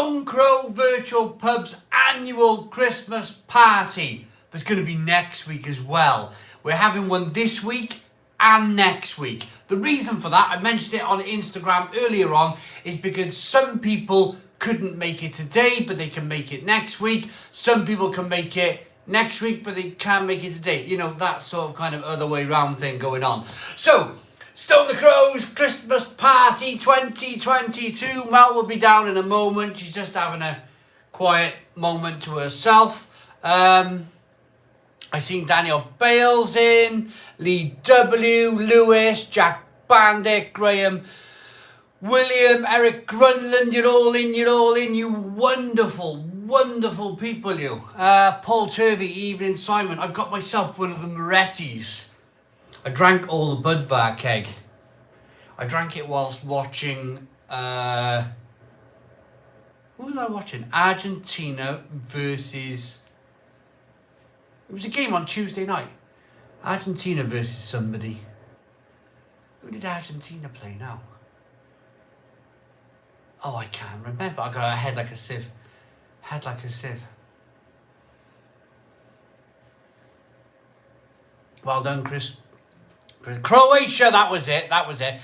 Stone Crow Virtual Pub's annual Christmas party. There's going to be next week as well. We're having one this week and next week. The reason for that, I mentioned it on Instagram earlier on, is because some people couldn't make it today, but they can make it next week. Some people can make it next week, but they can't make it today. You know, that sort of kind of other way round thing going on. So, Stone the Crow's Christmas Party 2022. Mel will be down in a moment. She's just having a quiet moment to herself. I seen Daniel Bales in, Lee W, Lewis, Jack Bandit, Graham, William, Eric Grunland. You're all in, you wonderful, wonderful people, you. Paul Turvey, Evening Simon. I've got myself one of the Morettis. I drank all the Budvar keg. I drank it whilst watching, who was I watching? Argentina versus, it was a game on Tuesday night. Argentina versus somebody. Who did Argentina play now? Oh, I can't remember. I got a head like a sieve. Head like a sieve. Well done, Chris. Croatia, that was it.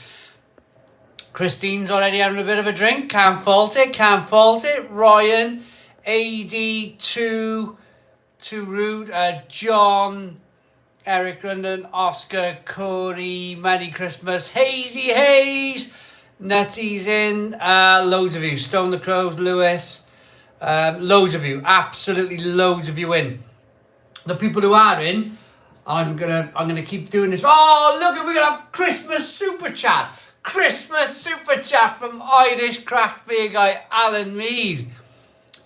Christine's already having a bit of a drink. Can't fault it. Ryan, AD, too rude. John, Eric London, Oscar, Corey, Merry Christmas, Hazy Hayes, Nutty's in, loads of you. Stone the Crows, Lewis, loads of you, absolutely loads of you in. The people who are in, I'm gonna keep doing this. Oh, look, we're gonna have Christmas super chat. Christmas super chat from Irish craft beer guy Alan Mead.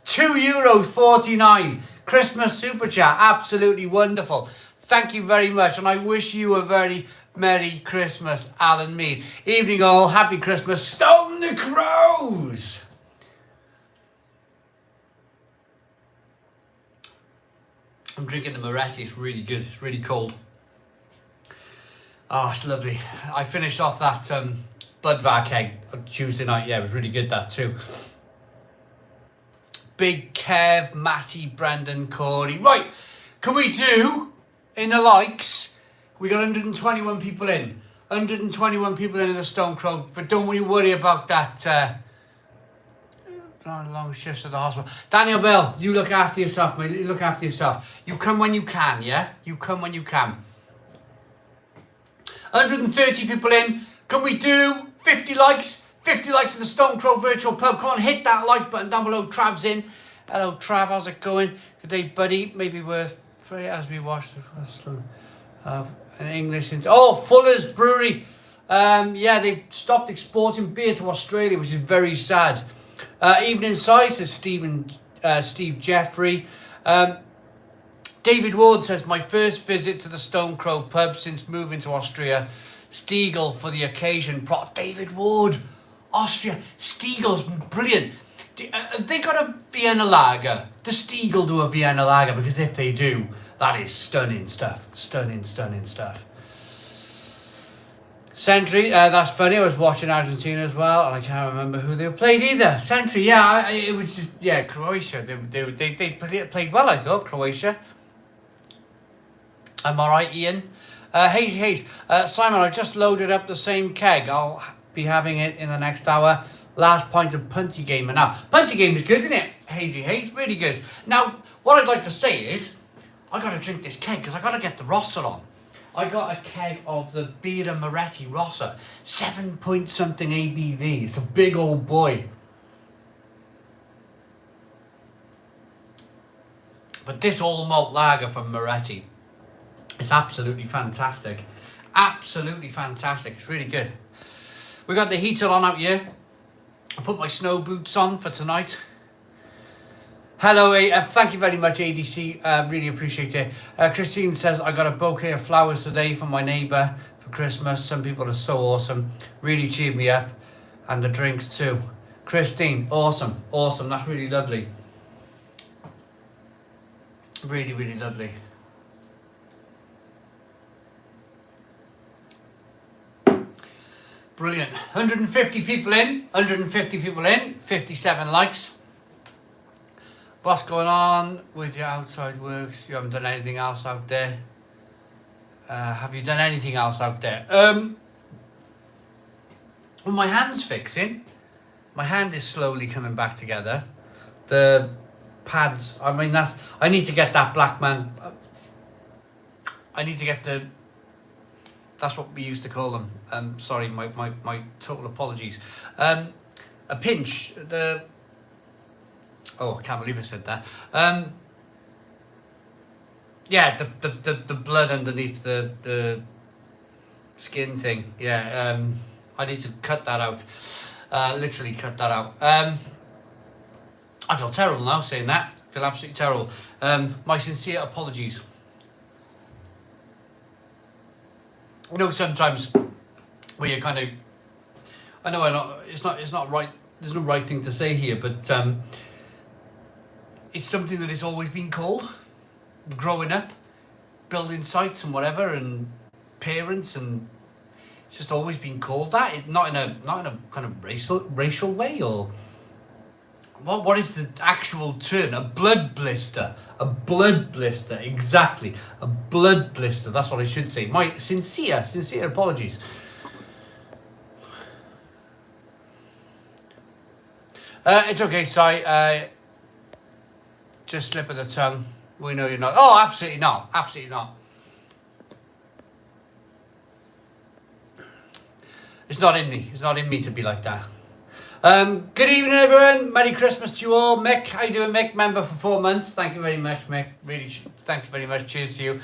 €2.49. Christmas super chat. Absolutely wonderful. Thank you very much, and I wish you a very Merry Christmas, Alan Mead. Evening all. Happy Christmas. Stone the Crows. I'm drinking the Moretti. It's really good. It's really cold. Oh, it's lovely. I finished off that Budvar keg on Tuesday night. Yeah, it was really good, that too. Big Kev, Matty, Brendan, Corey. Right, can we do, in the likes, we got 121 people in. 121 people in the Stone Crow. But don't you worry about that long shifts at the hospital. Daniel Bell, you look after yourself, mate. You look after yourself. You come when you can, yeah? You come when you can. 130 people in. Can we do 50 likes? 50 likes in the Stone Crow Virtual Pub. Come on, hit that like button down below. Trav's in. Hello, Trav. How's it going? Good day, buddy. Maybe worth pray as we watch the first an English. Oh, Fuller's Brewery. Yeah, they stopped exporting beer to Australia, which is very sad. Evening Side says Steve Jeffrey. David Ward says, my first visit to the Stone Crow pub since moving to Austria. Stiegel for the occasion. David Ward, Austria. Stiegel's brilliant. They got a Vienna lager. Does Stiegel do a Vienna lager? Because if they do, that is stunning stuff. Stunning stuff. Sentry, that's funny. I was watching Argentina as well, and I can't remember who they played either. Sentry, yeah, it was just, yeah, Croatia. They played well, I thought, Croatia. I'm all right, Ian. Hazy Hayes. Simon, I just loaded up the same keg. I'll be having it in the next hour. Last pint of Punty Gamer now. Punty Game is good, isn't it? Hazy Hayes, really good. Now, what I'd like to say is, I got to drink this keg because I got to get the Rosser on. I got a keg of the Birra Moretti Rosser. 7 point something ABV. It's a big old boy. But this all malt lager from Moretti, it's absolutely fantastic. Absolutely fantastic. It's really good. We got the heater on out here. I put my snow boots on for tonight. Hello, thank you very much, ADC. Really appreciate it. Christine says, I got a bouquet of flowers today from my neighbour for Christmas. Some people are so awesome. Really cheered me up. And the drinks too. Christine, awesome. That's really lovely. Really, really lovely. Brilliant. 150 people in. 57 likes. What's going on with your outside works? You haven't done anything else out there? Have you done anything else out there? Well, my hand's fixing. My hand is slowly coming back together. The pads, I mean, I need to get that black man. I need to get that's what we used to call them. Sorry, my total apologies. A pinch, I can't believe I said that. Yeah, the blood underneath the skin thing. Yeah, I need to cut that out. Literally cut that out. I feel terrible now saying that. I feel absolutely terrible. My sincere apologies. You know, sometimes where you kind of, I know it's not right. There's no right thing to say here, but it's something that has always been called. Growing up, building sites and whatever, and parents, and it's just always been called that. It's not in a kind of racial way, or what is the actual term? A blood blister. A blood blister, exactly. A blood blister. That's what I should say. My sincere apologies. It's okay, Si. Just slip of the tongue. We know you're not. Oh, absolutely not. Absolutely not. It's not in me. It's not in me to be like that. Good evening, everyone. Merry Christmas to you all. Mick, how you doing, Mick? Member for 4 months. Thank you very much, Mick. Really, thanks very much. Cheers to you.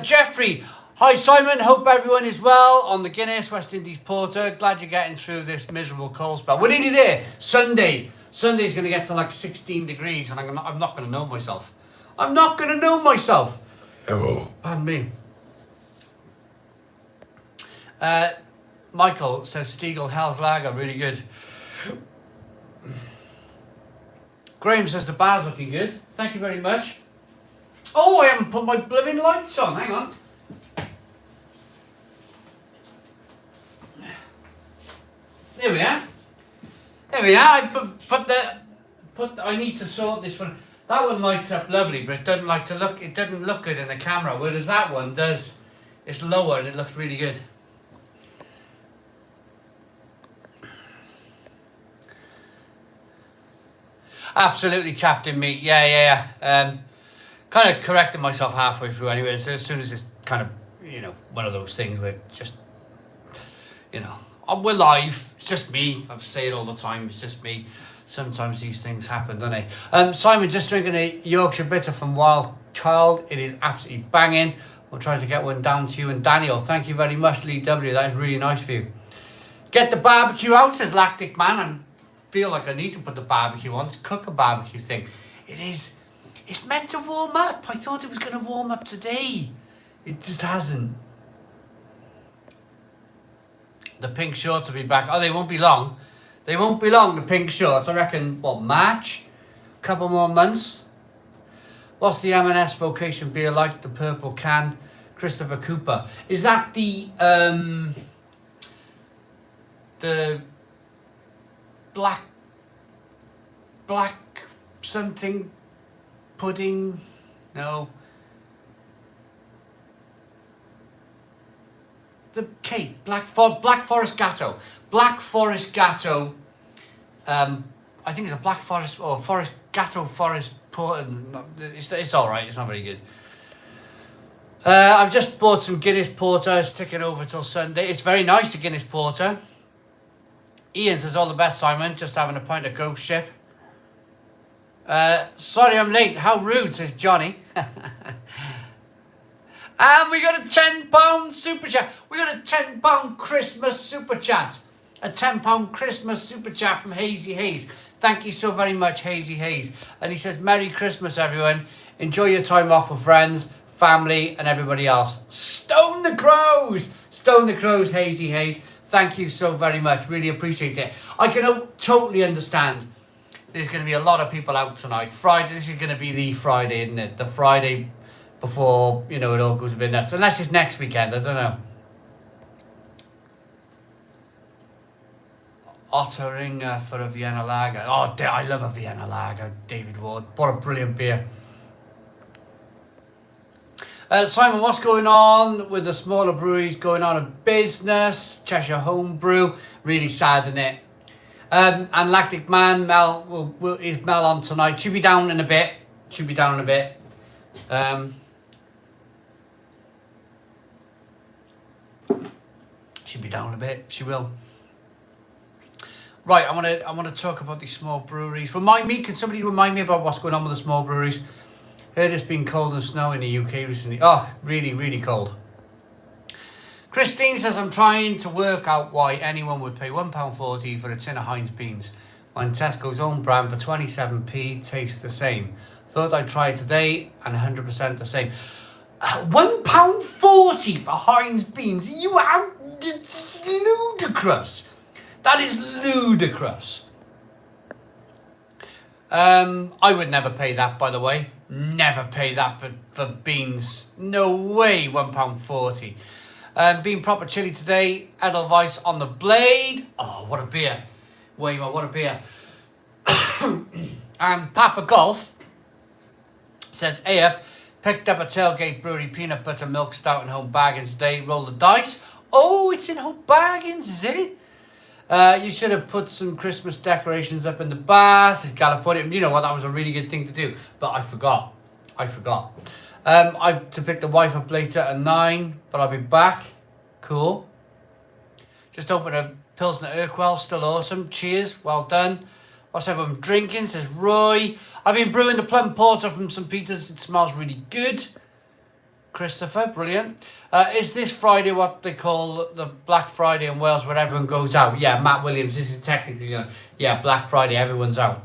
Jeffrey, hi, Simon. Hope everyone is well on the Guinness West Indies Porter. Glad you're getting through this miserable cold spell. We're nearly there. Sunday's going to get to like 16 degrees, and I'm not going to know myself. I'm not going to know myself. Hello. Pardon me. Michael says Stiegel Hell's Lager, really good. Graham says the bar's looking good. Thank you very much. Oh, I haven't put my blooming lights on. Hang on. There we are. There we are. I I need to sort this one. That one lights up lovely, but it doesn't look good in the camera, whereas that one does. It's lower and it looks really good. Absolutely, Captain Meat. Yeah. Kind of corrected myself halfway through anyway. So as soon as it's kind of, one of those things where just, we're live. It's just me. I say it all the time. It's just me. Sometimes these things happen, don't they? Simon, just drinking a Yorkshire Bitter from Wild Child. It is absolutely banging. We'll try to get one down to you. And Daniel, thank you very much, Lee W. That is really nice of you. Get the barbecue out, says Lactic Man. I feel like I need to put the barbecue on. Let's cook a barbecue thing. It's meant to warm up. I thought it was going to warm up today. It just hasn't. The pink shorts will be back. Oh, they won't be long. They won't be long, the pink shorts. I reckon, March? A couple more months. What's the M&S Vocation beer like? The purple can. Christopher Cooper. Is that the black something pudding? No. The cake, Black Forest Gatto. Black Forest Gatto. I think it's a Black Forest or Forest Gatto Forest Porter. It's all right. It's not very good. I've just bought some Guinness Porter. It's ticking over till Sunday. It's very nice, the Guinness Porter. Ian says all the best, Simon. Just having a pint of Ghost Ship. Sorry I'm late. How rude, says Johnny. And we got a £10 super chat. We got a £10 Christmas super chat. A £10 Christmas super chat from Hazy Hayes. Thank you so very much, Hazy Hayes. And he says, Merry Christmas, everyone. Enjoy your time off with friends, family, and everybody else. Stone the Crows. Stone the Crows, Hazy Hayes. Thank you so very much. Really appreciate it. I can totally understand. There's going to be a lot of people out tonight. Friday, this is going to be the Friday, isn't it? The Friday before, it all goes a bit nuts. Unless it's next weekend, I don't know. Otteringer for a Vienna Lager. Oh, I love a Vienna Lager, David Ward. What a brilliant beer. Simon, what's going on with the smaller breweries going out of business? Cheshire Homebrew, really sad, isn't it? And Lactic Man, Mel, is Mel on tonight? She'll be down in a bit. Should be down a bit. She will. Right, I want to talk about these small breweries. Can somebody remind me about what's going on with the small breweries? Heard it's been cold and snow in the UK recently. Oh, really, really cold. Christine says, I'm trying to work out why anyone would pay £1.40 for a tin of Heinz beans when Tesco's own brand for 27p tastes the same. Thought I'd try it today and 100% the same. £1.40 for Heinz beans? It's ludicrous. That is ludicrous. I would never pay that, by the way. Never pay that for beans. No way, £1.40. Being proper chilly today. Edelweiss on the blade. Oh, what a beer. Waymo, what a beer. And Papa Golf says, hey up, picked up a Tailgate Brewery peanut butter milk stout in Home Bargains today. Roll the dice. Oh, it's in Home Bargains, is it? You should have put some Christmas decorations up in the bar, says California. You know what, that was a really good thing to do, but I forgot. I have to pick the wife up later at 9, but I'll be back. Cool. Just opened a Pilsner Urquell, still awesome. Cheers, well done. What's everyone drinking, says Roy. I've been brewing the plum porter from St. Peter's. It smells really good. Christopher, brilliant. Is this Friday what they call the Black Friday in Wales where everyone goes out? Yeah, Matt Williams, this is technically, Black Friday, everyone's out.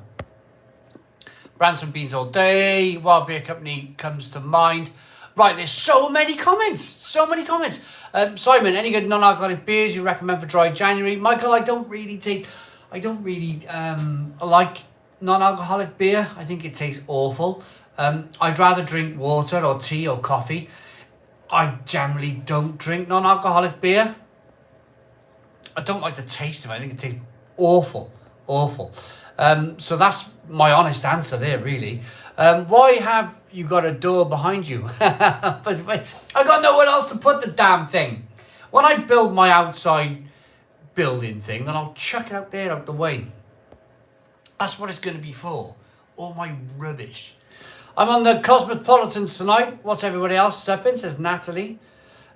Branson beans all day. Wild Beer Company comes to mind. Right, there's so many comments. Simon, any good non-alcoholic beers you recommend for dry January? Michael, I don't really like non-alcoholic beer. I think it tastes awful. I'd rather drink water or tea or coffee. I generally don't drink non-alcoholic beer. I don't like the taste of it. I think it tastes awful. So that's my honest answer there, really. Why have you got a door behind you? But I got nowhere else to put the damn thing. When I build my outside building thing, then I'll chuck it out there out the way. That's what it's going to be for. All my rubbish. I'm on the Cosmopolitans tonight. What's everybody else up in, says Natalie.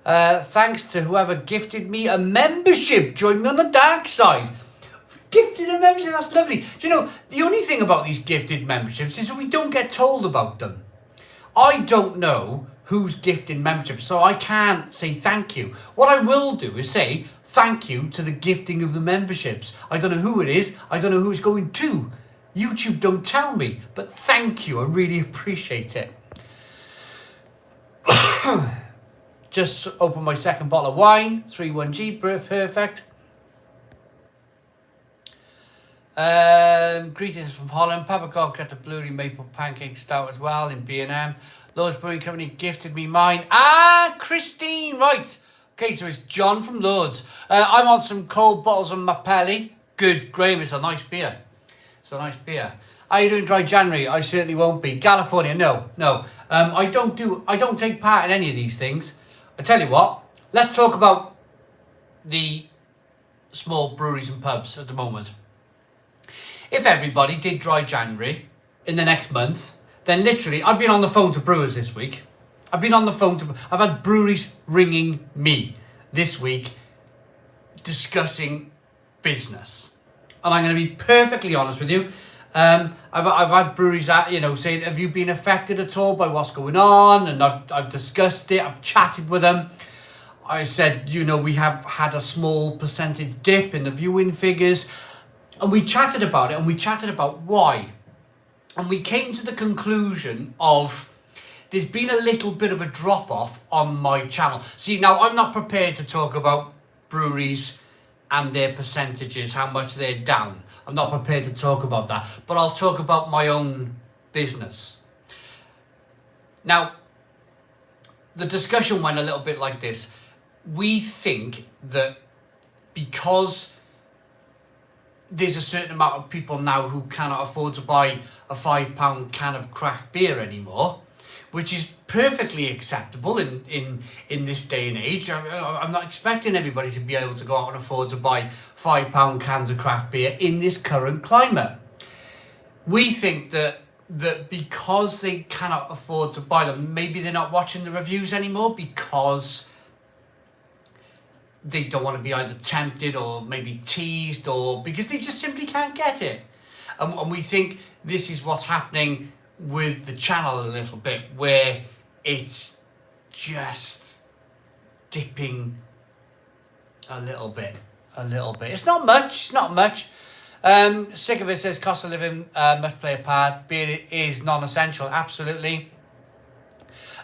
Thanks to whoever gifted me a membership. Join me on the dark side. Gifted a membership, that's lovely. Do you know, the only thing about these gifted memberships is that we don't get told about them. I don't know who's gifting memberships, so I can't say thank you. What I will do is say thank you to the gifting of the memberships. I don't know who it is. I don't know who it's going to. YouTube don't tell me, but thank you. I really appreciate it. Just opened my second bottle of wine. 3-1G, perfect. Greetings from Holland. Papa God got the Blueberry Maple Pancake Stout as well in B&M. Lord's Brewing Company gifted me mine. Christine, right. Okay, so it's John from Lord's. I'm on some cold bottles of Mapelli. Good, Graham, it's a nice beer. Are you doing dry January? I certainly won't be. California, no. I don't take part in any of these things. I tell you what, let's talk about the small breweries and pubs at the moment. If everybody did dry January in the next month, then literally, I've been on the phone to brewers this week. I've had breweries ringing me this week discussing business. And I'm going to be perfectly honest with you. I've had breweries that, saying, have you been affected at all by what's going on? And I've discussed it. I've chatted with them. I said, we have had a small percentage dip in the viewing figures. And we chatted about it, and we chatted about why. And we came to the conclusion of there's been a little bit of a drop-off on my channel. See, now I'm not prepared to talk about breweries and their percentages, how much they're down. I'm not prepared to talk about that, but I'll talk about my own business. Now, the discussion went a little bit like this. We think that because there's a certain amount of people now who cannot afford to buy a £5 can of craft beer anymore, which is perfectly acceptable in this day and age. I'm not expecting everybody to be able to go out and afford to buy £5 cans of craft beer in this current climate. We think that because they cannot afford to buy them, maybe they're not watching the reviews anymore because they don't want to be either tempted or maybe teased, or because they just simply can't get it. And we think this is what's happening with the channel a little bit, where it's just dipping a little bit. It's not much. Sick of it says cost of living must play a part. Beer is non-essential, absolutely.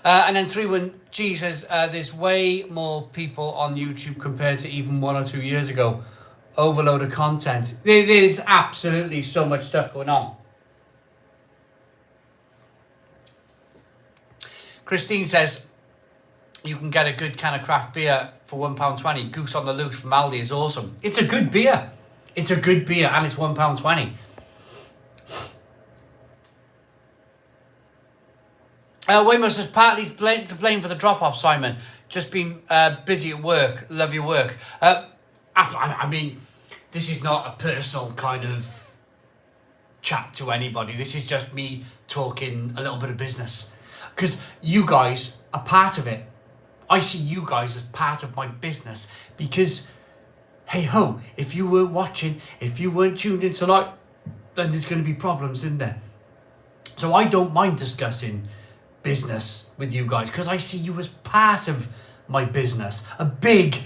And then 31G says there's way more people on YouTube compared to even 1 or 2 years ago. Overload of content. There's absolutely so much stuff going on. Christine says you can get a good can of craft beer for £1.20. Goose on the Loose from Aldi is awesome. It's a good beer. And it's £1.20. Waymo says partly to blame for the drop-off, Simon. Just been busy at work. Love your work. I mean, this is not a personal kind of chat to anybody. This is just me talking a little bit of business. Because you guys are part of it. I see you guys as part of my business. Because, hey ho, if you weren't watching, if you weren't tuned in tonight, then there's going to be problems, isn't there? So I don't mind discussing business with you guys, because I see you as part of my business, a big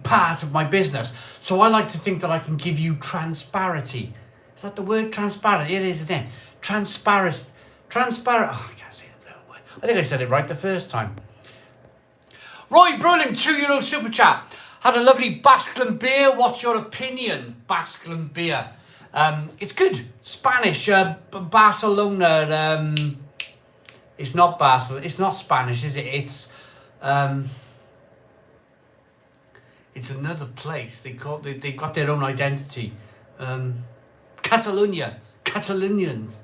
part of my business. So I like to think that I can give you transparency. Is that the word? Transparent? It is, isn't it? Transparent. Oh, I can't say the word. I think I said it right the first time. Roy Brewling, €2 super chat. Had a lovely Basque beer. What's your opinion? Basque beer. It's good. Spanish. Barcelona. It's not Barcelona. It's not Spanish, is it? It's another place. They got their own identity. Catalonia. Catalonians.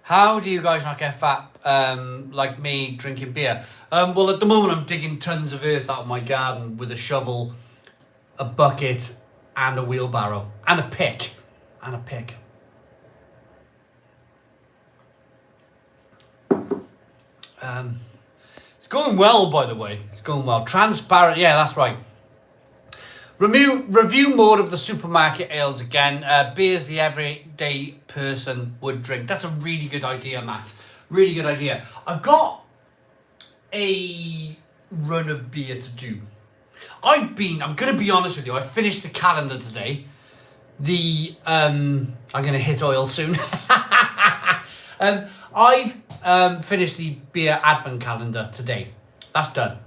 How do you guys not get fat like me drinking beer? Well, at the moment I'm digging tons of earth out of my garden with a shovel, a bucket, and a wheelbarrow, and a pick. It's going well, by the way. It's going well. Transparent, yeah, that's right. Review more of the supermarket ales again. Beers the everyday person would drink. That's a really good idea, Matt. Really good idea. I've got a run of beer to do. I'm going to be honest with you, I finished the calendar today. I'm going to hit oil soon. I've finished the beer advent calendar today. That's done.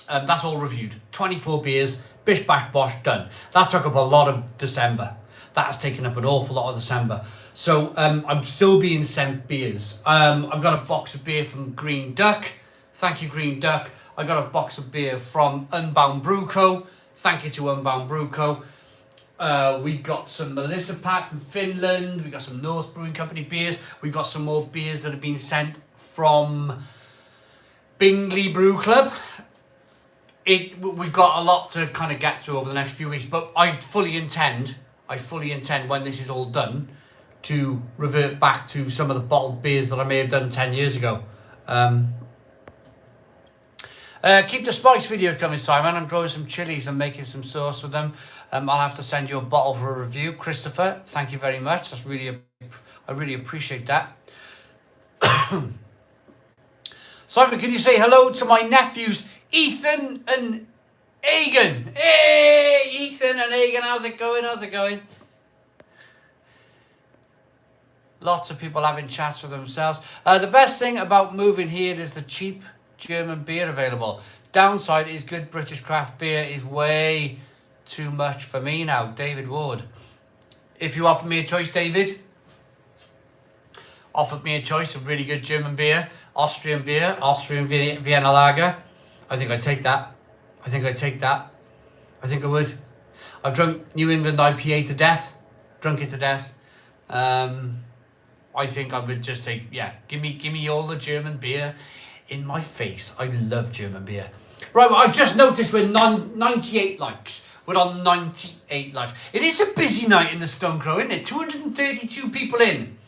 That's all reviewed. 24 beers, bish bash bosh, done. That took up a lot of December. That has taken up an awful lot of December. So I'm still being sent beers. I've got a box of beer from Green Duck. Thank you, Green Duck. I got a box of beer from Unbound Brew Co. Thank you to Unbound Brew Co. We got some Melissa Pat from Finland. We got some North Brewing Company beers. We got some more beers that have been sent from Bingley Brew Club. We've got a lot to kind of get through over the next few weeks, but I fully intend when this is all done to revert back to some of the bottled beers that I may have done 10 years ago. Keep the spice videos coming, Simon. I'm growing some chilies and making some sauce with them. I'll have to send you a bottle for a review. Christopher, thank you very much. I really appreciate that. Simon, can you say hello to my nephews, Ethan and Egan? Hey, Ethan and Egan, how's it going? Lots of people having chats with themselves. The best thing about moving here is the cheap German beer available. Downside is good British craft beer is way too much for me now. David Ward. If you offer me a choice, David, offered me a choice of really good German beer, Austrian Vienna Lager, I think I'd take that. I think I would. I've drunk New England IPA to death. Drunk it to death. I think I would just take, give me all the German beer in my face. I love German beer. Right, well, I've just noticed we're 98 likes. We're on 98 likes. It is a busy night in the Stone Crow, isn't it? 232 people in.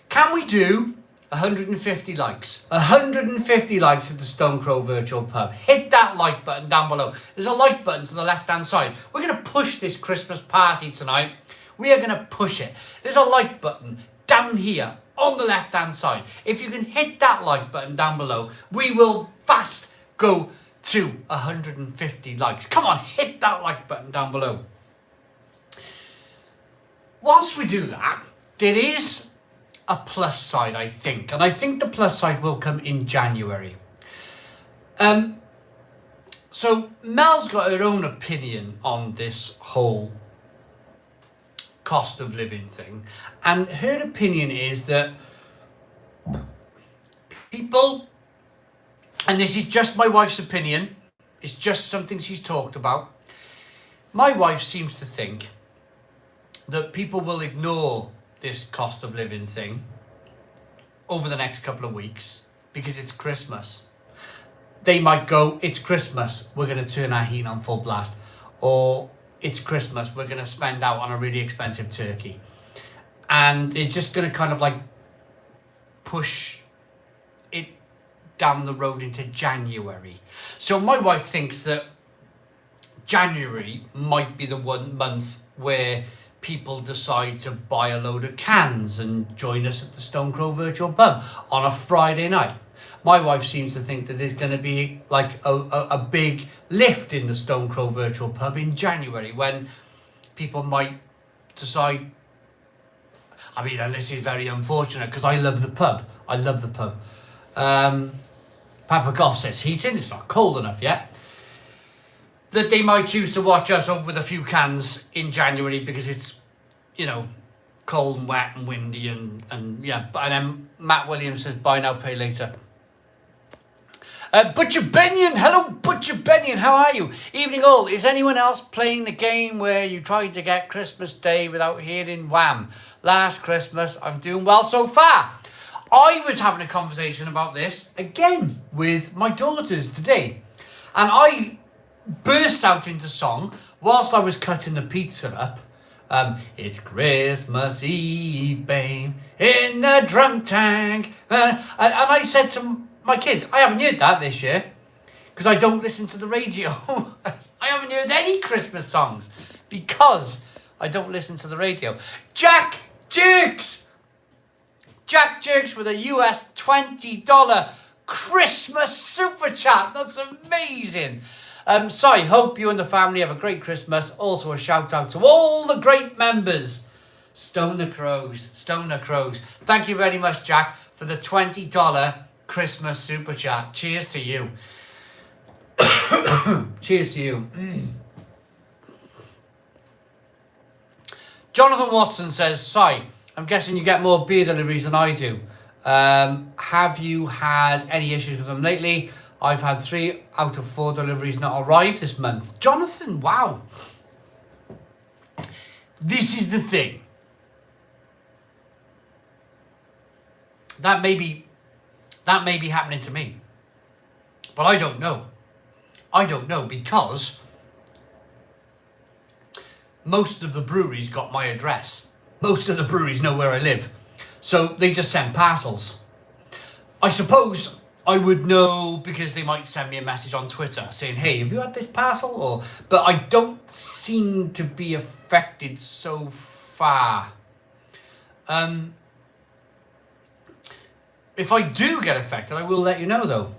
Can we do 150 likes? 150 likes at the Stone Crow Virtual Pub. Hit that like button down below. There's a like button to the left-hand side. We're going to push this Christmas party tonight. We are going to push it. There's a like button down here on the left-hand side. If you can hit that like button down below, we will fast go to 150 likes. Come on, hit that like button down below. Whilst we do that, there is a plus side, I think. And I think the plus side will come in January. So Mel's got her own opinion on this whole cost of living thing. And her opinion is that people, and this is just my wife's opinion, it's just something she's talked about. My wife seems to think that people will ignore this cost of living thing over the next couple of weeks because it's Christmas. They might go, it's Christmas, we're going to turn our heat on full blast. Or it's Christmas, we're going to spend out on a really expensive turkey. And it's just going to kind of like push it down the road into January. So my wife thinks that January might be the one month where people decide to buy a load of cans and join us at the Stone Crow Virtual Pub on a Friday night. My wife seems to think that there's going to be like a big lift in the Stone Crow Virtual Pub in January when people might decide, I mean, and this is very unfortunate because I love the pub. I love the pub. Papa Goff says heating, it's not cold enough yet. That they might choose to watch us up with a few cans in January because it's, you know, cold and wet and windy and yeah. And then Matt Williams says, buy now, pay later. Butcher Benyon, hello Butcher Benyon, how are you? Evening all, is anyone else playing the game where you tried to get Christmas Day without hearing Wham? Last Christmas, I'm doing well so far. I was having a conversation about this again with my daughters today. And I burst out into song whilst I was cutting the pizza up. It's Christmas Eve, babe, in the drunk tank. And I said to my kids, I haven't heard that this year because I don't listen to the radio. I haven't heard any Christmas songs because I don't listen to the radio. Jack Jerks with a US $20 Christmas super chat. That's amazing. Si, hope you and the family have a great Christmas. Also a shout out to all the great members. Stoner Crows. Thank you very much, Jack, for the $20 Christmas super chat. Cheers to you. Cheers to you. Jonathan Watson says, Si, I'm guessing you get more beer deliveries than I do. Have you had any issues with them lately? I've had 3 out of 4 deliveries not arrived this month. Jonathan, wow. This is the thing. That may be happening to me. But I don't know. Because most of the breweries got my address. Most of the breweries know where I live. So they just send parcels. I suppose I would know because they might send me a message on Twitter saying, hey, have you had this parcel? But I don't seem to be affected so far. If I do get affected, I will let you know though.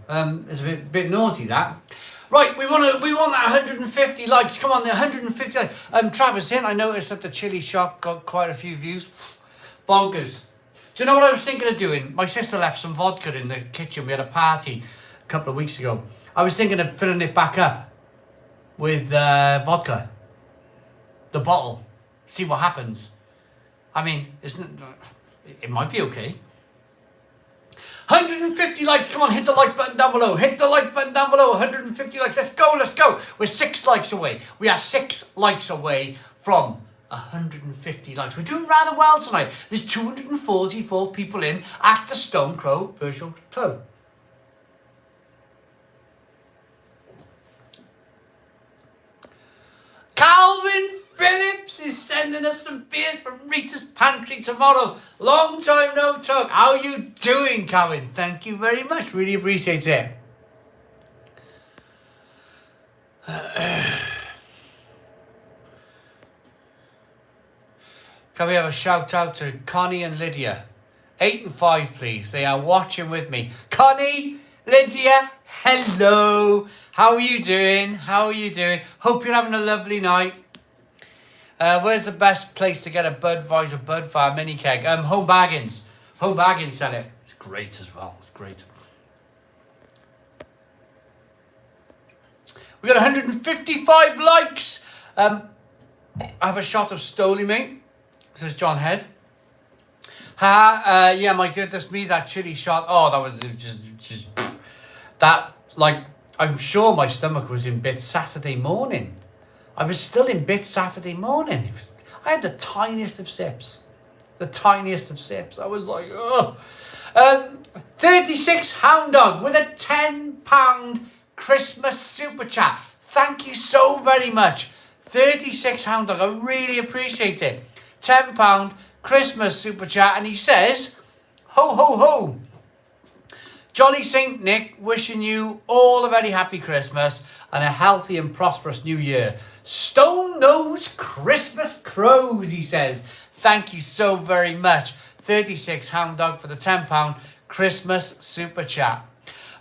It's a bit naughty that. Right, we want that 150 likes. Come on, the 150 likes. Travis in, I noticed that the Chili Shock got quite a few views. Bonkers. Do you know what I was thinking of doing? My sister left some vodka in the kitchen. We had a party a couple of weeks ago. I was thinking of filling it back up with vodka. The bottle. See what happens. I mean, it might be okay. 150 likes. Come on, hit the like button down below. Hit the like button down below. 150 likes. Let's go. Let's go. We're 6 likes away. We are 6 likes away from 150 likes. We're doing rather well tonight. There's 244 people in at the Stone Crow Virtual Pub. Calvin Phillips is sending us some beers from Rita's Pantry tomorrow. Long time no talk. How are you doing, Calvin? Thank you very much. Really appreciate it. Can we have a shout out to Connie and Lydia? 8 and 5, please. They are watching with me. Connie, Lydia, hello. How are you doing? How are you doing? Hope you're having a lovely night. Where's the best place to get a Budweiser mini keg? Home Baggins. Home Baggins sell it. It's great as well. It's great. We got 155 likes. I have a shot of Stoli, mate. This is John Head. Yeah, my goodness me, that chili shot. Oh, that was just that, like, I'm sure my stomach was in bits Saturday morning. I was still in bits Saturday morning. I had the tiniest of sips. The tiniest of sips. I was like, oh. 36 Hound Dog with a £10 Christmas super chat. Thank you so very much. 36 Hound Dog. I really appreciate it. £10 Christmas super chat. And he says, ho, ho, ho. Johnny St. Nick wishing you all a very happy Christmas and a healthy and prosperous new year. Stone Nose Christmas Crows, he says. Thank you so very much. 36 Hound Dog for the £10 Christmas super chat.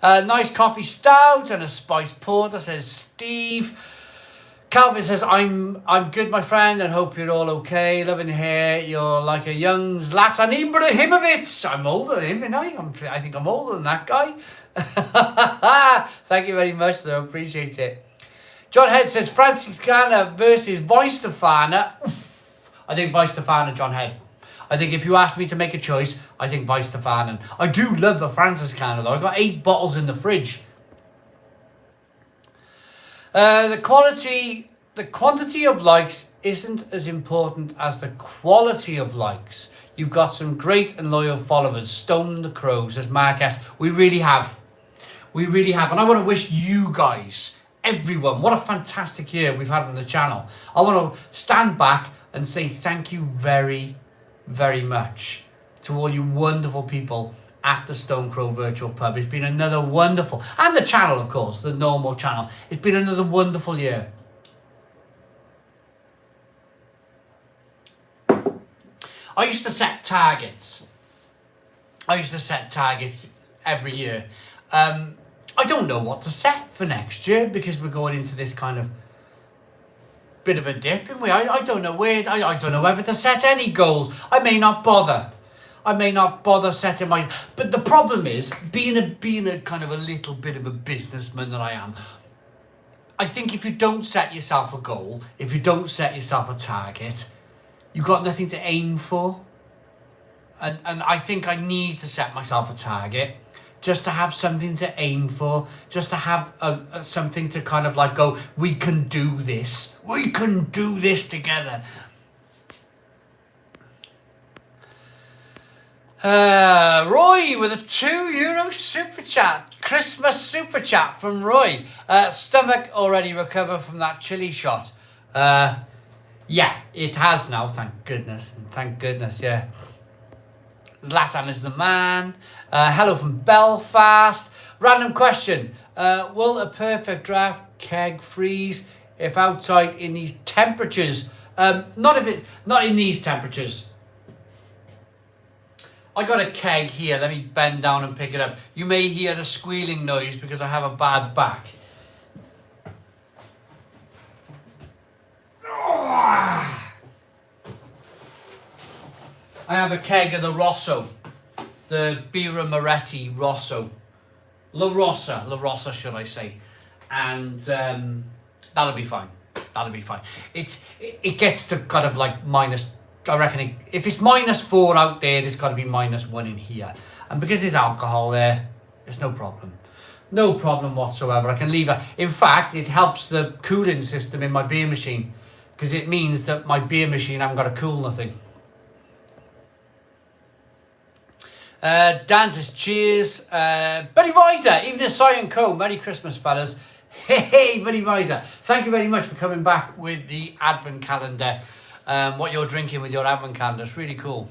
Nice coffee stout and a spiced porter, says Steve. Calvin says, I'm good, my friend, and hope you're all okay. Loving to hear you're like a young Zlatan Ibrahimovic. I'm older than him, and I think I'm older than that guy. Thank you very much, though. Appreciate it. John Head says, Franciscana versus Weistefana. I think Weistefana, John Head. I think if you ask me to make a choice, I think Weistefana. I do love the Franciscana, though. I've got 8 bottles in the fridge. The quantity of likes isn't as important as the quality of likes. You've got some great and loyal followers. Stone the Crows, as Mark S. We really have. We really have. And I want to wish you guys, everyone, what a fantastic year we've had on the channel. I want to stand back and say thank you very, very much to all you wonderful people at the Stone Crow Virtual Pub. It's been another wonderful, and the channel, of course, the normal channel. It's been another wonderful year. I used to set targets. Every year. I don't know what to set for next year because we're going into this kind of bit of a dip, and I don't know where. I don't know whether to set any goals. I may not bother setting my. But the problem is being a kind of a little bit of a businessman that I am. I think if you don't set yourself a goal, if you don't set yourself a target, you've got nothing to aim for. And I think I need to set myself a target just to have something to aim for, just to have something to kind of like go, we can do this. We can do this together. Roy with a €2 super chat. Christmas super chat from Roy. Stomach already recovered from that chili shot. Yeah, it has now, thank goodness. Thank goodness, yeah. Zlatan is the man. Hello from Belfast. Random question. Will a perfect draft keg freeze if outside in these temperatures? Not in these temperatures. I got a keg here. Let me bend down and pick it up. You may hear the squealing noise because I have a bad back. I have a keg of the Rosso, the Birra Moretti Rosso, La Rossa, should I say, and that'll be fine. That'll be fine. It gets to kind of like minus. I reckon if it's -4 out there, there's got to be -1 in here, And because there's alcohol there, it's no problem. No problem whatsoever. I can leave it. In fact, it helps the cooling system in my beer machine, because it means that my beer machine, I haven't got to cool nothing. Dan says, cheers. Buddy Visor, even a Cy and Co. Merry Christmas, fellas. Hey, Buddy Visor. Thank you very much for coming back with the advent calendar. What you're drinking with your advent calendar. It's really cool.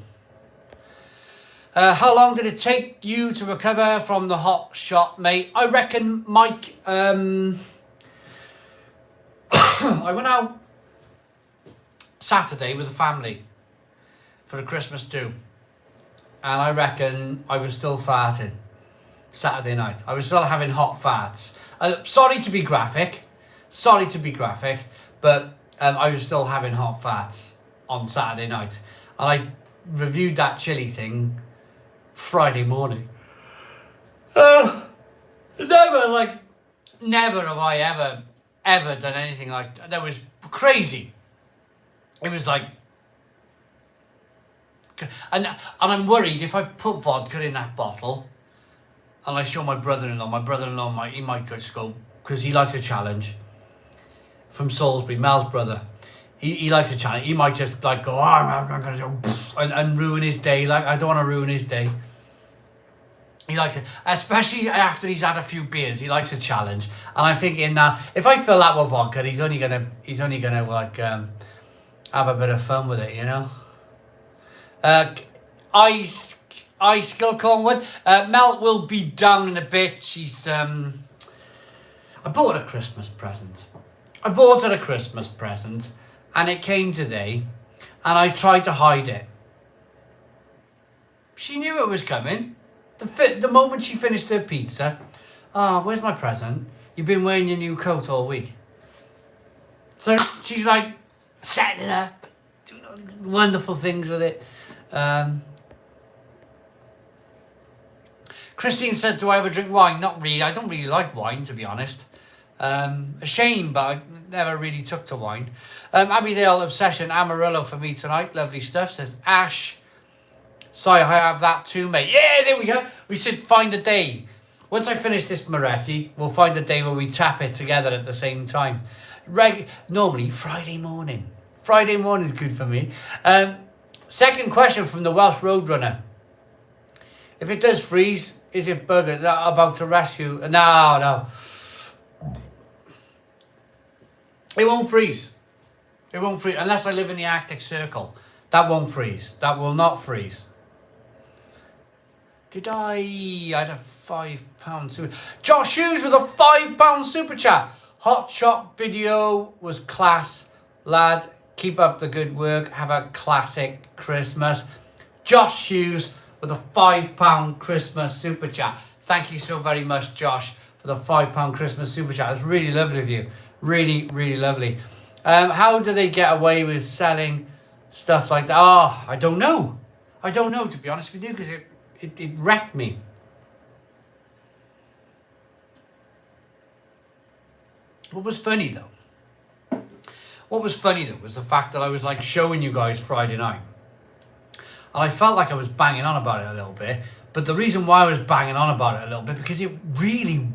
How long did it take you to recover from the hot shot, mate? I reckon, Mike, I went out Saturday with the family for a Christmas do. And I reckon I was still farting Saturday night. I was still having hot farts. Sorry to be graphic, but I was still having hot farts on Saturday night. And I reviewed that chili thing Friday morning. Never have I ever done anything like that. That was crazy. It was like, and I'm worried if I put vodka in that bottle and I show my brother-in-law he might just go, because he likes a challenge, from Salisbury, Mel's brother. He likes a challenge. He might just like go, I'm going to go, and ruin his day. Like, I don't want to ruin his day. He likes it, especially after he's had a few beers. He likes a challenge, and I'm thinking that if I fill that with vodka, he's only gonna like have a bit of fun with it, you know. I still Cornwood. Mel will be down in a bit. She's I bought her a Christmas present. And it came today, and I tried to hide it. She knew it was coming. The moment she finished her pizza, where's my present? You've been wearing your new coat all week. So she's like setting it up, doing all these wonderful things with it. Christine said, do I ever drink wine? Not really. I don't really like wine, to be honest. A shame, but I never really took to wine. Abbeydale Obsession, Amarillo for me tonight. Lovely stuff, says Ash. Sorry, I have that too, mate. Yeah, there we go. We should find a day. Once I finish this Moretti, we'll find a day where we tap it together at the same time. Normally, Friday morning. Friday morning is good for me. Second question from the Welsh Roadrunner. If it does freeze, is it Burger about to rescue? No. It won't freeze. It won't freeze unless I live in the Arctic Circle. That won't freeze. That will not freeze. I had a £5 super. Josh Hughes with a £5 super chat. Hot shot video was class, lad. Keep up the good work. Have a classic Christmas. Josh Hughes with a £5 Christmas super chat. Thank you so very much, Josh, for the £5 Christmas super chat. It's really lovely of you. Really, really lovely. How do they get away with selling stuff like that? Oh, I don't know, to be honest with you, because it wrecked me. What was funny though was the fact that I was like showing you guys Friday night, and I felt like I was banging on about it a little bit, but the reason why I was banging on about it a little bit, because it really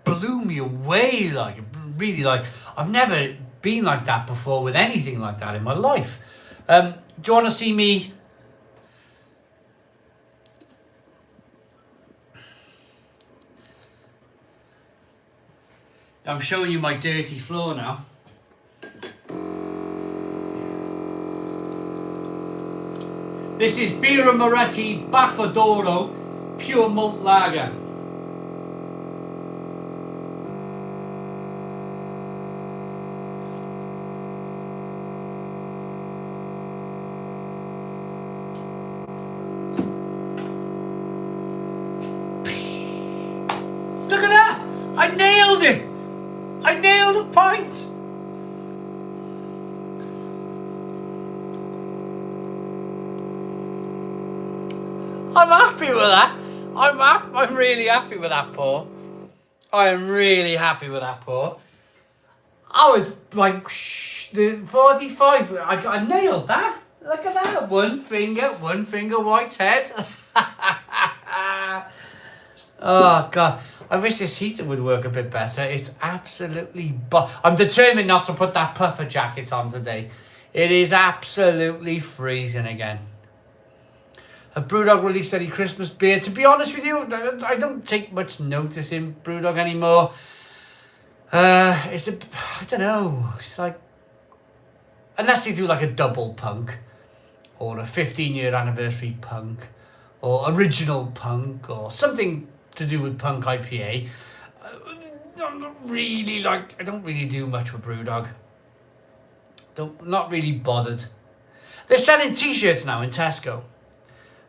blew me away. Like, really, like, I've never been like that before with anything like that in my life. Do you want to see me? I'm showing you my dirty floor now. This is Birra Moretti Baffadoro Pure Malt Lager. Look at that! I nailed it! I nailed a pint! I'm happy with that. I'm really happy with that pour. I am really happy with that pour. I was like, the 45. I nailed that. Look at that. One finger white head. Oh, God. I wish this heater would work a bit better. It's absolutely... I'm determined not to put that puffer jacket on today. It is absolutely freezing again. Have Brewdog released any Christmas beer? To be honest with you, I don't take much notice in Brewdog anymore. I don't know. It's like... Unless they do like a double punk. Or a 15-year anniversary punk. Or original punk. Or something to do with punk IPA. I don't really do much with Brewdog. Not really bothered. They're selling t-shirts now in Tesco.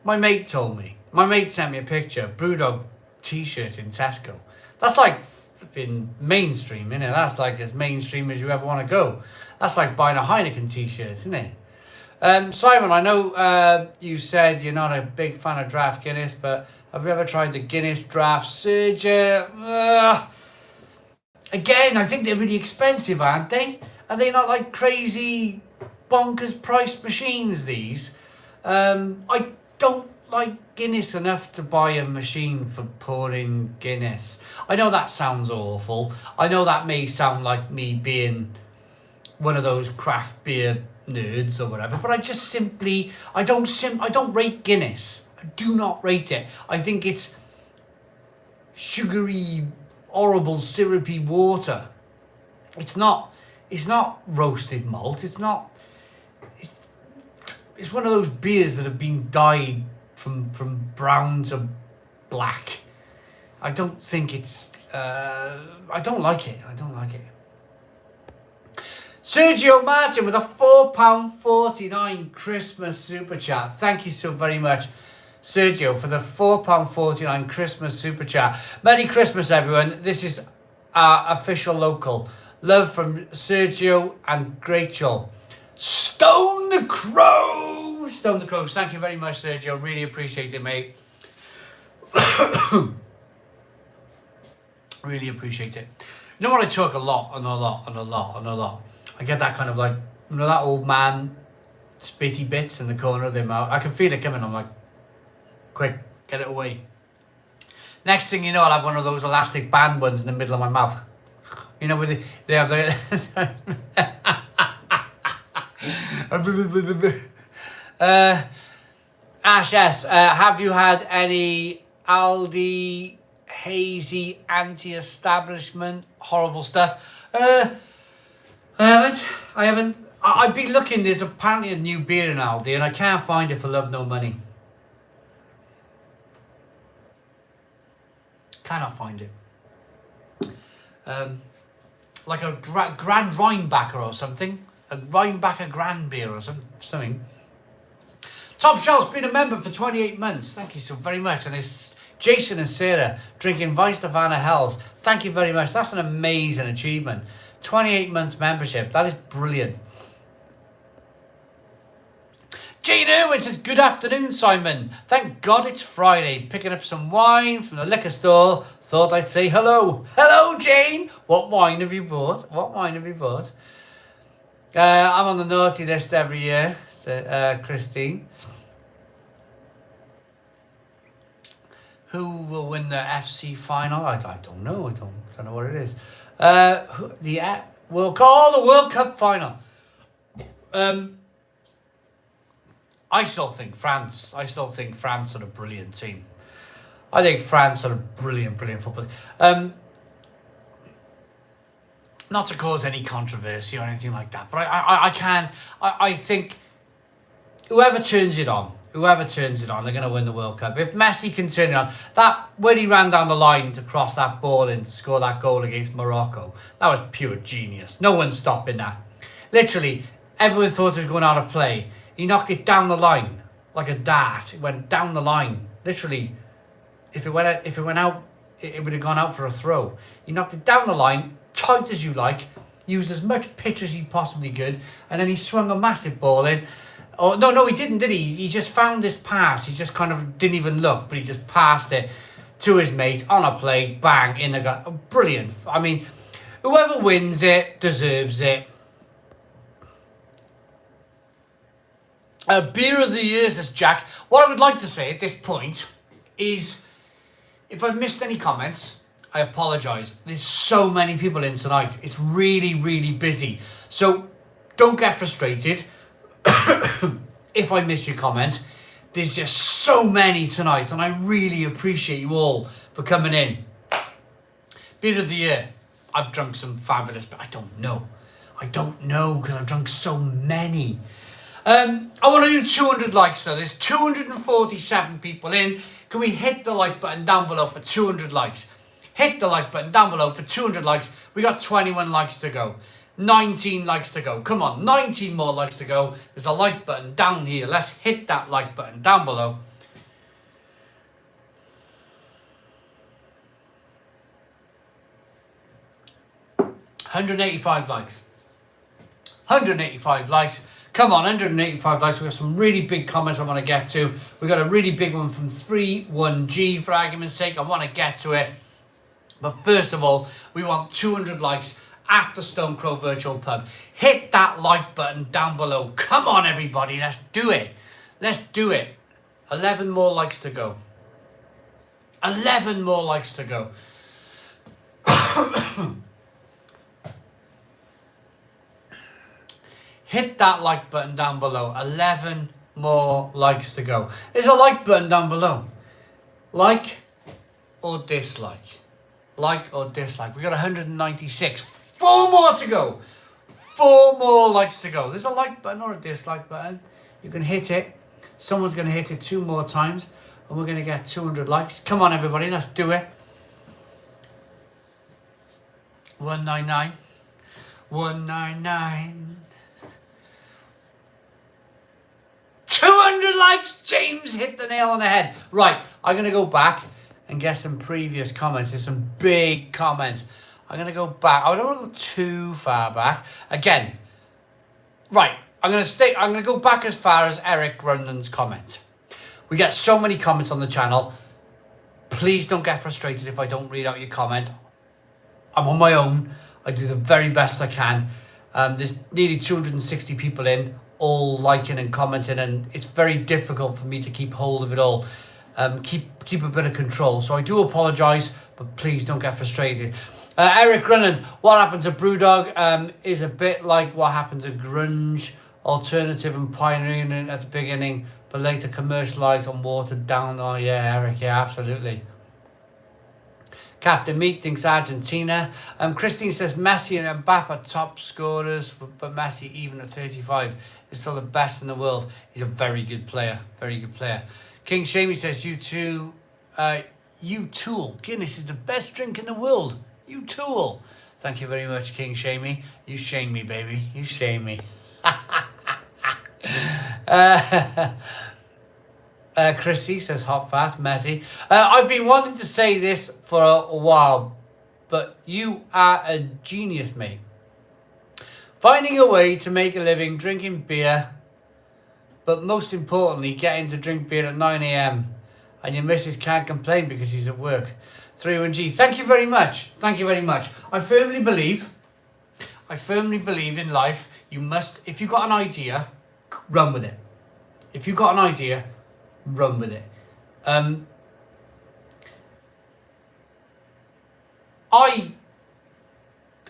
My mate told me. My mate sent me a picture. Brewdog t-shirt in Tesco. That's like flipping mainstream, innit? That's like as mainstream as you ever want to go. That's like buying a Heineken t-shirt, isn't it? Simon, I know you said you're not a big fan of draft Guinness, but have you ever tried the Guinness Draft Surger? Again, I think they're really expensive, aren't they? Are they not like crazy bonkers priced machines, these? I don't like Guinness enough to buy a machine for pouring Guinness. I know that sounds awful. I know that may sound like me being one of those craft beer nerds or whatever, but I just simply, I don't rate Guinness. I do not rate it. I think it's sugary, horrible, syrupy water. It's not roasted malt. It's one of those beers that have been dyed from brown to black. I don't think it's, I don't like it. Sergio Martin with a £4.49 Christmas super chat. Thank you so very much, Sergio, for the £4.49 Christmas super chat. Merry Christmas, everyone. This is our official local. Love from Sergio and Rachel. Stone the Crows. Thank you very much, Sergio. Really appreciate it, mate. Really appreciate it. You know what, I talk a lot. I get that kind of like, you know, that old man spitty bits in the corner of their mouth. I can feel it coming. I'm like, quick, get it away. Next thing you know, I'll have one of those elastic band ones in the middle of my mouth. You know, where they have the... Ash S, have you had any Aldi hazy anti-establishment horrible stuff? I haven't. I've been looking. There's apparently a new beer in Aldi, and I can't find it for love nor money. Cannot find it. Like a Grand Rheinbacher or something. A Rheinbacher Grand beer or something. Top Shelf's been a member for 28 months. Thank you so very much. And it's Jason and Sarah drinking Weiss Vanna Hells. Thank you very much. That's an amazing achievement. 28 months membership. That is brilliant. Jane Irwin says, good afternoon, Simon. Thank God it's Friday. Picking up some wine from the liquor store. Thought I'd say hello. Hello, Jane. What wine have you bought? I'm on the naughty list every year, Christine. Who will win the FC final? I don't know. I don't know what it is. The World Cup final. I still think France are a brilliant team. I think France are a brilliant football. Not to cause any controversy or anything like that, but I think whoever turns it on, they're going to win the World Cup. If Messi can turn it on, when he ran down the line to cross that ball and score that goal against Morocco, that was pure genius. No one's stopping that. Literally, everyone thought it was going out of play. He knocked it down the line like a dart. It went down the line. Literally, if it went out, it would have gone out for a throw. He knocked it down the line, tight as you like, used as much pitch as he possibly could, and then he swung a massive ball in. Oh, no, he didn't, did he? He just found this pass. He just kind of didn't even look, but he just passed it to his mate on a play, bang, in the gut. Brilliant. I mean, whoever wins it deserves it. Beer of the year, says Jack. What I would like to say at this point is, if I've missed any comments, I apologise. There's so many people in tonight. It's really, really busy. So don't get frustrated if I miss your comment. There's just so many tonight, and I really appreciate you all for coming in. Beer of the year. I've drunk some fabulous, but I don't know because I've drunk so many. I want to do 200 likes though. There's 247 people in. Can we hit the like button down below for 200 likes? Hit the like button down below for 200 likes. We got 21 likes to go. 19 likes to go. Come on, 19 more likes to go. There's a like button down here. Let's hit that like button down below. $185 likes. 185 likes. Come on, 185 likes. We've got some really big comments I want to get to. We've got a really big one from 31G for argument's sake. I want to get to it. But first of all, we want 200 likes at the Stone Crow Virtual Pub. Hit that like button down below. Come on, everybody. Let's do it. Let's do it. 11 more likes to go. 11 more likes to go. Hit that like button down below. 11 more likes to go. There's a like button down below. Like or dislike. Like or dislike. We got 196. 4 more to go. 4 more likes to go. There's a like button or a dislike button. You can hit it. Someone's going to hit it 2 more times. And we're going to get 200 likes. Come on, everybody. Let's do it. 199. 199. 200 likes. James hit the nail on the head. Right, I'm going to go back and get some previous comments. There's some big comments. I'm going to go back. I don't want to go too far back. Again, right, I'm going to go back as far as Eric Grundon's comment. We get so many comments on the channel. Please don't get frustrated if I don't read out your comment. I'm on my own. I do the very best I can. There's nearly 260 people in, all liking and commenting, and it's very difficult for me to keep hold of it all. Keep a bit of control. So I do apologise, but please don't get frustrated. Eric Grundon, what happened to Brewdog is a bit like what happened to grunge, alternative and pioneering at the beginning, but later commercialised and watered down. Oh yeah, Eric, yeah, absolutely. Captain Meat thinks Argentina. Christine says Messi and Mbappe are top scorers, but Messi, even at 35, is still the best in the world. He's a very good player. Very good player. King Shamey says, you tool. Guinness is the best drink in the world. You tool. Thank you very much, King Shamey. You shame me, baby. You shame me. Chrissy says hot fast, Messi. I've been wanting to say this for a while, but you are a genius, mate. Finding a way to make a living drinking beer, but most importantly, getting to drink beer at 9 a.m. and your missus can't complain because she's at work. 31G, thank you very much. Thank you very much. I firmly believe in life, you must, if you've got an idea, run with it. If you've got an idea, run with it. I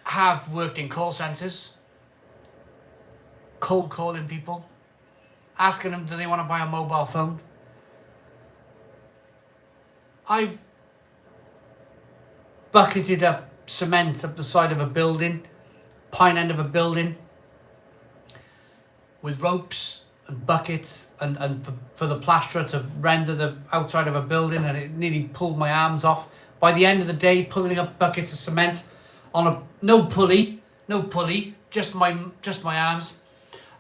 have worked in call centres, cold calling people, asking them do they want to buy a mobile phone. I've bucketed up cement up the side of a building, pine end of a building, with ropes and buckets and for the plasterer to render the outside of a building, and it nearly pulled my arms off. By the end of the day, pulling up buckets of cement on no pulley, just my arms.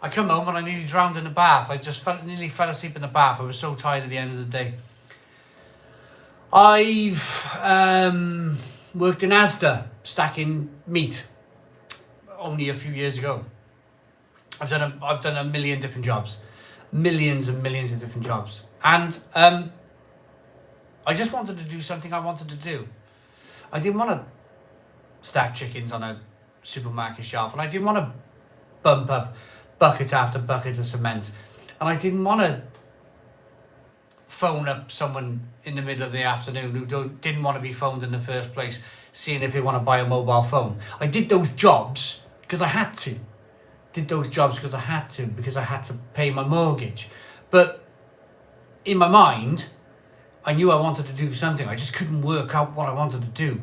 I come home and I nearly drowned in the bath. I just nearly fell asleep in the bath. I was so tired at the end of the day. I've worked in Asda, stacking meat, only a few years ago. I've done a million different jobs, millions and millions of different jobs, and I just wanted to do something I wanted to do. I didn't want to stack chickens on a supermarket shelf, and I didn't want to bump up bucket after bucket of cement, and I didn't want to phone up someone in the middle of the afternoon who didn't want to be phoned in the first place, seeing if they want to buy a mobile phone. I did those jobs because I had to. Because I had to pay my mortgage. But in my mind, I knew I wanted to do something. I just couldn't work out what I wanted to do.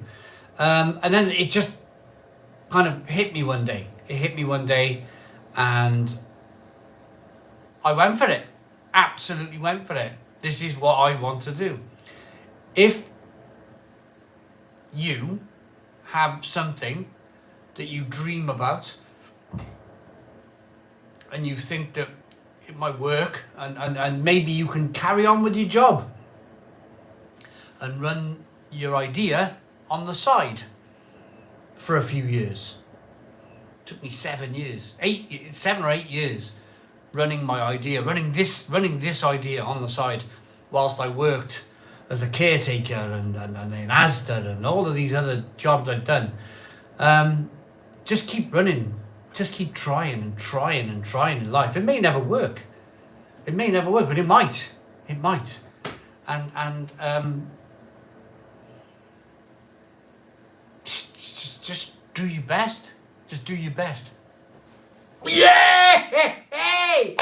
And then it just kind of hit me one day. And I went for it. Absolutely went for it. This is what I want to do. If you have something that you dream about and you think that it might work, and maybe you can carry on with your job and run your idea on the side for a few years. It took me 7 or 8 years running my idea, running this idea on the side whilst I worked as a caretaker and in Asda and all of these other jobs I'd done. Just keep running. Just keep trying in life. It may never work. But it might. And just do your best. Just do your best. Yeah! Hey!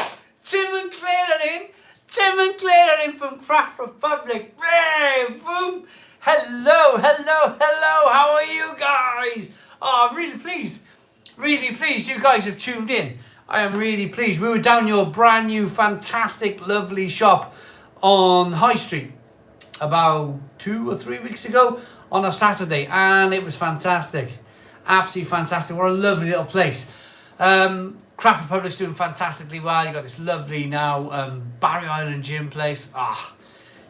Tim and Claire are in from Craft Republic. Hey, boom! Hello! How are you guys? Oh, I'm really pleased. You guys have tuned in. I am really pleased. We were down your brand new, fantastic, lovely shop on High Street about 2 or 3 weeks ago on a Saturday, and it was fantastic. Absolutely fantastic. What a lovely little place. Craft Republic's doing fantastically well. You got this lovely now Barry Island gym place.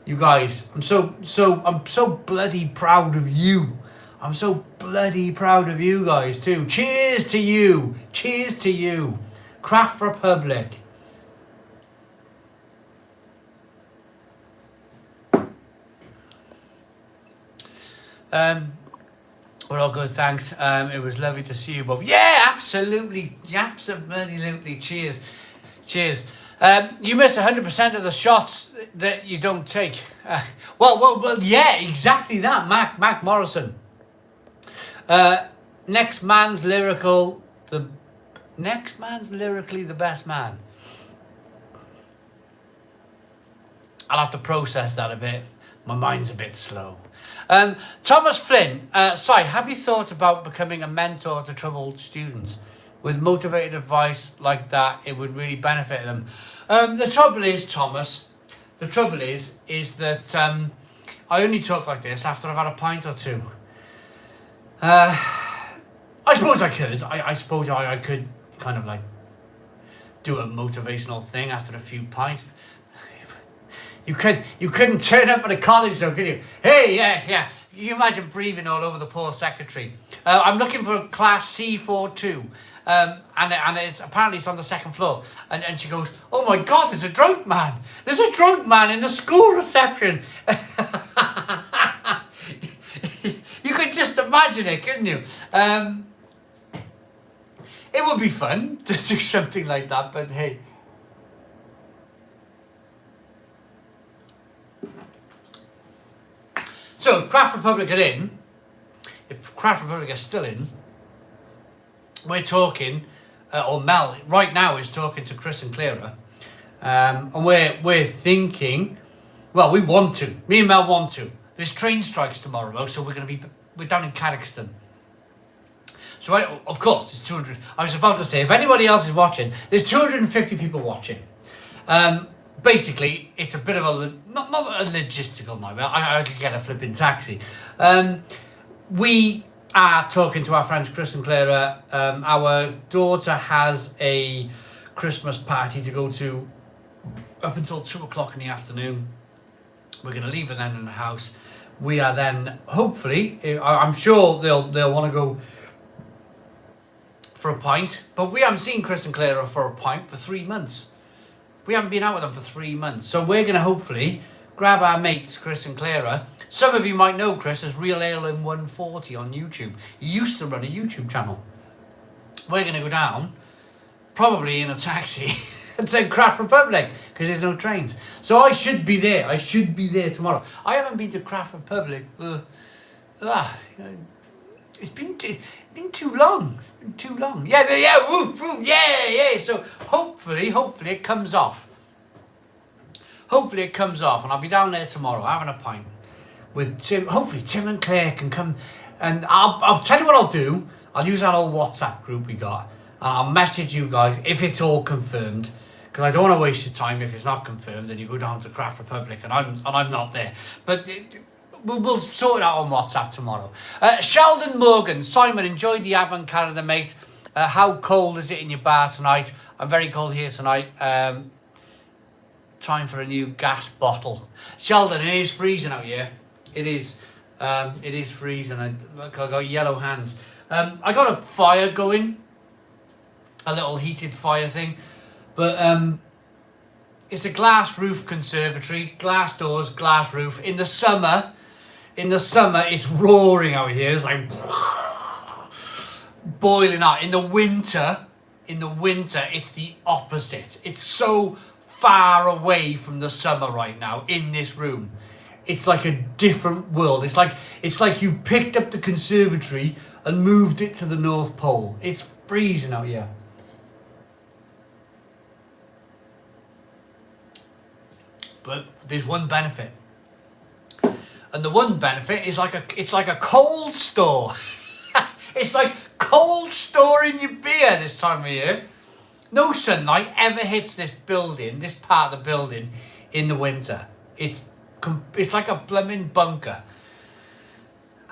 You guys, I'm so bloody proud of you. I'm so bloody proud of you guys too. Cheers to you. Craft Republic. We're all good, thanks. It was lovely to see you both. Yeah, absolutely. Cheers. You miss 100% of the shots that you don't take. Well, yeah, exactly that, Mac Morrison. Next man's lyrically the best man. I'll have to process that a bit. My mind's a bit slow. Thomas Flynn, Si, have you thought about becoming a mentor to troubled students? With motivated advice like that, it would really benefit them. The trouble is, Thomas, is that I only talk like this after I've had a pint or two. I suppose I could. I suppose I could kind of like do a motivational thing after a few pints. You couldn't turn up at a college though, could you? Hey, yeah. Can you imagine breathing all over the poor secretary? I'm looking for class C42. And it's apparently it's on the second floor. And she goes, oh my God, there's a drunk man. There's a drunk man in the school reception. You could just imagine it, couldn't you? It would be fun to do something like that, but hey. So if Craft Republic are still in, we're talking, or Mel right now is talking to Chris and Clara, and we're thinking, well, we want to. Me and Mel want to. There's train strikes tomorrow, though, so we're down in Cask. So of course, there's 200. I was about to say, if anybody else is watching, there's 250 people watching. Basically, it's a bit of a not a logistical nightmare. I could get a flipping taxi. We are talking to our friends Chris and Clara. Our daughter has a Christmas party to go to up until 2:00 in the afternoon. We're going to leave her then in the house. We are then hopefully, I'm sure they'll want to go for a pint, but we haven't seen Chris and Clara for a pint for 3 months. We haven't been out with them for 3 months. So we're going to hopefully grab our mates, Chris and Clara. Some of you might know Chris as Real Ale in 140 on YouTube. He used to run a YouTube channel. We're going to go down, probably in a taxi, and said Craft Republic because there's no trains. So I should be there. I should be there tomorrow. I haven't been to Craft Republic for it's been too long. It's been too long. Yeah, woo, woo, yeah. So hopefully it comes off. Hopefully it comes off, and I'll be down there tomorrow having a pint with Tim. Hopefully Tim and Claire can come, and I'll tell you what I'll do. I'll use that old WhatsApp group we got, and I'll message you guys if it's all confirmed, because I don't want to waste your time if it's not confirmed. Then you go down to Craft Republic, and I'm not there. But we'll sort it out on WhatsApp tomorrow. Sheldon Morgan, Simon, enjoyed the Avon Canada, mate. How cold is it in your bar tonight? I'm very cold here tonight. Time for a new gas bottle. Sheldon, it is freezing out here. It is freezing. Look, I got yellow hands. I got a fire going, a little heated fire thing, but it's a glass roof conservatory, glass doors, glass roof. In the summer, it's roaring out here. It's like boiling out. In the winter, it's the opposite. It's so far away from the summer right now in this room. It's like a different world. It's like you've picked up the conservatory and moved it to the North Pole. It's freezing out here. But there's one benefit. And the one benefit is it's like a cold store. It's like cold storing your beer this time of year. No sunlight ever hits this part of the building in the winter. It's like a blooming bunker.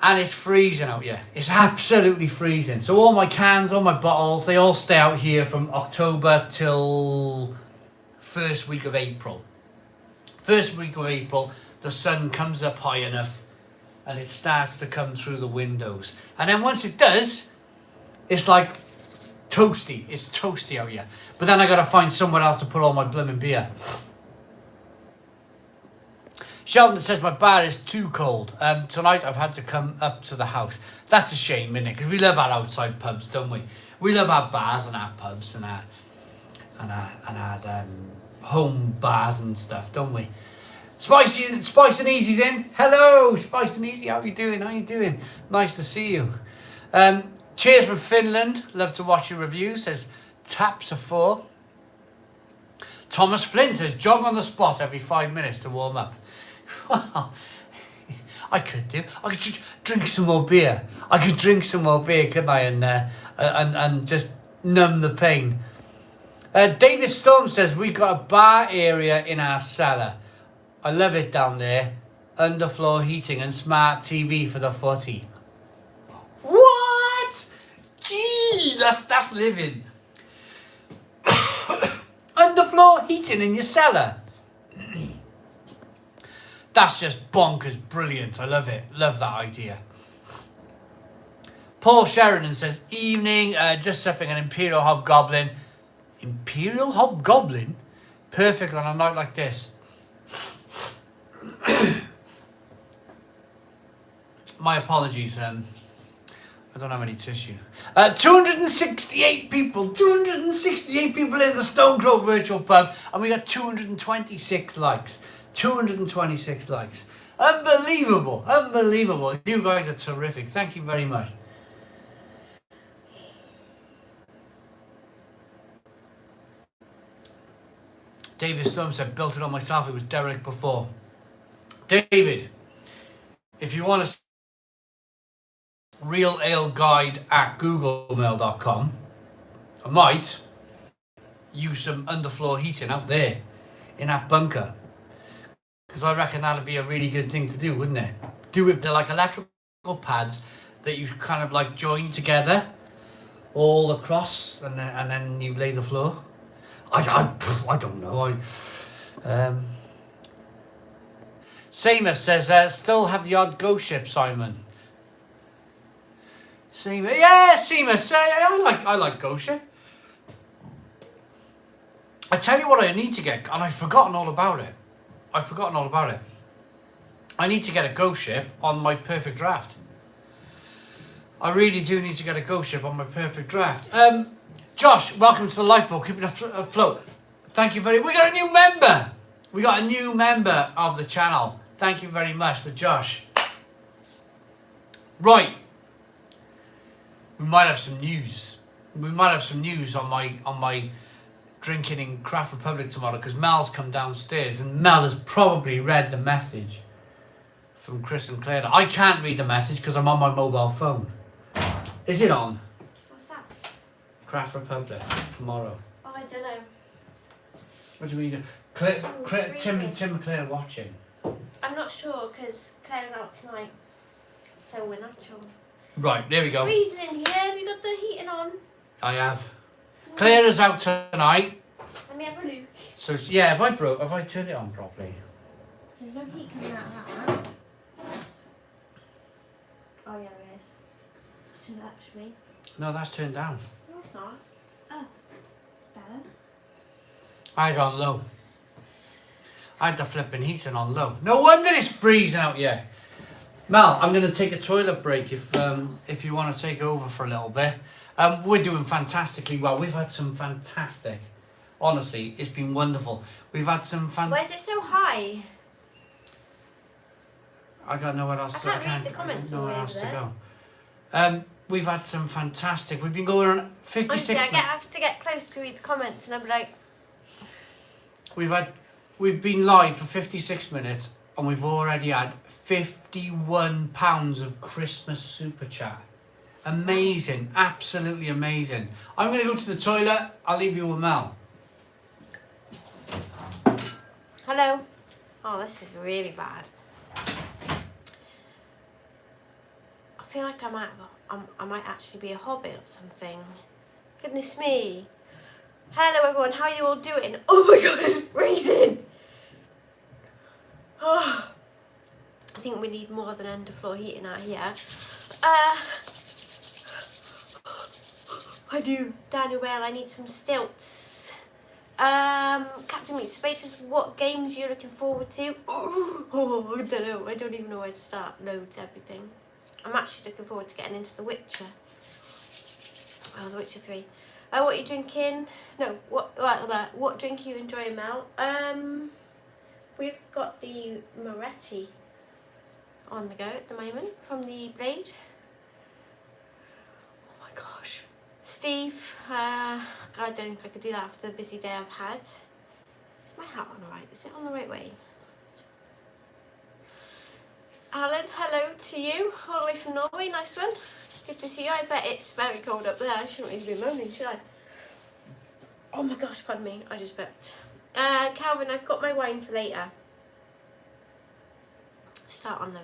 And it's freezing out here. It's absolutely freezing. So all my cans, all my bottles, they all stay out here from October till first week of April. First week of April, the sun comes up high enough and it starts to come through the windows. And then once it does, it's like toasty. It's toasty out here. But then I got to find somewhere else to put all my blooming beer. Sheldon says my bar is too cold. Tonight I've had to come up to the house. That's a shame, isn't it? Because we love our outside pubs, don't we? We love our bars and our pubs and our home bars and stuff, don't we? Spice and Easy's in. Hello, Spice and Easy. How you doing? Nice to see you. Cheers from Finland. Love to watch your review. Says taps are 4. Thomas Flynn says jog on the spot every 5 minutes to warm up. Well, I could drink some more beer. Couldn't I? And just numb the pain. David Storm says we've got a bar area in our cellar. I love it down there. Underfloor heating and smart TV for the footy. What? Gee, that's living. Underfloor heating in your cellar. That's just bonkers brilliant. I love it. Love that idea. Paul Sheridan says, evening, just sipping an Imperial Hobgoblin. Imperial Hobgoblin? Perfect on a night like this. My apologies. I don't have any tissue. 268 people. 268 people in the Stone Crow Virtual Pub. And we got 226 likes. 226 likes. Unbelievable. You guys are terrific. Thank you very much. David Stone said, built it on myself. It was derelict before. David, if you want to realaleguide@googlemail.com, I might use some underfloor heating out there in that bunker. Because I reckon that'd be a really good thing to do, wouldn't it? Do it like electrical pads that you kind of like join together all across and then you lay the floor. I don't know. Seamus says, still have the odd ghost ship, Simon. Seamus, yeah, Seamus. I like ghost ship. I tell you what I need to get, and I've forgotten all about it. I need to get a ghost ship on my perfect draft. I really do need to get a ghost ship on my perfect draft. Josh, welcome to the lifeboat, keeping it afloat. Thank you very much. We got a new member. We got a new member of the channel. Thank you very much to Josh. Right. We might have some news. We might have some news on my drinking in Craft Republic tomorrow because Mel's come downstairs and Mel has probably read the message from Chris and Claire. I can't read the message because I'm on my mobile phone. Is it on? What's that? Craft Republic tomorrow. Oh, I don't know. What do you mean? Claire, Oh, Tim and Claire watching. I'm not sure because Claire's out tonight, so we're not sure. Right, there we go. It's freezing in here. Have you got the heating on? I have. Claire is out tonight. Let me have a look. So yeah, have I turned it on properly? There's no heat coming out of that one. Oh yeah, there is. It's turned up for me. No, that's turned down. No, it's not. Oh, it's better. I had it on low. I had the flipping heating on low. No wonder it's freezing out here. Mel, I'm going to take a toilet break if you want to take over for a little bit. We're doing fantastically well. We've had some fantastic. Honestly, it's been wonderful. We've had some Why is it so high? I got nowhere else to go. I can't read the comments nowhere over else to there. go. We've had some fantastic. We've been going on 56 Honestly, minutes. I have to get close to read the comments and I'm like... We've been live for 56 minutes and we've already had £51 of Christmas super chat. Amazing, absolutely amazing. I'm going to go to the toilet. I'll leave you with Mel. Hello. Oh, this is really bad. I feel like I might actually be a hobbit or something. Goodness me. Hello everyone, how are you all doing? Oh my god, it's freezing! Oh, I think we need more than underfloor heating out here. I do. Daniel Whale, I need some stilts. Captain Meets the Baiters, what games are you looking forward to? Oh, I don't know. I don't even know where to start. Loads, everything. I'm actually looking forward to getting into The Witcher. Oh, The Witcher 3. What are you drinking? No, what drink are you enjoying, Mel? We've got the Moretti on the go at the moment from the Blade. Oh my gosh. Steve, I don't think I could do that after the busy day I've had. Is my hat on the right? Is it on the right way? Alan, hello to you, all the way from Norway, nice one. Good to see you. I bet it's very cold up there. I shouldn't really be moaning, should I? Oh my gosh, pardon me, I just burped. Calvin, I've got my wine for later. Start on the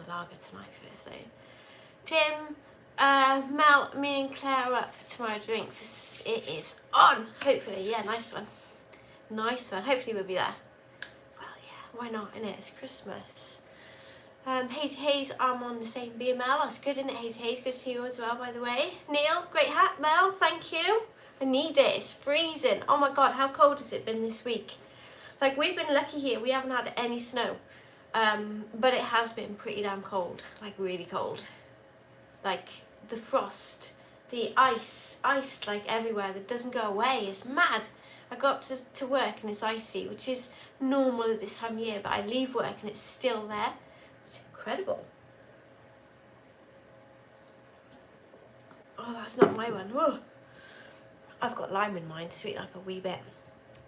lager tonight first though. Tim, Mel, me and Claire are up for tomorrow drinks. It is on, hopefully. Yeah, nice one. Nice one. Hopefully we'll be there. Well, yeah, why not, innit? It's Christmas. Hazy Hayes, I'm on the same BML. That's good, isn't it, Hazy Hayes? Good to see you as well, by the way. Neil, great hat. Mel, thank you. I need it. It's freezing. Oh my god, how cold has it been this week? Like, we've been lucky here. We haven't had any snow. But it has been pretty damn cold. Like, really cold. Like, the frost, the ice like everywhere that doesn't go away. It's mad. I go up to work and it's icy, which is normal at this time of year, but I leave work and it's still there. It's incredible. Oh, that's not my one. Whoa. I've got lime in mine, sweet like a wee bit.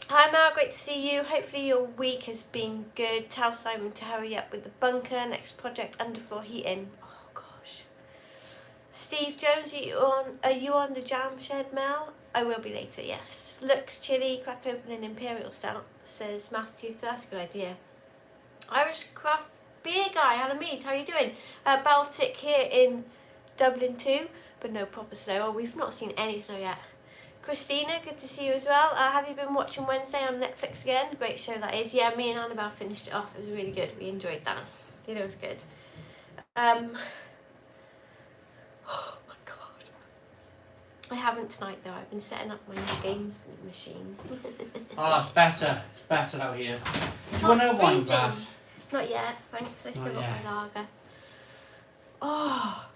Hi Mel, great to see you. Hopefully your week has been good. Tell Simon to hurry up with the bunker. Next project, underfloor heating. Oh gosh. Steve Jones, are you on the jam shed, Mel? I will be later, yes. Looks chilly, crack open an Imperial Stout, says Matthew. That's a good idea. Irish craft beer guy, Alan Mead, how are you doing? Baltic here in Dublin too, but no proper snow. Oh, we've not seen any snow yet. Christina, good to see you as well. Have you been watching Wednesday on Netflix again? Great show that is. Yeah, me and Annabelle finished it off. It was really good. We enjoyed that. It was good. Oh my god. I haven't tonight though. I've been setting up my new games machine. Oh, that's better. It's better out here. Do you want a wine glass? Not yet, thanks. I still got my lager. Oh,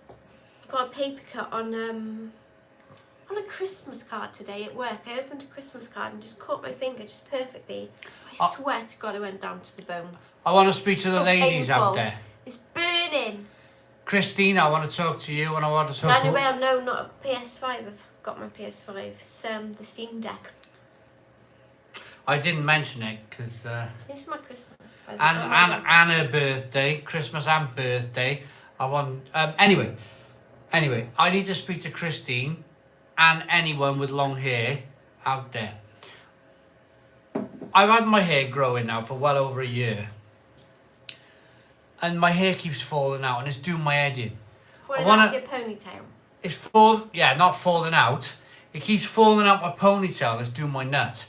I got a paper cut on On a Christmas card today at work, I opened a Christmas card and just caught my finger just perfectly. I swear to God, I went down to the bone. I want to speak to the ladies painful. out there. It's burning. Christine, I want to talk to you, and I want to talk Down to... the way, no, not a PS5. I've got my PS5. It's the Steam Deck. I didn't mention it because... This is my Christmas present. and her birthday, Christmas and birthday. I want... Anyway, I need to speak to Christine and anyone with long hair out there. I've had my hair growing now for well over a year. And my hair keeps falling out and it's doing my head in. Falling out your ponytail? It's not falling out. It keeps falling out my ponytail and it's doing my nut.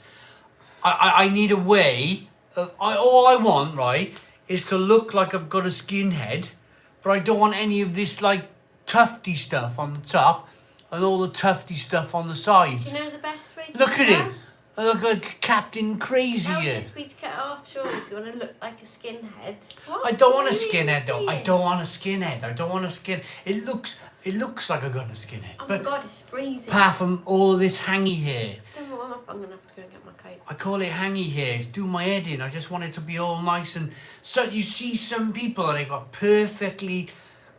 I need a way. All I want, right, is to look like I've got a skinhead, but I don't want any of this, like, tufty stuff on the top and all the tufty stuff on the sides. Do you know the best way to Look do at that? him. I look like Captain Crazy That would here. just be to cut it off, surely, if you want to look like a skinhead. What? I don't want a What are you skinhead though. I saying? don't want a skinhead. I don't want a skin. It looks like I've got a skinhead. Oh my But God, it's freezing. apart from all this hangy hair, If I don't warm up, I'm going to have to go and get my coat. I call it hangy hair. It's doing my head in. I just want it to be all nice and so. You see some people and they got perfectly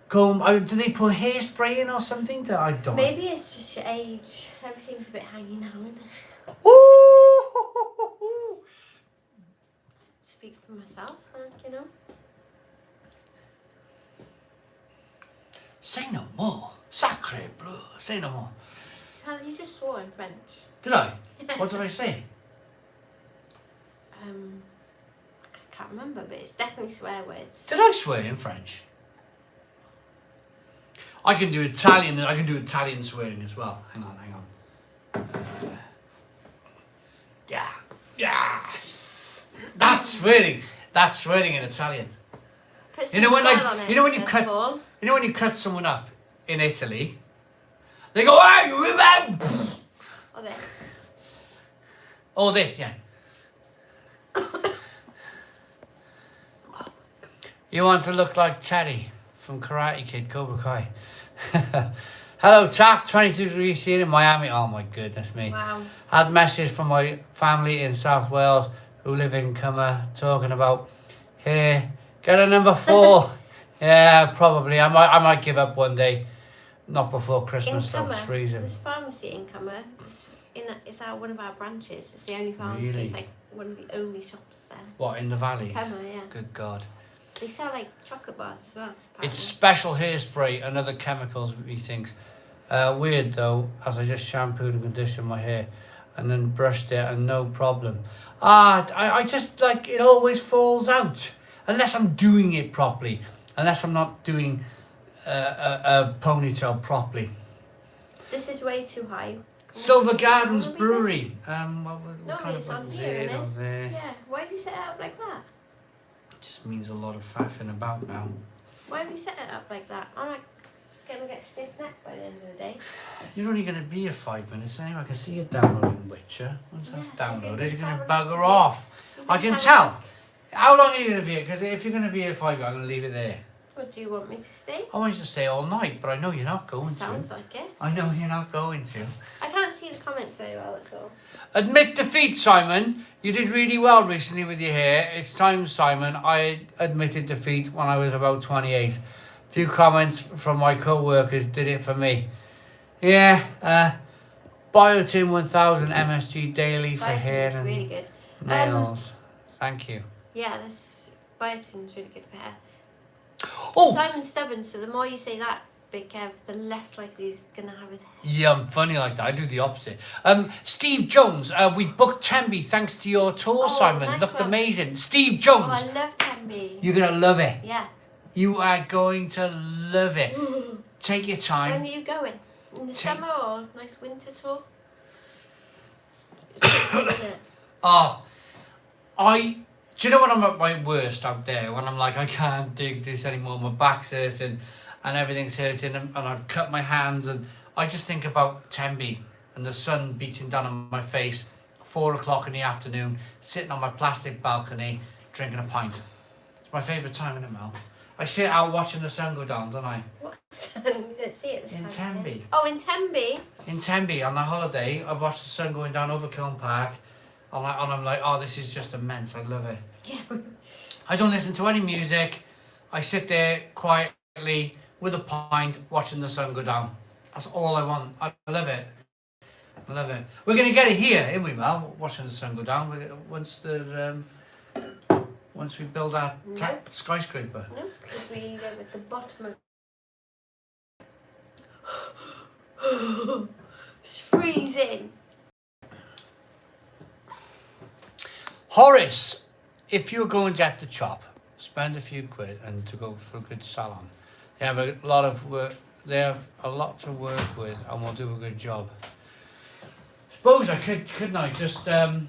combed. Do they put hairspray in or something? I don't. Maybe it's just your age. Everything's a bit hangy now, isn't it? Ooh! Speak for myself, you know. Say no more. Sacre bleu. Say no more. Hannah, you just swore in French. Did I? What did I say? I can't remember, but it's definitely swear words. Did I swear in French? I can do Italian. I can do Italian swearing as well. Hang on. Yeah. That's swearing. That's swearing in Italian. Put some You know when oil on it, you know when you says cut Paul. you know when you cut someone up in Italy, they go, "Hey, you remember?" Or this. All this, yeah. You want to look like Teddy from Karate Kid, Cobra Kai. Hello, Taft, 22 degrees here in Miami. Oh my goodness me. Wow. Had message from my family in South Wales who live in Cummer talking about, here, get a number 4. Yeah, probably. I might give up one day. Not before Christmas though, it's freezing. There's a pharmacy in Cummer. It's one of our branches. It's the only pharmacy. Really? It's like one of the only shops there. What, in the valleys? Cummer, yeah. Good God. They sell like chocolate bars as well. Apparently. It's special hairspray and other chemicals, he thinks. Weird though, as I just shampooed and conditioned my hair and then brushed it and no problem. I just like, it always falls out. Unless I'm doing it properly. Unless I'm not doing a ponytail properly. This is way too high. Silver Gardens Brewery. What No, kind it's of on button's here, it isn't on there? Yeah, why have you set it up like that? Just means a lot of faffing about now. Why have you set it up like that? I'm like gonna get stiff neck by the end of the day. You're only going to be here 5 minutes anyway. I can see you downloading Witcher. Once that's downloaded, you're going to bugger off. I can tell. How long are you going to be here? Because if you're going to be here 5 minutes, I'm going to leave it there. What, do you want me to stay? I want you to stay all night, but I know you're not going Sounds to. like it. I know you're not going to. I can't see the comments very well, that's all. Admit defeat, Simon. You did really well recently with your hair. It's time, Simon. I admitted defeat when I was about 28. Few comments from my co-workers did it for me. Yeah, Biotin 1000 MSG daily for hair Biotin's and really good. nails. Thank you. Yeah, biotin's really good for hair. Oh! Simon's stubborn, so the more you say that, Big Kev, the less likely he's gonna have his hair. Yeah, I'm funny like that. I do the opposite. Steve Jones, we booked Temby thanks to your tour, Oh, Simon. nice Looked one. amazing. Steve Oh, Jones, I love Temby. you're going to love it. Yeah. You are going to love it. Take your When time. are you going? In the summer or nice winter tour? Do you know when I'm at my worst out there? When I'm like, I can't dig this anymore. My back's hurting and everything's hurting and I've cut my hands and I just think about Temby and the sun beating down on my face, 4 o'clock in the afternoon, sitting on my plastic balcony, drinking a pint. It's my favourite time in the Mel. I sit out watching the sun go down, don't I? What sun? You don't see it this In time. Tenby. Oh, in Tenby? In Tenby, on the holiday, I watched the sun going down over Kiln Park. And I'm like, oh, this is just immense. I love it. Yeah. I don't listen to any music. I sit there quietly with a pint watching the sun go down. That's all I want. I love it. I love it. We're going to get it here, ain't we, Mel? Watching the sun go down. Once we build our skyscraper. No, because we live at the bottom of... It's freezing. Horace, if you're going to at the chop, spend a few quid and to go for a good salon. They have a lot of work. They have a lot to work with, and we'll do a good job. Suppose I couldn't I just he's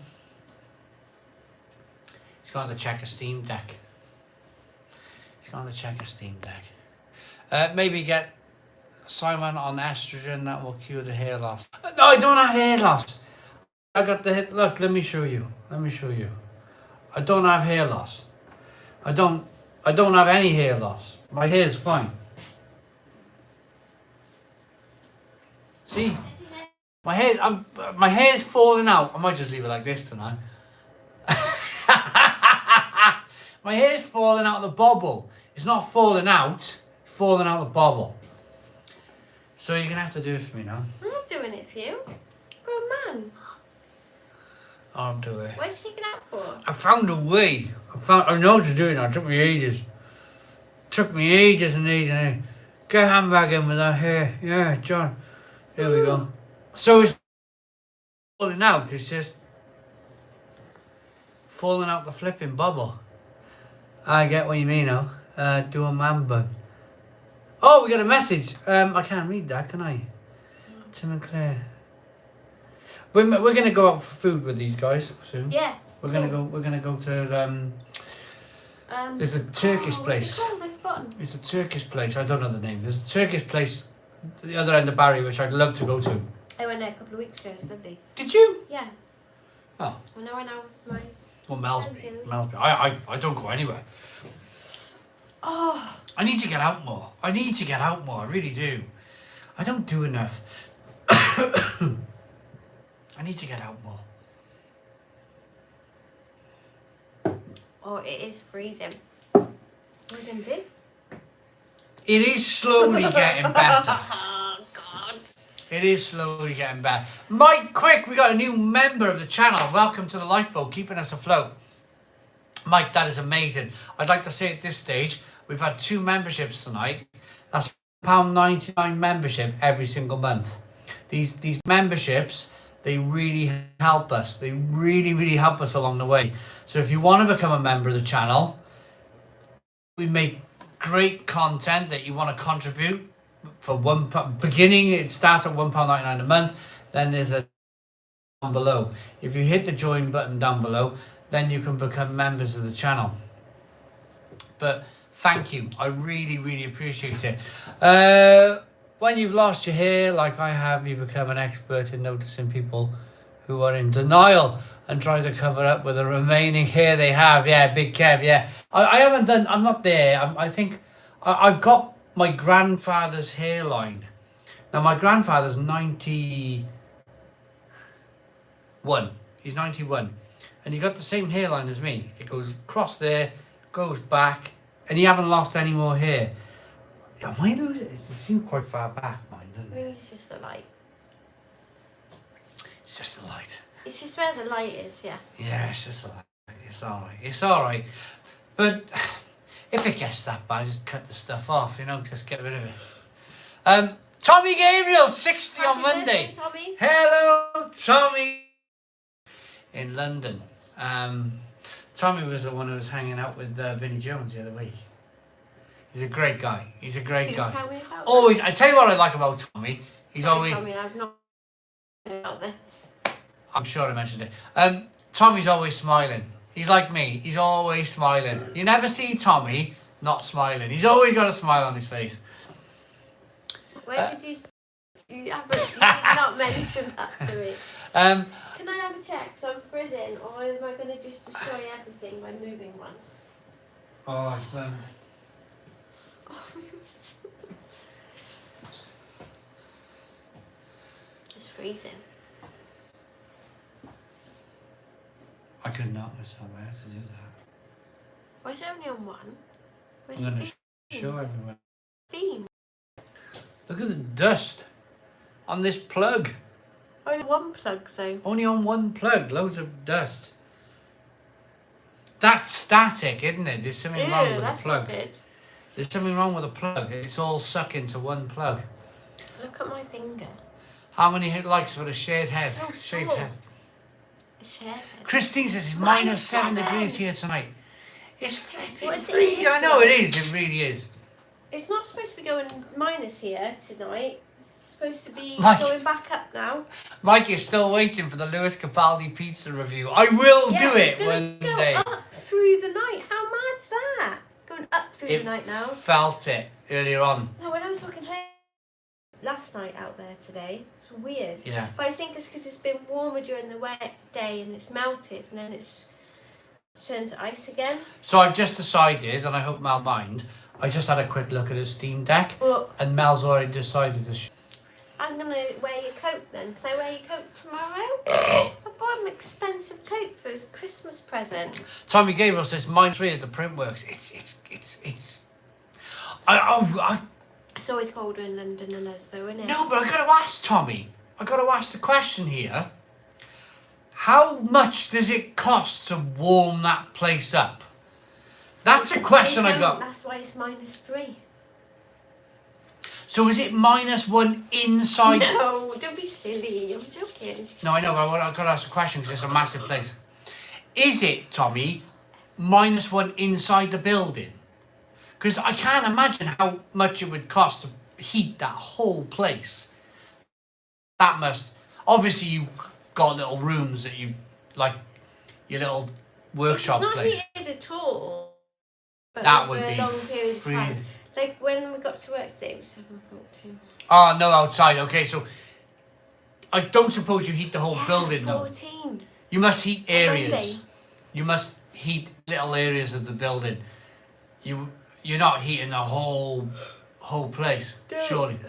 going to check a Steam Deck. He's going to check a Steam Deck. Maybe get Simon on estrogen that will cure the hair loss. No, I don't have hair loss. I got the look. Let me show you. I don't have hair loss. I don't have any hair loss. My hair's fine. See, my hair's falling out. I might just leave it like this tonight. My hair's falling out of the bobble. It's not falling out. It's falling out of the bobble. So you're gonna have to do it for me now. I'm not doing it for you. Good man. I'll do it. What are you taking out for? I found a way. I know what to do now. It took me ages. And ages. Get a handbag in with that hair. Yeah, John. Here we go. So it's falling out. It's just falling out the flipping bubble. I get what you mean now. Do a man bun. Oh, we got a message. I can't read that, can I? Tim and Claire. We're gonna go out for food with these guys soon. Yeah. We're gonna go to there's a Turkish place. What's it called? I've forgotten. It's a Turkish place. I don't know the name. There's a Turkish place at the other end of Barry, which I'd love to go to. I went there a couple of weeks ago. It's lovely. Did you? Yeah. Oh. When I went out with my... Well, Melsby. I don't go anywhere. Oh. I need to get out more. I really do. I don't do enough. I need to get out more. Oh, it is freezing. What are you going to do? It is slowly getting better. Oh, God. It is slowly getting better. Mike, quick, we got a new member of the channel. Welcome to the lifeboat, keeping us afloat. Mike, that is amazing. I'd like to say at this stage, we've had 2 memberships tonight. That's £99 membership every single month. These memberships, they really help us. They really help us along the way. So if you want to become a member of the channel, we make great content that you want to contribute. For beginning, it starts at £1.99 a month. Then there's a down below. If you hit the join button down below, then you can become members of the channel. But thank you. I really appreciate it. When you've lost your hair, like I have, you become an expert in noticing people who are in denial and try to cover up with the remaining hair they have. Yeah, Big Kev, yeah. I haven't done, I'm not there. I think I've got my grandfather's hairline. Now, my grandfather's 91. He's 91. And he's got the same hairline as me. It goes across there, goes back, and he haven't lost any more hair. Am I losing it? It seems quite far back, mine, doesn't I it? think it's just the light. It's just the light. It's just where the light is, yeah. Yeah, it's just the light. It's alright. But if it gets that bad, just cut the stuff off, just get rid of it. Tommy Gabriel, 60 Happy on Monday. birthday, Tommy. Hello, Tommy. In London. Tommy was the one who was hanging out with Vinnie Jones the other week. He's a great guy. He's a great guy. Tell me about Always, I tell you what I like about Tommy. He's Sorry, always. Tommy, I've not heard about this. I'm sure I mentioned it. Tommy's always smiling. He's like me. He's always smiling. You never see Tommy not smiling. He's always got a smile on his face. Where did you haven't not mentioned that to me. Can I have a check? So I'm freezing, or am I going to just destroy everything by moving one? Oh, It's freezing. I couldn't help myself. I had to do that. Why is it only on one? Where's I'm it going to show everyone. been? Look at the dust on this plug. Only one plug though. Only on one plug. Loads of dust. That's static, isn't it? There's something wrong with the plug. Not good. There's something wrong with the plug. It's all sucking to one plug. Look at my finger. How many likes for the shared head? So Shaved small. head. A shared head. Christine says it's Minus -7 7. degrees here tonight. It's flipping What is it freezing. here I know it tonight? is. It really is. It's not supposed to be going minus here tonight. It's supposed to be Mike. going back up now. Mike is still waiting for the Lewis Capaldi pizza review. I will do it's it gonna one go day. up through the night. How mad's that? Going up through the night now. Felt it earlier on. No, when I was walking home last night out there today, it's weird. Yeah. But I think it's because it's been warmer during the wet day and it's melted and then it's turned to ice again. So I've just decided, and I hope Mel mind, I just had a quick look at his Steam Deck, Well, and Mel's already decided to... I'm going to wear your coat then. Can I wear your coat tomorrow? I bought an expensive coat for his Christmas present. Tommy Gabriel says, -3 at the Printworks. It's... It's always colder in London than us though, isn't it? No, but I got to ask Tommy. I got to ask the question here. How much does it cost to warm that place up? That's a question I got. That's why it's -3. So is it -1 inside? No, don't be silly. I'm joking. No, I know, but I've got to ask a question because it's a massive place. Is it, Tommy, -1 inside the building? Because I can't imagine how much it would cost to heat that whole place. That must... Obviously, you got little rooms that you... Like, your little workshop it's not place. heated at all. But That over would a be long period of time. free. Like when we got to work today, it was 7.2. Oh, no, outside. Okay, so... I don't suppose you heat the whole building, though. 14. You must heat areas. Monday. You must heat little areas of the building. You're not heating the whole place, surely.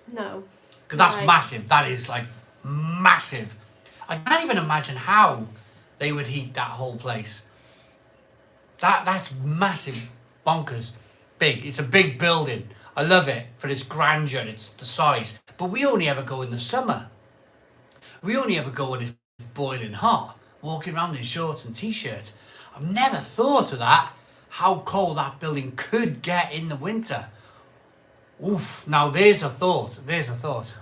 No. Because that's Right. massive. That is like massive. I can't even imagine how they would heat that whole place. That's massive, bonkers, big. It's a big building. I love it for its grandeur. It's the size. But we only ever go in the summer. We only ever go when it's boiling hot, walking around in shorts and t-shirts. I've never thought of that. How cold that building could get in the winter. Oof, now there's a thought. There's a thought.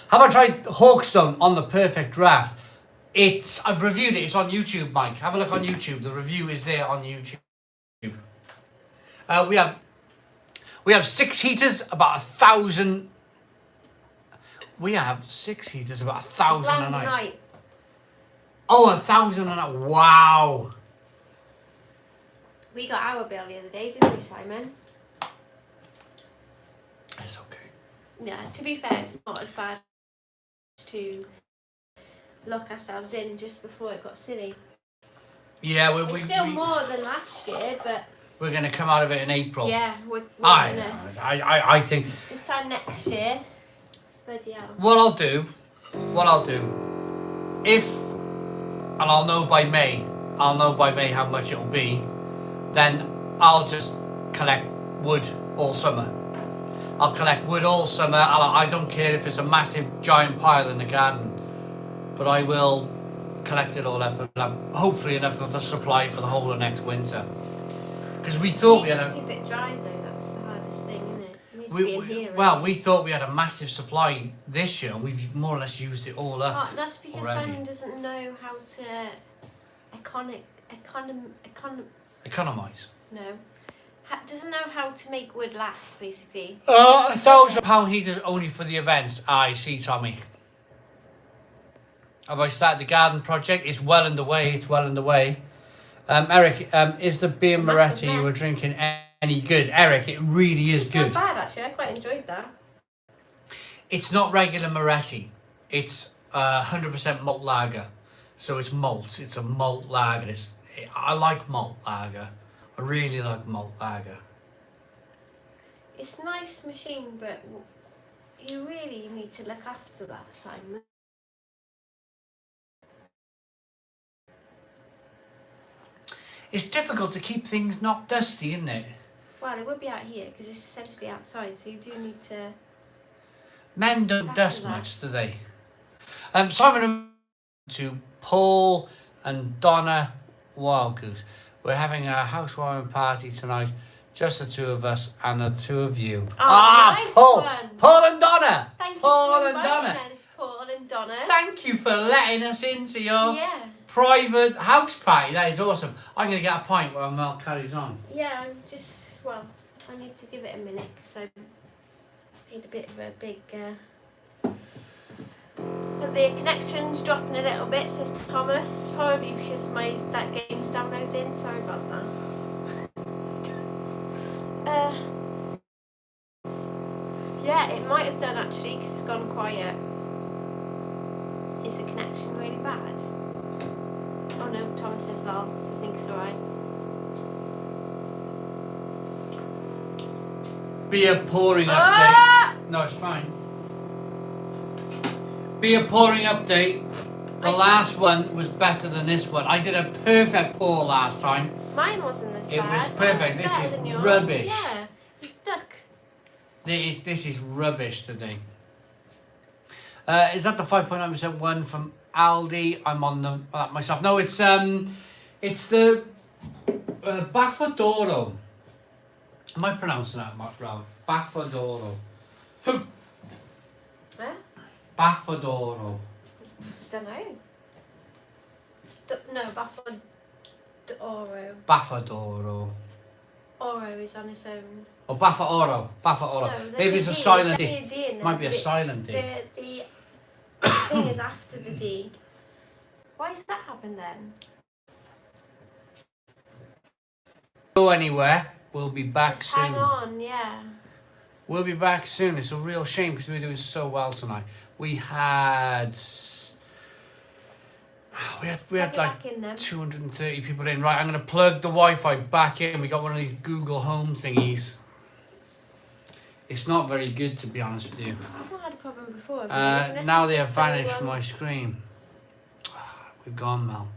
Have I tried Hawkstone on the Perfect Draft? I've reviewed it. It's on YouTube, Mike. Have a look on YouTube. The review is there on YouTube. We have 6 heaters, about 1,000. We have 6 heaters, about 1,000 a night. Oh, 1,000 a night. Wow. We got our bill the other day, didn't we, Simon? It's okay. Yeah, to be fair, it's not as bad to lock ourselves in just before it got silly. Yeah, It's still more than last year, but we're going to come out of it in April. yeah, we're gonna. I think... This time next year, bloody hell. What I'll do, if, and I'll know by May how much it'll be, then I'll just collect wood all summer. I'll collect wood all summer. I don't care if it's a massive giant pile in the garden, but I will collect it all up and have hopefully enough of a supply for the whole of next winter. Because we thought we had a... Keep it dry though, that's the hardest thing, isn't it? It needs to be in here. Well, we thought we had a massive supply this year, and we've more or less used it all up. Oh, that's because already. Simon doesn't know how to Economise. No. Doesn't know how to make wood last, basically. £1,000 heaters only for the events. I see, Tommy. Have I started the garden project? It's well underway. Eric, is the beer It's a Moretti massive you were mess. drinking any good? Eric, it really is It's good. not bad, actually. I quite enjoyed that. It's not regular Moretti. It's 100% malt lager. So it's malt. It's a malt lager. I like malt lager. I really like malt lager. It's a nice machine, but you really need to look after that, Simon. It's difficult to keep things not dusty, isn't it? Well, it would be out here because it's essentially outside, so you do need to. Men don't dust that. much, do they? Simon and to Paul and Donna Wildgoose. We're having a housewarming party tonight. Just the two of us and the two of you. Oh, nice Paul! one. Paul and Donna! Thank you Paul for and inviting Donna. us, Paul and Donna. Thank you for letting us into your private house party. That is awesome. I'm going to get a pint while Mel carries on. Yeah, I need to give it a minute because I made a bit of a big... But the connection's dropping a little bit, says Thomas. Probably because that game's downloading. Sorry about that. Yeah, it might have done actually because it's gone quiet. Is the connection really bad? Oh no, Thomas says lol, so I think it's alright. Beer pouring update. No, it's fine. Beer pouring update. The last one was better than this one. I did a perfect pour last time. Mine wasn't as bad. It was perfect. Oh, this better is than yours. rubbish. Yeah. Look. This is rubbish today. Is that the 5.9% one from Aldi? I'm on that myself. No, it's the Baffadoro. Am I pronouncing that wrong? Baffadoro. Huh? Baffadoro. Don't know. No, Baffadoro. Baffadoro. Oro is on its own. Oh, Baffadoro. Baffadoro. No, maybe it's a silent D. There's definitely a D in there. Might be a silent D. The thing is after the D. Why has that happened then? Go anywhere. We'll be back Just soon. hang on, yeah. We'll be back soon. It's a real shame because we're doing so well tonight. We had like 230 people in. Right, I'm going to plug the Wi-Fi back in. We got one of these Google Home thingies. It's not very good, to be honest with you. I've not had a problem before. Now they have vanished from my screen. We've gone, Mel.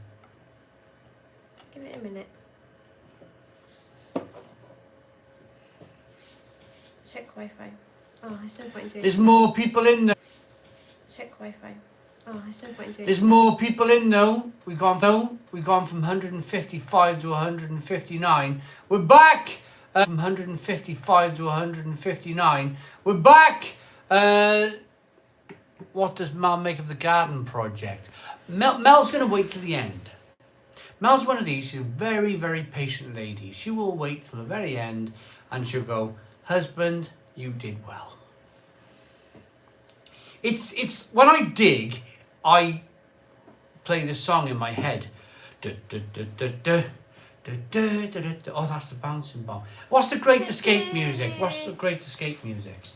Give it a minute. Check Wi-Fi. Oh, there's no point in doing There's more people in there. Check Wi-Fi. Oh, there's no point in doing There's more people in though. We've gone from 155 to 159. We're back. From 155 to 159. We're back. What does Mel make of the garden project? Mel's going to wait till the end. Mel's one of these. She's a very, very patient lady. She will wait till the very end and she'll go, husband, you did well. It's when I dig, I play this song in my head. Oh, that's the bouncing ball. What's the Great Escape music? What's the Great Escape music?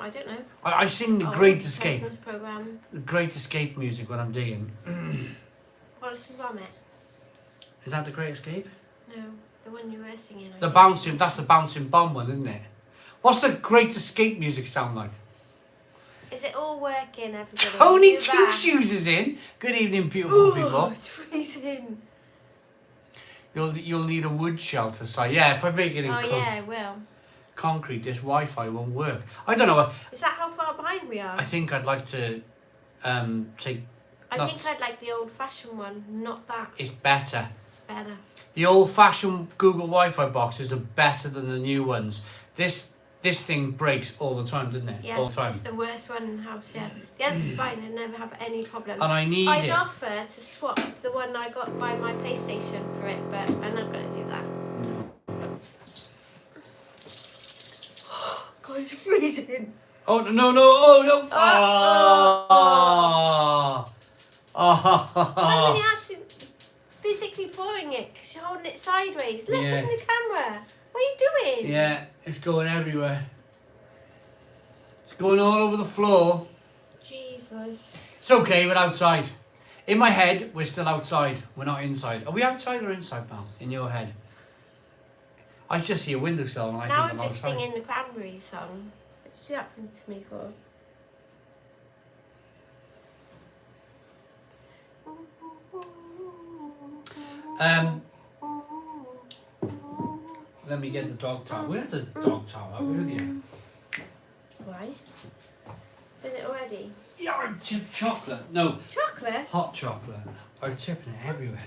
I don't know. I sing the Great Escape. Program. The Great Escape music when I'm digging. What's from it? Is that the Great Escape? No, the one you were singing. That's the bouncing bomb one, isn't it? What's the Great Escape music sound like? Is it all working, everybody? Tony Two Shoes is in. Good evening, beautiful people. It's freezing. You'll need a wood shelter, so yeah, if I make it in yeah, it will. concrete, this Wi-Fi won't work. I don't know. Is that how far behind we are? I think I'd like to take... I think I'd like the old-fashioned one, not that. It's better. It's better. The old-fashioned Google Wi-Fi boxes are better than the new ones. This thing breaks all the time, doesn't it? Yeah, all the time. It's the worst one in the house, yeah. The other's fine, I never have any problem. And I need I'd offer to swap the one I got by my PlayStation for it, but I'm not going to do that. God, it's freezing. Oh, no, oh, no. Somebody actually physically pouring it because you're holding it sideways. Look in the camera. What are you doing? Yeah, it's going everywhere. It's going all over the floor. Jesus. It's okay, we're outside. In my head, we're still outside. We're not inside. Are we outside or inside, pal? In your head? I just see a windowsill and I Now think I'm I'm just outside. singing the Cranberries song. What's that happened to me for? Let me get the dog towel. Where's the dog towel out earlier? Why? Did it already? Yeah, I chipped chocolate. No, Chocolate? hot chocolate. I was chipping it everywhere.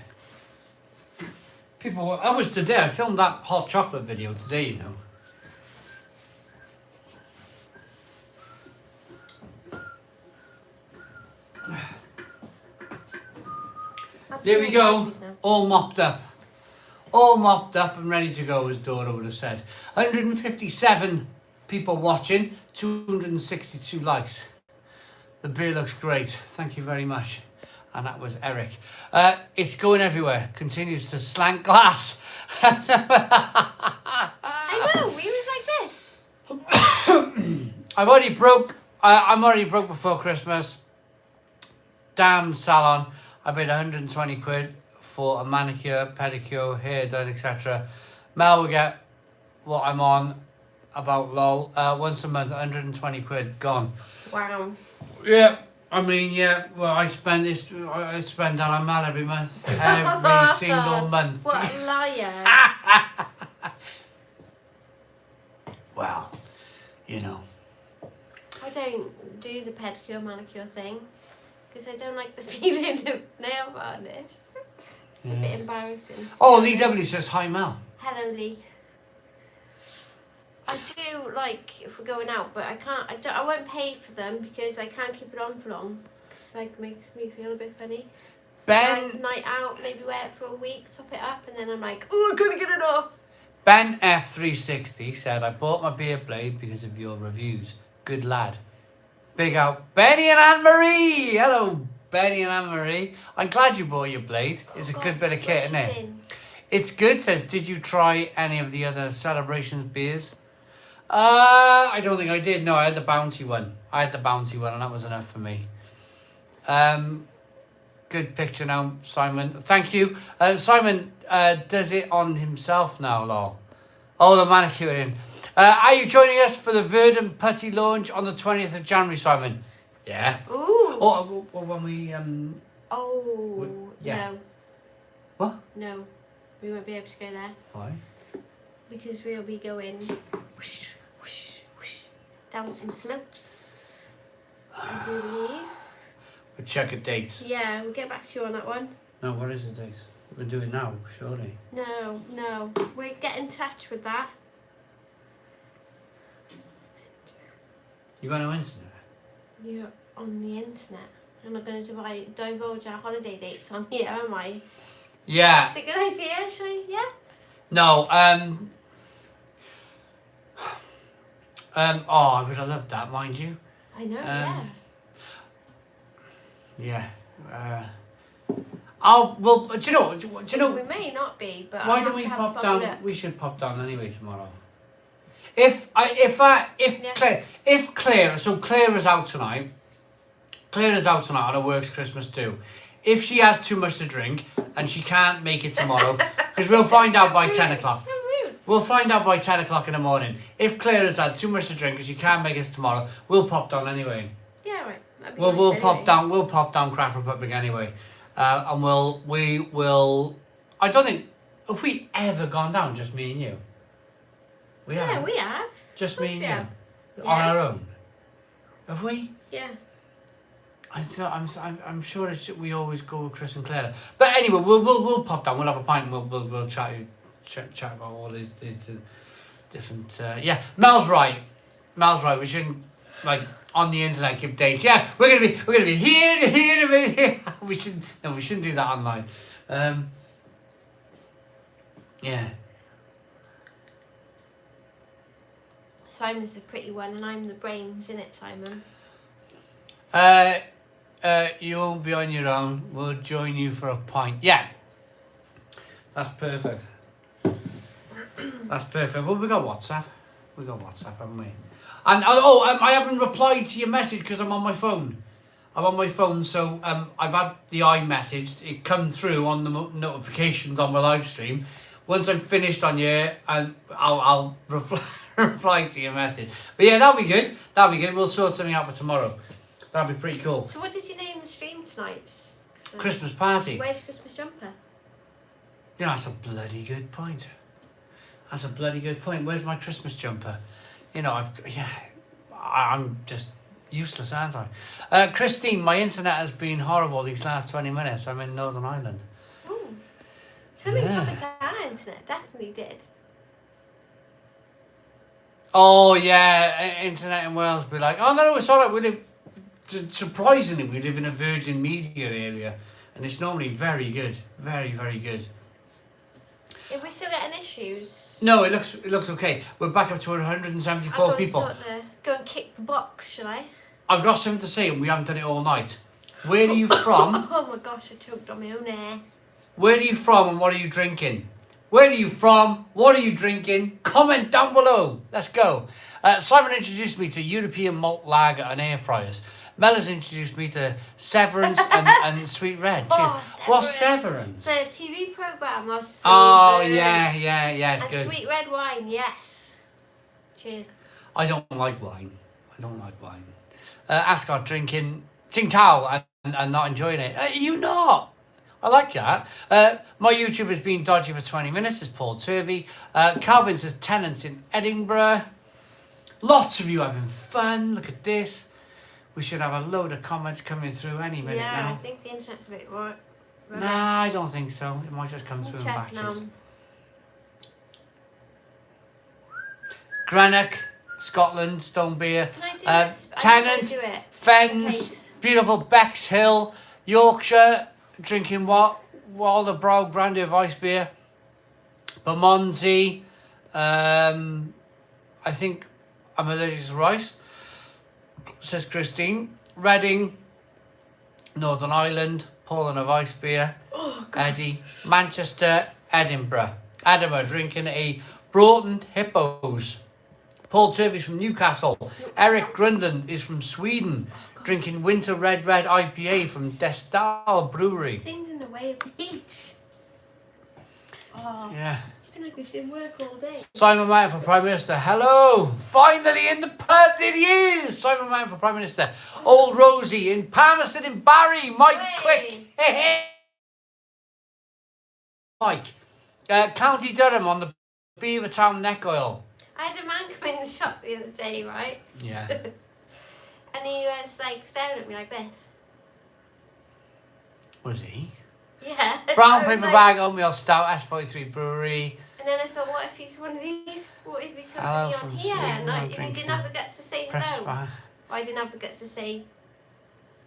People, I was today. I filmed that hot chocolate video today. You know. There we go. All mopped up. All mopped up and ready to go, as Dora would have said. 157 people watching, 262 likes. The beer looks great. Thank you very much. And that was Eric. It's going everywhere. Continues to slant glass. I know, we was like this. I'm already broke before Christmas. Damn salon. I paid 120 quid for a manicure, pedicure, hair done, etc. Mel will get what I'm on about lol. Once a month, 120 quid gone. Wow. Yeah, I mean, yeah. Well, I spend that on Mel every month, every single month. What a liar. Well, you know. I don't do the pedicure manicure thing because I don't like the feeling of nail varnish. It's a bit embarrassing. Oh, Lee W says hi, Mel. Hello, Lee. I do like if we're going out, but I won't pay for them because I can't keep it on for long. Because like makes me feel a bit funny. Ben, Like, night out, maybe wear it for a week, top it up, and then I'm like, oh, I couldn't get it off. Ben F360 said, I bought my beer blade because of your reviews. Good lad. Big out Benny and Anne-Marie. Hello, Benny and Anne-Marie. I'm glad you bought your blade. It's a good bit of kit, isn't it? It's good, says, did you try any of the other Celebrations beers? I don't think I did. No, I had the bouncy one. And that was enough for me. Good picture now, Simon. Thank you. Simon does it on himself now, lol. Oh, the manicuring. Are you joining us for the Verdant Putty launch on the 20th of January, Simon? Yeah. Ooh. Or when we... yeah. No. What? No. We won't be able to go there. Why? Because we'll be going whoosh, whoosh, whoosh, down some slopes. I do believe. We'll check a date. Yeah, we'll get back to you on that one. No, what is the date? We'll do it now, surely. No. We'll get in touch with that. You got no internet? You're on the internet. I'm not going to divulge our holiday dates on here, am I? Yeah. It's a good idea, shall I? Yeah? No, I would have loved that, mind you. I know, Yeah. Well, do you know? We may not be, but Why I'll don't have we to have pop a down? proper look. We should pop down anyway tomorrow. Claire is out tonight. Claire is out tonight and it works Christmas too. If she has too much to drink and she can't make it tomorrow, because we'll find out by 10 o'clock. So rude. We'll find out by 10 o'clock in the morning. If Claire has had too much to drink and she can't make it tomorrow, we'll pop down anyway. Yeah, right. That'd be We'll nice pop anyway. down. We'll pop down Craft Republic anyway, and we will. I don't think have we ever gone down just me and you. We Yeah, have. we have. Just Of course me and we you have. on Yeah. our own. Have we? Yeah. I'm sure we always go with Chris and Claire. But anyway, we'll pop down. We'll have a pint. And we'll chat about all these different. Yeah, Mel's right. We shouldn't like on the internet give dates. Yeah, we're gonna be here. We shouldn't do that online. Yeah. Simon's the pretty one and I'm the brains, innit, Simon? You won't be on your own. We'll join you for a pint. Yeah. That's perfect. That's perfect. Well, we got WhatsApp. Haven't we? And I haven't replied to your message because I'm on my phone. So I've had the iMessage. It come through on the notifications on my live stream. once I'm finished on you, and I'll reply to your message. But yeah, that'll be good. That'll be good. We'll sort something out for tomorrow. That'll be pretty cool. So what did you name the stream tonight? Christmas party. Where's your Christmas jumper? You know, that's a bloody good point. That's a bloody good point. Where's my Christmas jumper? You know, I'm just useless, aren't I? Christine, my internet has been horrible these last 20 minutes. I'm in Northern Ireland. Oh, something happened to our internet. Definitely did. Oh yeah, internet in Wales be like, oh no, it's all right. We live, surprisingly, we live in a Virgin Media area, and it's normally very good, very very good. Are we still getting issues? No, it looks okay. We're back up to 174 people. Go and kick the box, shall I? I've got something to say, and we haven't done it all night. Where are you from? Oh my gosh, I choked on my own air. Where are you from, and what are you drinking? Where are you from? What are you drinking? Comment down below. Let's go. Simon introduced me to European malt lager and air fryers. Mel has introduced me to Severance and Sweet Red. Oh, Cheers. What's Severance? The TV programme. That's so good. Yeah, it's and good. Sweet Red wine, yes. Cheers. I don't like wine. Ascot drinking Ting Tao and not enjoying it. You not? I like that. My YouTube has been dodgy for 20 minutes, says Paul Turvey. Calvin says tenants in Edinburgh. Lots of you having fun. Look at this. We should have a load of comments coming through any minute now. Yeah, I think the internet's a bit right. Nah, I don't think so. It might just come through in batches. Now. Greenock, Scotland, Stone Beer. Can I do this? Tennant, do it. Fens, beautiful Bexhill, Yorkshire, drinking what? Walderbrow, Grande Vice Beer. Bermondsey, I think I'm allergic to rice, says Christine. Reading, Northern Ireland, Paul and a Vice Beer. Oh, Eddie, Manchester, Edinburgh. Adama drinking a Broughton Hippos. Paul Turvey's from Newcastle. Eric Grundland is from Sweden, drinking Winter Red IPA from Destal Brewery. This thing's in the way of heat. Oh, yeah. It's been like this in work all day. Simon Martin for Prime Minister. Hello! Finally in the pub, it is! Simon Martin for Prime Minister. Old Rosie in Palmerston in Barry. Mike Quick. Mike. County Durham on the Beavertown neck oil. I had a man come in the shop the other day, right? Yeah. And he was like staring at me like this. Was he? Yeah. Brown paper bag, oatmeal stout, S43 Brewery. And then I thought, what if he's one of these? What if he's Hello somebody from on here? Sweden, And he didn't have the guts to say hello. Bar. I didn't have the guts to say.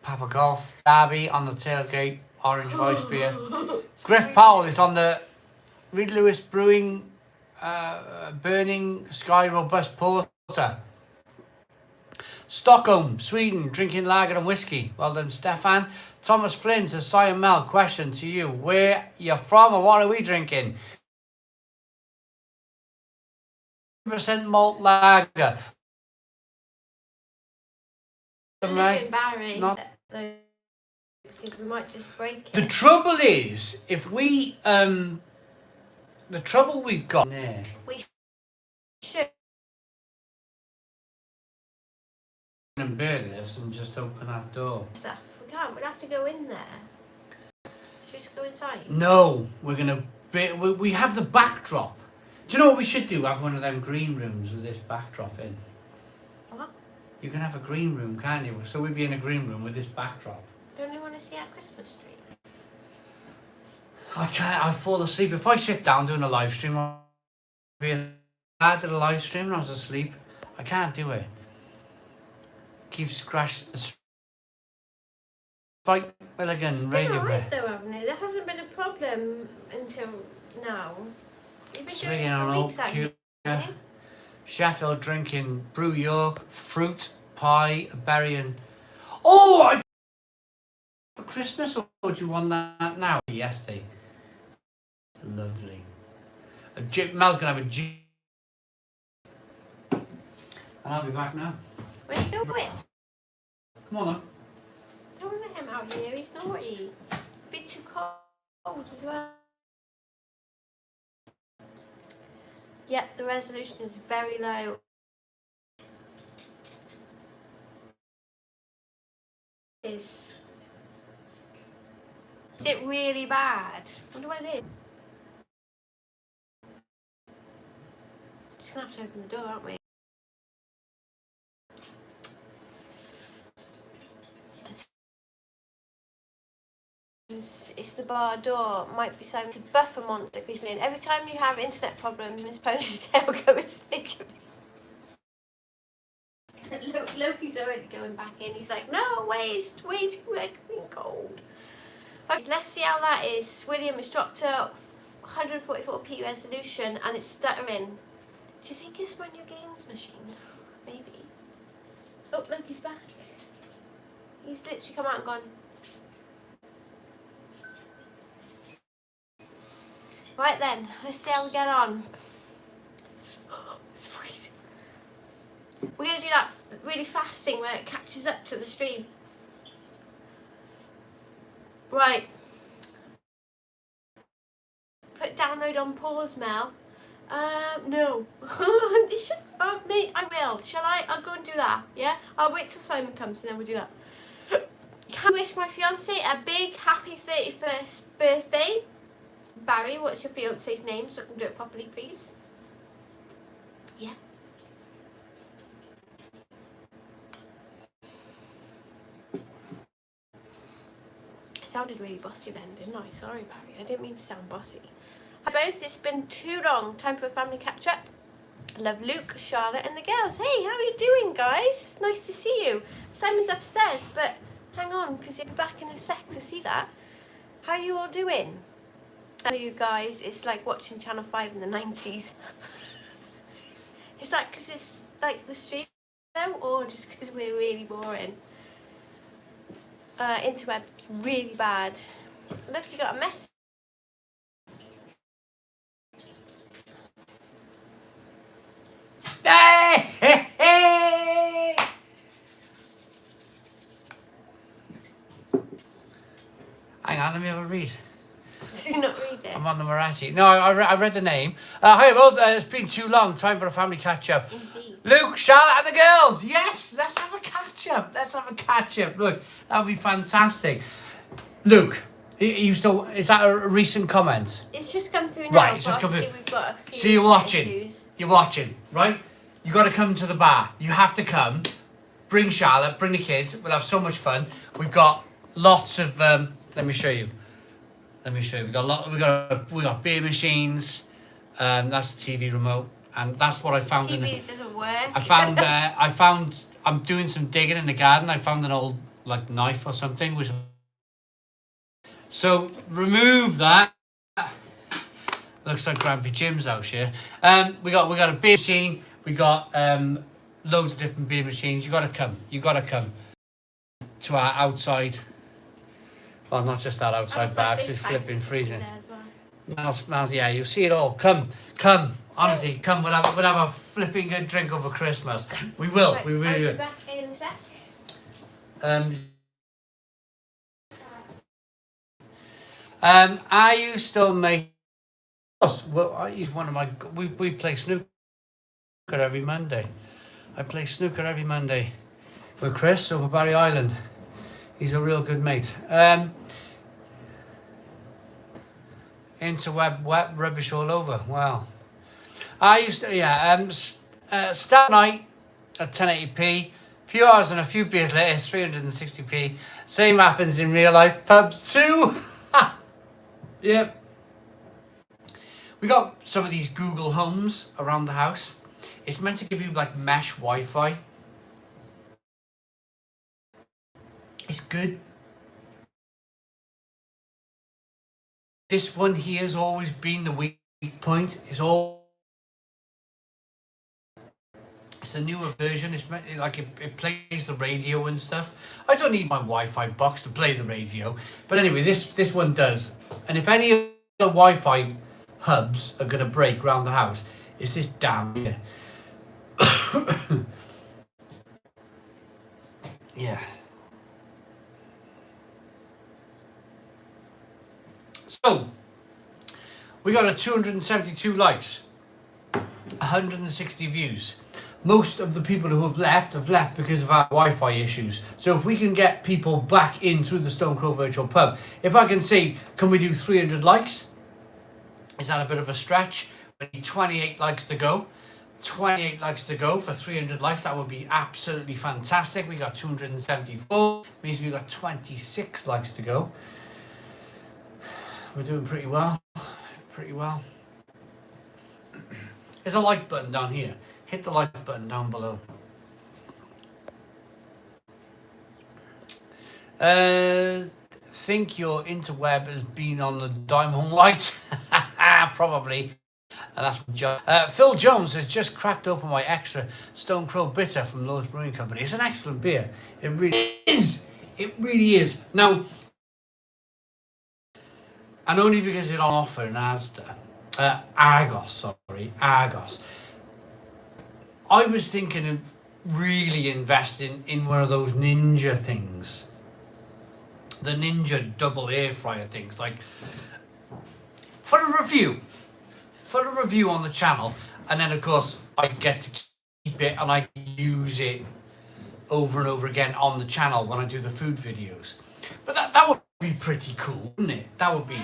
Papa Golf, Derby on the tailgate, Orange Vice Beer. Griff Powell is on the Reed Lewis Brewing Burning Sky Robust Porter. Stockholm, Sweden, drinking lager and whiskey. Well done, Stefan. Thomas Flynn says, Sion Mel, question to you. Where you're from and what are we drinking? 100% malt lager. I live in Barry, Not- because we might just break it. The trouble is, if we, the trouble we've got there. We should. And burn this and just open that door. Stuff. We can't. We'd have to go in there. Should we just go inside? No, we're gonna. We have the backdrop. Do you know what we should do? Have one of them green rooms with this backdrop in. What? You can have a green room, can't you? So we'd be in a green room with this backdrop. Don't you want to see our Christmas tree? I can't. I fall asleep if I sit down doing a live stream. I'll be I did a live stream and I was asleep. I can't do it. Keep scratching the Spike Milligan It's been radio. alright though, haven't it? There hasn't been a problem until now. You've been doing this for weeks, haven't you? Yeah. Sheffield drinking Brew York, fruit, pie, berry and... Oh! For Christmas or do you want that now? Yesterday. Lovely. Mel's going to have a and I'll be back now. Where are you going? Come on then. Don't let him out here, he's naughty. A bit too cold as well. Yep, the resolution is very low. Is it really bad? I wonder what it is. Just gonna have to open the door, aren't we? It's the bar door. Might be something. It's a buffer monster creeping in. Every time you have internet problems, Miss Ponytail goes thick. Loki's already going back in. He's like, no, it's way too late, being cold. Okay, let's see how that is. William, it's dropped to 144p resolution and it's stuttering. Do you think it's my new games machine? Maybe. Oh, Loki's back. He's literally come out and gone. Right then, let's see how we get on. It's freezing. We're going to do that really fast thing where it catches up to the stream. Right. Put download on pause, Mel. No. Mate, I will. Shall I? I'll go and do that, yeah? I'll wait till Simon comes and then we'll do that. Can I wish my fiance a big happy 31st birthday? Barry, what's your fiance's name so I can do it properly, please? Yeah. I sounded really bossy then, didn't I? Sorry, Barry. I didn't mean to sound bossy. Hi both, it's been too long. Time for a family catch up. I love Luke, Charlotte and the girls. Hey, how are you doing, guys? Nice to see you. Simon's upstairs, but hang on, because he'll be back in a sec to see that. How are you all doing? I know you guys, it's like watching Channel 5 in the 90s. Is that because it's like the stream show or just because we're really boring? Interweb, really bad. Look, you got a message. Hey, hey, hey. Hang on, let me have a read. Did you not read it? I'm on the Marathi. No, I read the name. Hi, both. It's been too long. Time for a family catch-up. Indeed. Luke, Charlotte and the girls. Yes, let's have a catch-up. Let's have a catch-up. Look, that would be fantastic. Luke, you still... Is that a recent comment? It's just come through now, Right, it's just but come through. obviously we've got a few So you're watching. issues. You're watching, right? You got to come to the bar. You have to come. Bring Charlotte. Bring the kids. We'll have so much fun. We've got lots of... let me show you. Let me show you. We got beer machines. That's the TV remote, and that's what I found. TV doesn't work. I found. I'm doing some digging in the garden. I found an old like knife or something. So remove that. Looks like Grumpy Jim's house here. We got a beer machine. We got loads of different beer machines. You gotta come. You gotta come to our outside. Well, not just that outside bar, it's flipping freezing. Smells, yeah, you see it all. Come. Honestly, come. We'll have a flipping good drink over Christmas. We will. Right, we really I'll be will. back in a sec. Are you still making? Well, I use one of my. We play snooker every Monday. I play snooker every Monday with Chris over Barry Island. He's a real good mate. Interweb wet rubbish all over. Wow. I used to start night at 1080p. Few hours and a few beers later, it's 360p. Same happens in real life pubs too. Yep. We got some of these Google Homes around the house. It's meant to give you like mesh Wi-Fi. It's good. This one here has always been the weak point. It's a newer version. It's like it plays the radio and stuff. I don't need my Wi-Fi box to play the radio, but anyway, this one does. And if any of the Wi-Fi hubs are gonna break around the house, it's this damn here. Yeah. So, we got a 272 likes. 160 views. Most of the people who have left because of our Wi-Fi issues. So if we can get people back in through the Stone Crow Virtual Pub, if I can say, can we do 300 likes? Is that a bit of a stretch? We need 28 likes to go. 28 likes to go for 300 likes. That would be absolutely fantastic. We got 274. Means we got 26 likes to go. We're doing pretty well. Pretty well. There's a like button down here. Hit the like button down below. Think your interweb has been on the Diamond White? Probably. And that's John. Phil Jones has just cracked open my extra Stone Crow Bitter from Lowe's Brewing Company. It's an excellent beer. It really is. It really is. Now, and only because it's on offer in Asda. Argos. I was thinking of really investing in one of those Ninja things. The Ninja double air fryer things. Like, for a review on the channel. And then, of course, I get to keep it and I use it over and over again on the channel when I do the food videos. But that would be pretty cool, wouldn't it? That would be...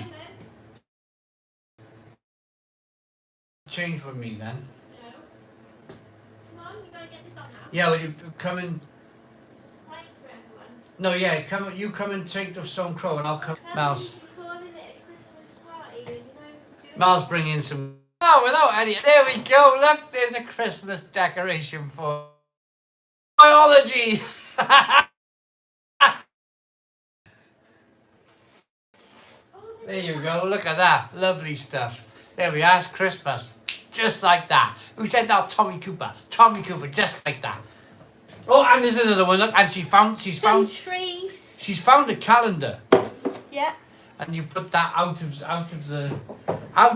Change with me then. Yeah, well, you come in. It's a surprise for everyone. No, yeah, you come and take the Stone Crow, and I'll come. Mouse. Mouse, bring in some. Oh, without any. There we go. Look, there's a Christmas decoration for biology. There you go. Look at that. Lovely stuff. There we are. It's Christmas. Just like that. Who said that? Tommy Cooper. Tommy Cooper, just like that. Oh, and there's another one. Look, and she's found trees. She's found a calendar. Yeah. And you put that out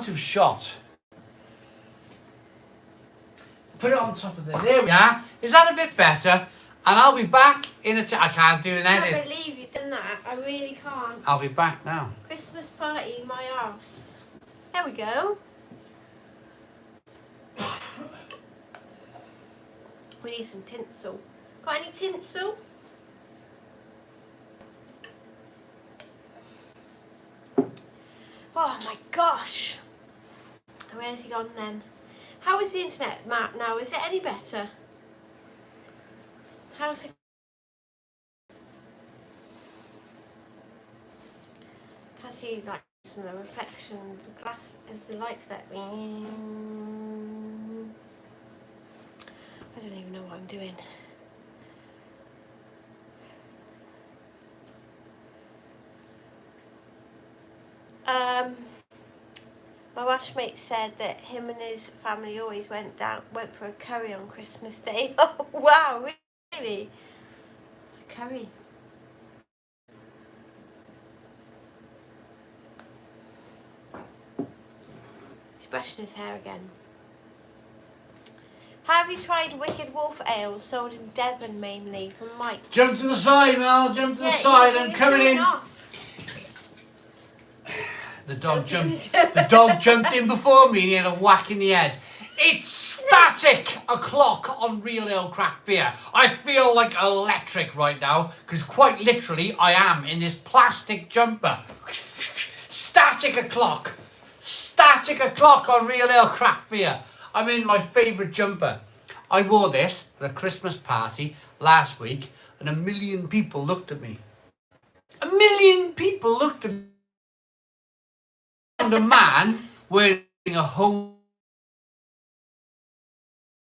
of shot. Put it on top of the. There we are. Is that a bit better? And I'll be back in a. I can't do an edit. I can't believe you've done that. I really can't. I'll be back now. Christmas party in my house. There we go. We need some tinsel. Got any tinsel? Oh my gosh. Where's he gone then? How is the internet, Matt, now? Is it any better? How's it? Can I see like from the reflection of the glass as the lights let me? I don't even know what I'm doing. My washmate said that him and his family always went for a curry on Christmas Day. Oh wow, really? A curry. He's brushing his hair again. Have you tried Wicked Wolf Ale, sold in Devon mainly, from Mike? Jump to the side, Mel. Jump to the side. I'm coming in. The dog jumped in before me and he had a whack in the head. It's static o'clock on Real Ale Craft Beer. I feel like electric right now because quite literally I am in this plastic jumper. Static o'clock on Real Ale Craft Beer. I'm in my favourite jumper. I wore this at a Christmas party last week and 1 million people looked at me. 1 million people looked at me. And a man wearing a home.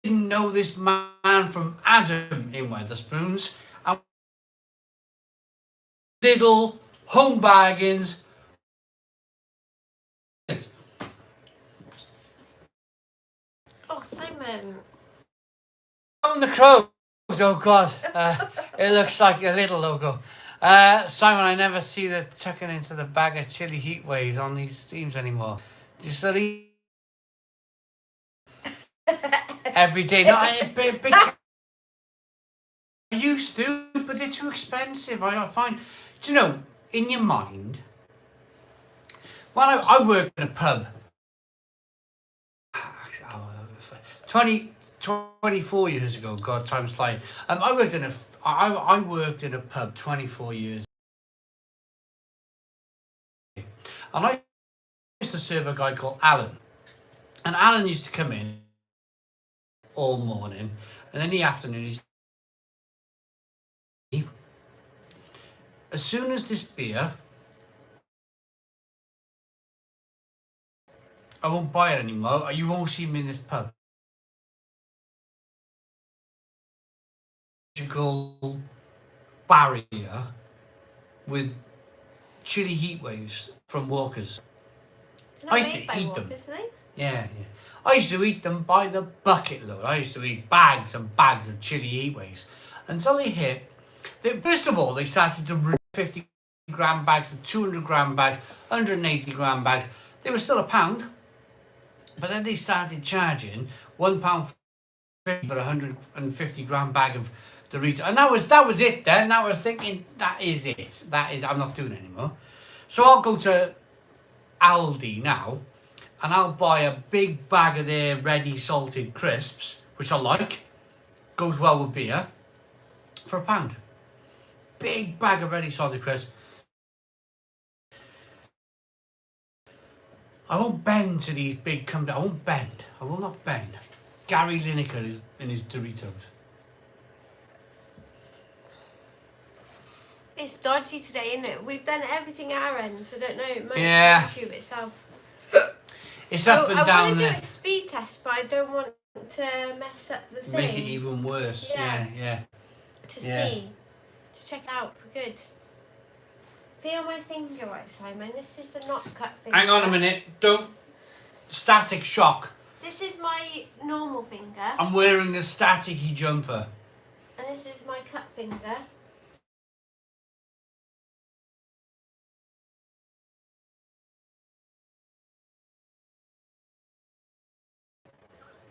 Didn't know this man from Adam in Weatherspoons. And little home bargains. Oh, Simon. On the crows. Oh God, it looks like a little logo. Simon, I never see the tucking into the bag of chili heat waves on these themes anymore. Do you still eat every day? Not a big. I used to, but they're too expensive. I find, do you know, in your mind, when I work in a pub 24 years ago, God, time's flying. I worked in a pub 24 years. And I used to serve a guy called Alan. And Alan used to come in all morning. And in the afternoon, as soon as this beer, I won't buy it anymore. You won't see me in this pub. Barrier with chilly heat waves from walkers. I used to eat them. Yeah. I used to eat them by the bucket load. I used to eat bags and bags of chilly heat waves until they hit. First of all, they started to 50 gram bags, 200 gram bags, 180 gram bags. They were still £1, but then they started charging £1.50 for 150 gram bag of Doritos, and that was it. Then I was thinking, that is it. I'm not doing it anymore. So I'll go to Aldi now, and I'll buy a big bag of their ready salted crisps, which I like. Goes well with beer, for £1. Big bag of ready salted crisps. I won't bend to these big companies. I won't bend. I will not bend. Gary Lineker in his Doritos. It's dodgy today, isn't it? We've done everything our end, so I don't know. It might YouTube itself. It's up and down there. I want to do a speed test, but I don't want to mess up the thing. Make it even worse. Yeah. To see. To check it out for good. Feel my finger right, Simon. This is the not cut finger. Hang on a minute. Don't. Static shock. This is my normal finger. I'm wearing the staticky jumper. And this is my cut finger.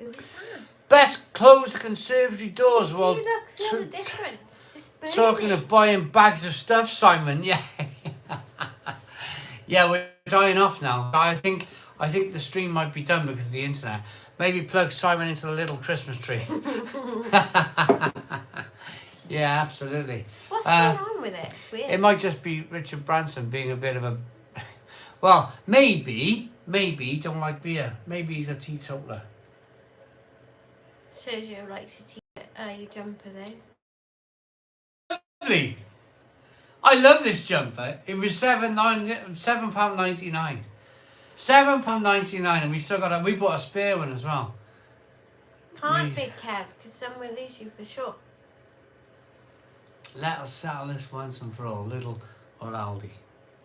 Who is that? Best close the conservatory doors. See, Well, look, feel the difference. It's burning. talking of buying bags of stuff, Simon. Yeah. Yeah, we're dying off now. I think the stream might be done because of the internet. Maybe plug Simon into the little Christmas tree. Yeah, absolutely. What's going on with it? It's weird. It might just be Richard Branson being a bit of a... Well, maybe he don't like beer. Maybe he's a teetotaler. Sergio likes your jumper though. Lovely. I love this jumper. It was £7.99. £7.99, and we still got we bought a spare one as well. Can't Big Kev, because then we'll lose you for sure. Let us settle this once and for all, little or Aldi.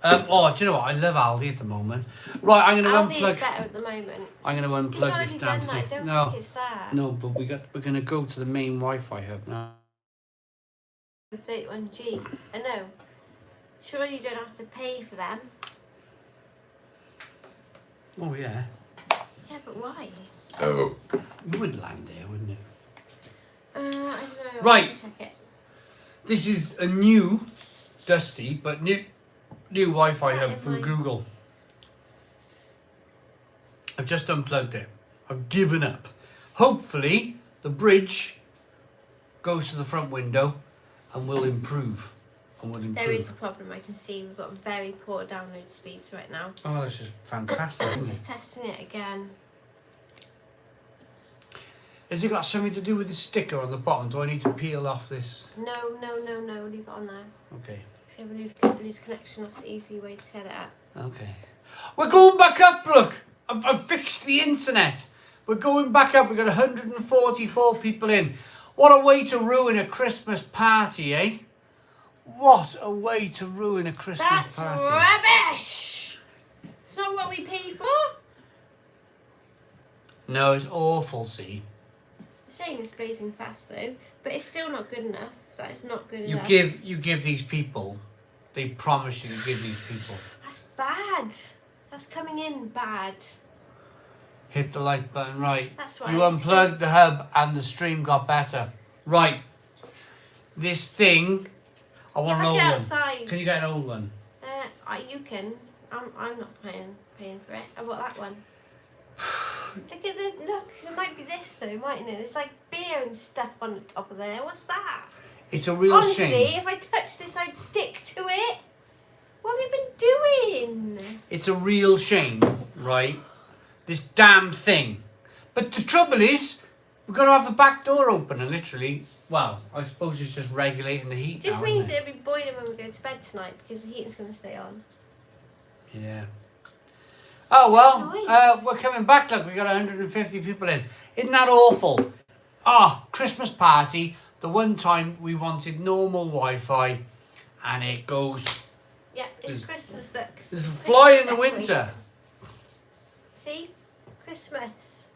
Oh, do you know what? I love Aldi at the moment. Right, I'm going to unplug. Aldi's better at the moment. I'm going to unplug this damn thing. I don't think it's that. No, but we're going to go to the main Wi-Fi hub now. 31G. I know. Surely you don't have to pay for them. Oh yeah. Yeah, but why? Oh. You would land there, wouldn't you? I don't know. Right. Check it. This is a new, dusty, but new Wi-Fi hub from Google. I've just unplugged it. I've given up. Hopefully, the bridge goes to the front window and will improve. There is a problem. I can see we've got very poor download speeds right now. Oh, this is fantastic. I'm just testing it again. Has it got something to do with the sticker on the bottom? Do I need to peel off this? No. Leave it on there. Okay. If you ever lose connection, that's the easy way to set it up. Okay. We're going back up, look. I've fixed the internet. We're going back up. We've got 144 people in. What a way to ruin a Christmas party, eh? What a way to ruin a Christmas party. That's rubbish! It's not what we pay for. No, it's awful, see. It's saying it's blazing fast though, but it's still not good enough. That is not good enough. You give these people, they promise you to give these people. That's bad. That's coming in bad. Hit the like button, right. That's right. You unplugged the hub and the stream got better. Right. This thing... I want an old one. Can you get an old one? You can. I'm not paying for it. I bought that one. Look at this. Look, it might be this though, mightn't it? It's like beer and stuff on the top of there. What's that? It's a real Honestly, shame. if I touched this, I'd stick to it. What have you been doing? It's a real shame, right? This damn thing. But the trouble is, we've got to have the back door open and literally, well, I suppose it's just regulating the heat. It just now, means isn't it? it'll be boiling when we go to bed tonight because the heating's going to stay on. Yeah. Oh well, Nice. we're coming back. Look, we got 150 people in. Isn't that awful? Christmas party. The one time we wanted normal Wi-Fi, and it goes. Yeah, it's Christmas. Look. There's a fly in the winter. See, Christmas.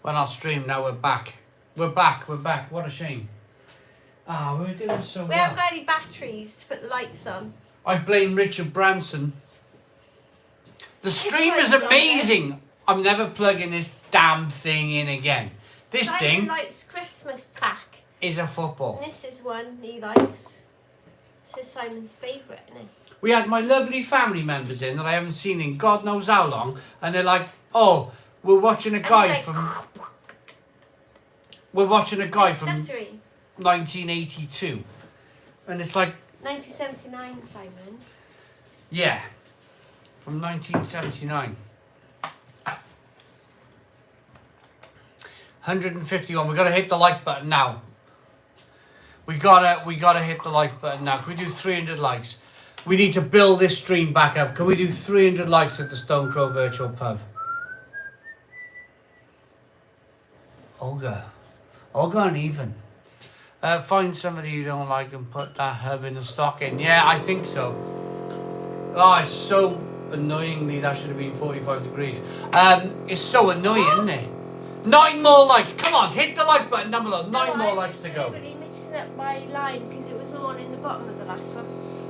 Well, our stream now. We're back. We're back. What a shame. We were doing so We well. haven't got any batteries to put the lights on. I blame Richard Branson. The stream is one's on amazing. I'm never plugging this damn thing in again. This Simon thing likes Christmas tack. is a football. And this is one he likes. This is Simon's favourite, isn't it? We had my lovely family members in that I haven't seen in God knows how long, and they're like, "Oh, we're watching a guy like, from." We're watching a guy from Stuttery. 1982, and it's like, 1979, Simon. yeah, from 1979. 151. We gotta hit the like button now. We gotta hit the like button now. Can we do 300 likes? We need to build this stream back up. Can we do 300 likes at the Stone Crow Virtual Pub? Olga and Even. Find somebody you don't like and put that hub in the stocking. Yeah, I think so. Oh, it's so annoyingly, that should have been 45 degrees. It's so annoying, isn't it? 9 more likes. Come on, hit the like button down below. 9 more likes to go. I was mixing up my line because it was all in the bottom of the last one.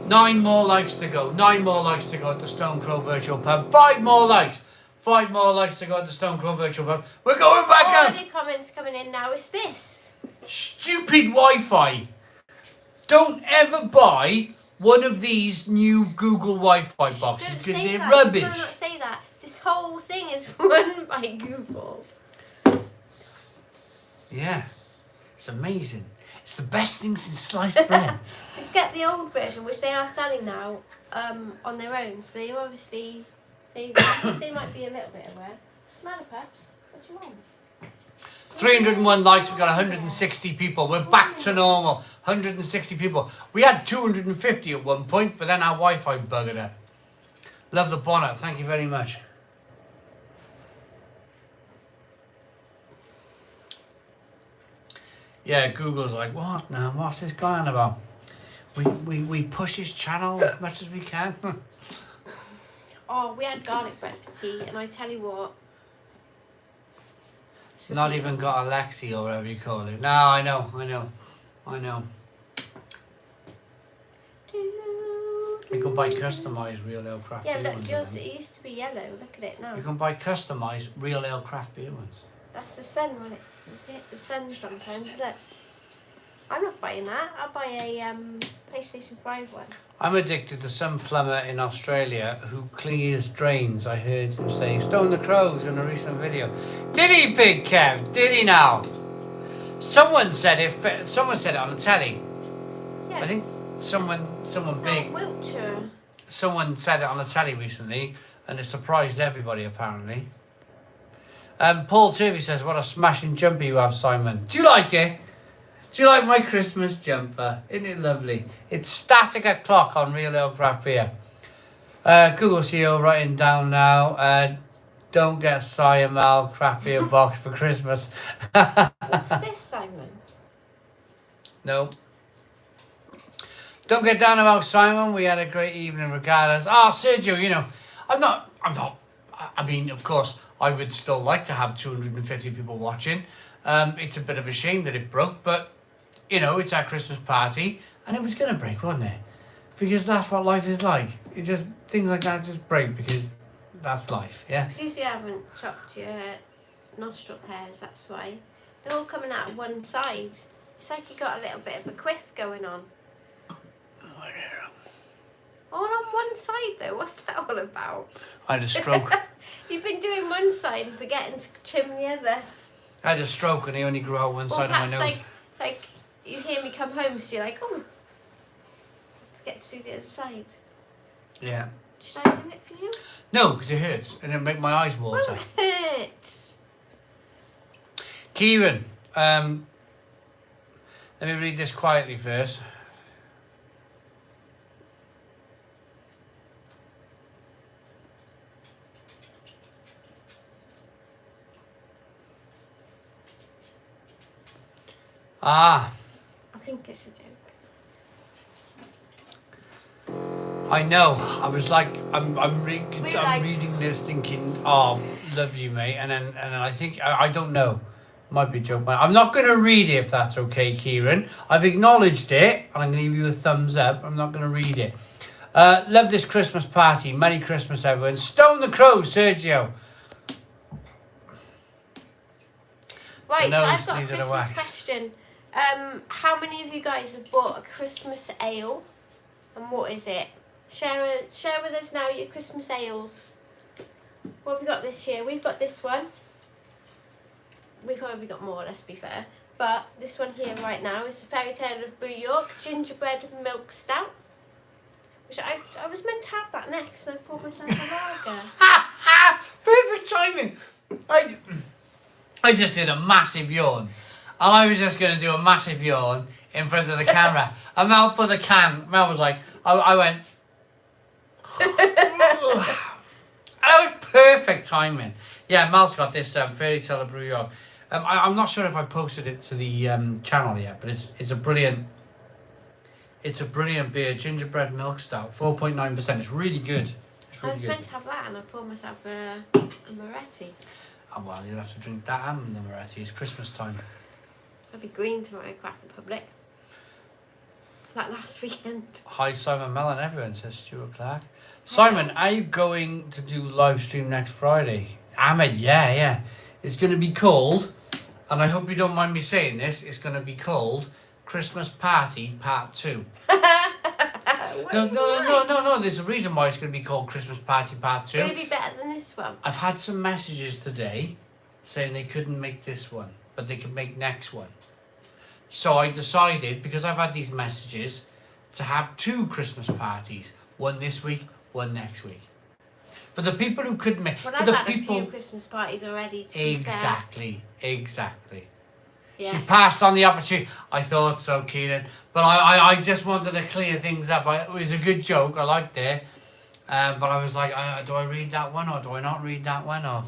9 more likes to go. 9 more likes to go at the Stone Crow Virtual Pub. 5 more likes. 5 more likes to go at the Stone Crow Virtual Pub. We're going back All up. the comments coming in now is this. Stupid Wi-Fi. Don't ever buy one of these new Google Wi-Fi boxes Don't because say they're that. rubbish. You cannot say that. This whole thing is run by Google. Yeah, it's amazing. It's the best thing since sliced bread. Just get the old version, which they are selling now, on their own. So they obviously, they might be a little bit aware. Smell it, perhaps. What do you want? 301 likes, we got 160 people. We're back to normal. 160 people. We had 250 at one point, but then our Wi-Fi buggered up. Love the bonnet, thank you very much. Yeah, Google's like, what now? What's this guy on about? We push his channel as much as we can. Oh, we had garlic bread for tea, and I tell you what. Not even got Alexi or whatever you call it. No, I know. You can buy customised real ale craft Yeah, beer look, ones. yours, it used to be yellow. Look at it now. You can buy customised real ale craft beer ones. That's the sun when it hit the sun sometimes. Look, I'm not buying that. I'll buy a PlayStation 5 one. I'm addicted to some plumber in Australia who clears drains. I heard him say, "Stone the Crows" in a recent video. Did he, Big Kev? Did he now? Someone said it on the telly. Yeah, I think someone it's big. out Wiltshire. Someone said it on the telly recently, and it surprised everybody apparently. Paul Turvey says, "What a smashing jumper you have, Simon. Do you like it? Do you like my Christmas jumper? Isn't it lovely? It's static at clock on Real Ale Craft Beer." Google CEO writing down now. Don't get Siamal craft beer box for Christmas. What's this, Simon? No. Don't get down about Simon. We had a great evening regardless. Sergio, you know, I mean, of course, I would still like to have 250 people watching. It's a bit of a shame that it broke, but, you know, it's our Christmas party, and it was going to break, wasn't it? Because that's what life is like. Things like that just break because that's life, yeah? Because you haven't chopped your nostril hairs, that's why. They're all coming out of one side. It's like you got a little bit of a quiff going on. All on one side though. What's that all about? I had a stroke. You've been doing one side and forgetting to trim the other. I had a stroke and I only grew out one side of my nose. Like you hear me come home, so you're like, oh, get to do the other side. Yeah. Should I do it for you? No, because it hurts and it'll make my eyes water. Won't hurt. Kieran, let me read this quietly first. I think it's a joke. I know. I was like, I'm reading this thinking, oh, love you, mate. And then I think, I don't know. Might be a joke. I'm not going to read it if that's okay, Kieran. I've acknowledged it and I'm going to give you a thumbs up. I'm not going to read it. Love this Christmas party. Merry Christmas, everyone. Stone the Crow, Sergio. Right, so I've got a Christmas question. How many of you guys have bought a Christmas ale? And what is it? Share with us now your Christmas ales. What have we got this year? We've got this one. We've probably got more, let's be fair. But this one here right now is the Fairy Tale of Brew York Gingerbread Milk Stout. Which I was meant to have that next and I poured myself a lager. Perfect timing. I just did a massive yawn. And I was just going to do a massive yawn in front of the camera. And Mel put the can. Mel was like, I went. And that was perfect timing. Yeah, Mel's got this Fairy Tale of Brew York. I'm not sure if I posted it to the channel yet, but it's a brilliant. It's a brilliant beer, gingerbread milk stout, 4.9%. It's really good. It's really I was good. meant to have that and I poured myself a Moretti. Oh, well, you'll have to drink that and the Moretti. It's Christmas time. I'll be green tomorrow, Craft Republic. Like last weekend. Hi, Simon Mellon, everyone, says Stuart Clark. Simon, are you going to do live stream next Friday? Ahmed, yeah. It's going to be called, and I hope you don't mind me saying this, it's going to be called Christmas Party Part 2. No, there's a reason why it's going to be called Christmas Party Part 2. It's going to be better than this one. I've had some messages today saying they couldn't make this one, but they could make next one. So I decided, because I've had these messages, to have 2 Christmas parties. One this week, one next week. For the people who couldn't make... Well, I've had a few Christmas parties already, to be fair. Exactly. Yeah. She passed on the opportunity. I thought so, Keenan. But I just wanted to clear things up. It was a good joke. I liked it. But I was like, do I read that one or do I not read that one? Or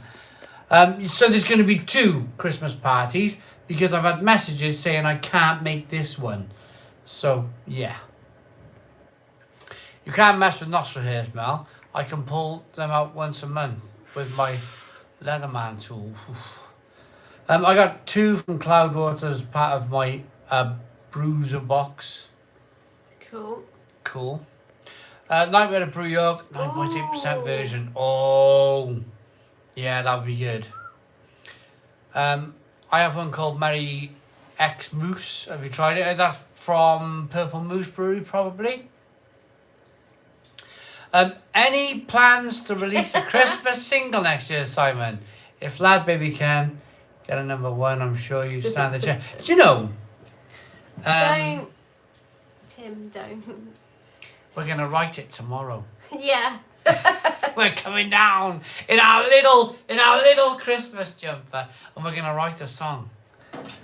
so there's going to be 2 Christmas parties because I've had messages saying I can't make this one. So, yeah. You can't mess with nostril hairs, Mel. I can pull them out once a month with my Leatherman tool. I got 2 from Cloudwater as part of my bruiser box. Cool. Nightmare of Brew York, 9.8% version. Oh, yeah, that would be good. I have one called Merry X Moose. Have you tried it? That's from Purple Moose Brewery, probably. Any plans to release a Christmas single next year, Simon? If Lad Baby can get a number 1, I'm sure you stand the chance. Do you know? Don't. Tim, don't. We're going to write it tomorrow. Yeah. We're coming down in our little Christmas jumper and we're going to write a song.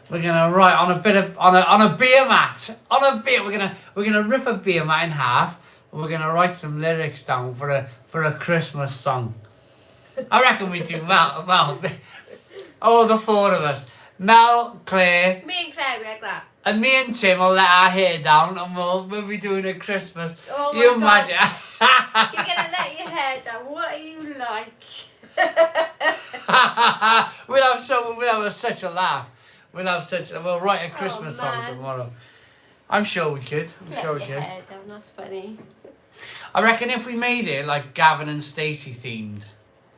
We're going to write on a bit of on a beer mat. We're going to rip a beer mat in half and we're going to write some lyrics down for a Christmas song. I reckon we do Mel, all the 4 of us. Mel, Claire. Me and Claire, we like that. And me and Tim will let our hair down and we'll be doing a Christmas. Oh you my imagine. God. You're going to let your hair down. What are you like? We'll have such a laugh. We'll write a Christmas song tomorrow. I'm sure we could. Let your hair down, that's funny. I reckon if we made it like Gavin and Stacey themed,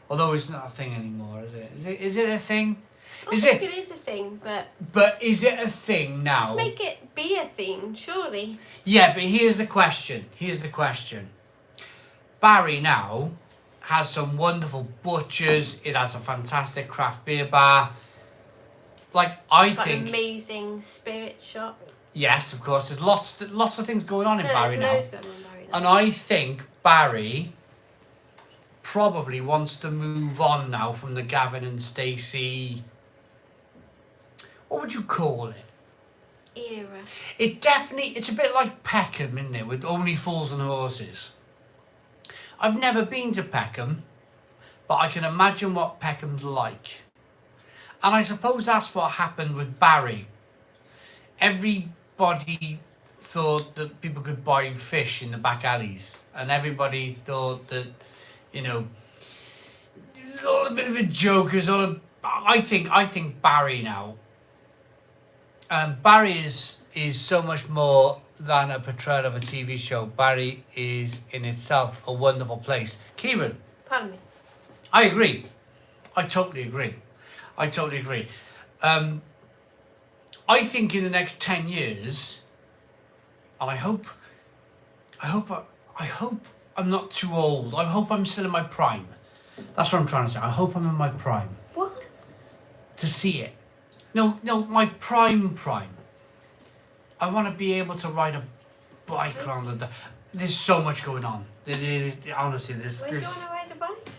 although it's not a thing anymore, is it? Is it a thing? I think it is a thing, but... But is it a thing now? Just make it be a thing, surely. Yeah, but here's the question. Barry now has some wonderful butchers. It has a fantastic craft beer bar. Like, I It's got think... an amazing spirit shop. Yes, of course. There's lots of things going on in Barry now. There's loads going on in Barry now. And I think Barry probably wants to move on now from the Gavin and Stacey... What would you call it? Era. It's a bit like Peckham, isn't it? With only fools and horses. I've never been to Peckham, but I can imagine what Peckham's like. And I suppose that's what happened with Barry. Everybody thought that people could buy fish in the back alleys, and everybody thought that, you know, it's all a bit of a joke. I think Barry now. Barry is so much more than a portrayal of a TV show. Barry is in itself a wonderful place. Kieran. Pardon me. I agree. I totally agree. I think in the next 10 years, and I hope I'm not too old. I hope I'm still in my prime. That's what I'm trying to say. I hope I'm in my prime. What? To see it. No, my prime. I want to be able to ride a bike around the... There's so much going on. Honestly, Where do you want to ride a bike?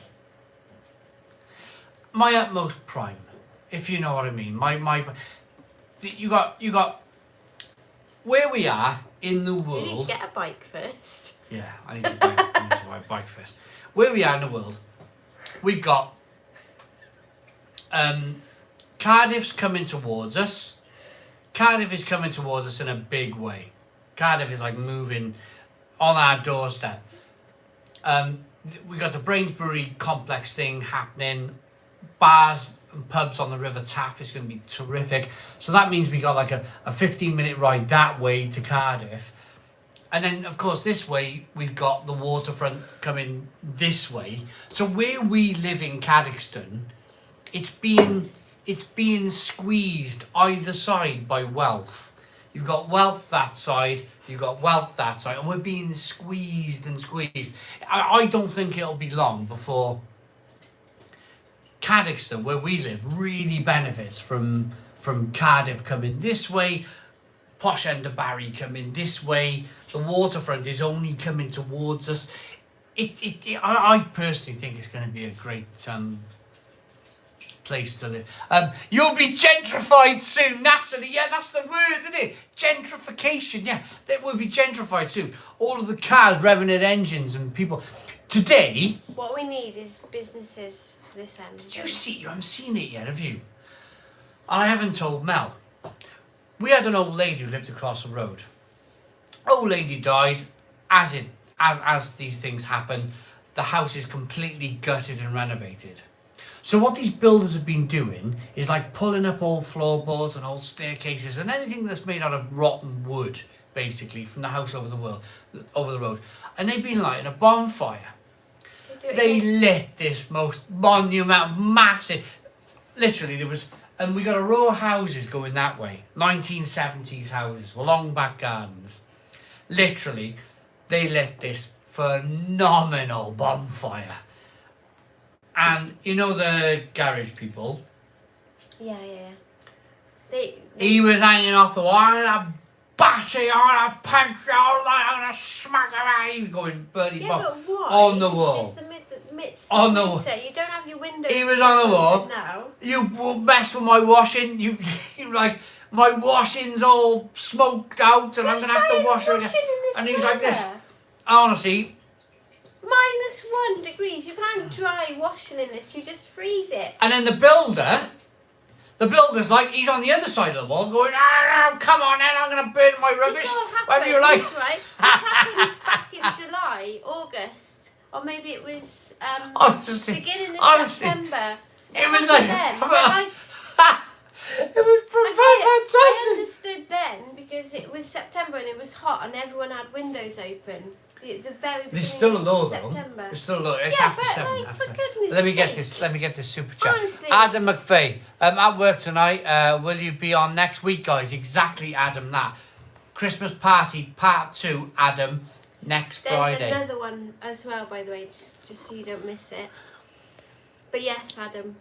My utmost prime, if you know what I mean. You got where we are in the world. You need to get a bike first. Yeah, I need to buy a bike first. Where we are in the world, we've got Cardiff's coming towards us. Cardiff is coming towards us in a big way. Cardiff is like moving on our doorstep. We got the Brains Brewery complex thing happening. Bars and pubs on the River Taff is going to be terrific. So that means we got like a 15-minute ride that way to Cardiff. And then, of course, this way, we've got the waterfront coming this way. So where we live in Cadoxton, it's being squeezed either side by wealth. You've got wealth that side, you've got wealth that side, and we're being squeezed and squeezed. I don't think it'll be long before Cadoxton, where we live, really benefits from Cardiff coming this way, posh end of Barry coming this way. The waterfront is only coming towards us. I personally think it's going to be a great place to live. You'll be gentrified soon, Natalie. Yeah, that's the word, isn't it? Gentrification. Yeah, that will be gentrified soon. All of the cars revving their engines and people. Today. What we need is businesses this end. Did you see? You haven't seen it yet, have you? I haven't told Mel. We had an old lady who lived across the road. Old lady died. As these things happen, the house is completely gutted and renovated. So what these builders have been doing is like pulling up old floorboards and old staircases and anything that's made out of rotten wood, basically, from the house over the road. And they've been lighting a bonfire. They lit this most monumental, massive... Literally, there was... And we got a row of houses going that way. 1970s houses, with long back gardens. Literally, they lit this phenomenal bonfire. And you know the garage people? Yeah. He was hanging off the wall, I'm gonna bash it, I'm gonna punch it all night, I'm gonna smack it out. He was going bloody but why? on the wall. It's the midst on of the winter. You don't have your windows. He was on the wall. Now. You mess with my washing. You like my washing's all smoked out, and I'm gonna have to wash it again. And he's like this. Honestly. -1 degrees. You can't dry washing in this. You just freeze it. And then the builder's like, he's on the other side of the wall going, come on then, I'm going to burn my rubbish. This all happened, Whether you like. right? This happened back in July, August, or maybe it was beginning of September. It was like... It was fantastic. I understood then because it was September and it was hot and everyone had windows open. The very There's still a law though. September. There's still a law. It's yeah, after but 7. like, after. for goodness Let me get this super chat. Honestly. Adam McVeigh, at work tonight. Will you be on next week, guys? Exactly, Adam. That Christmas party part 2. Adam, next There's Friday. another one as well, by the way, just so you don't miss it. But yes, Adam.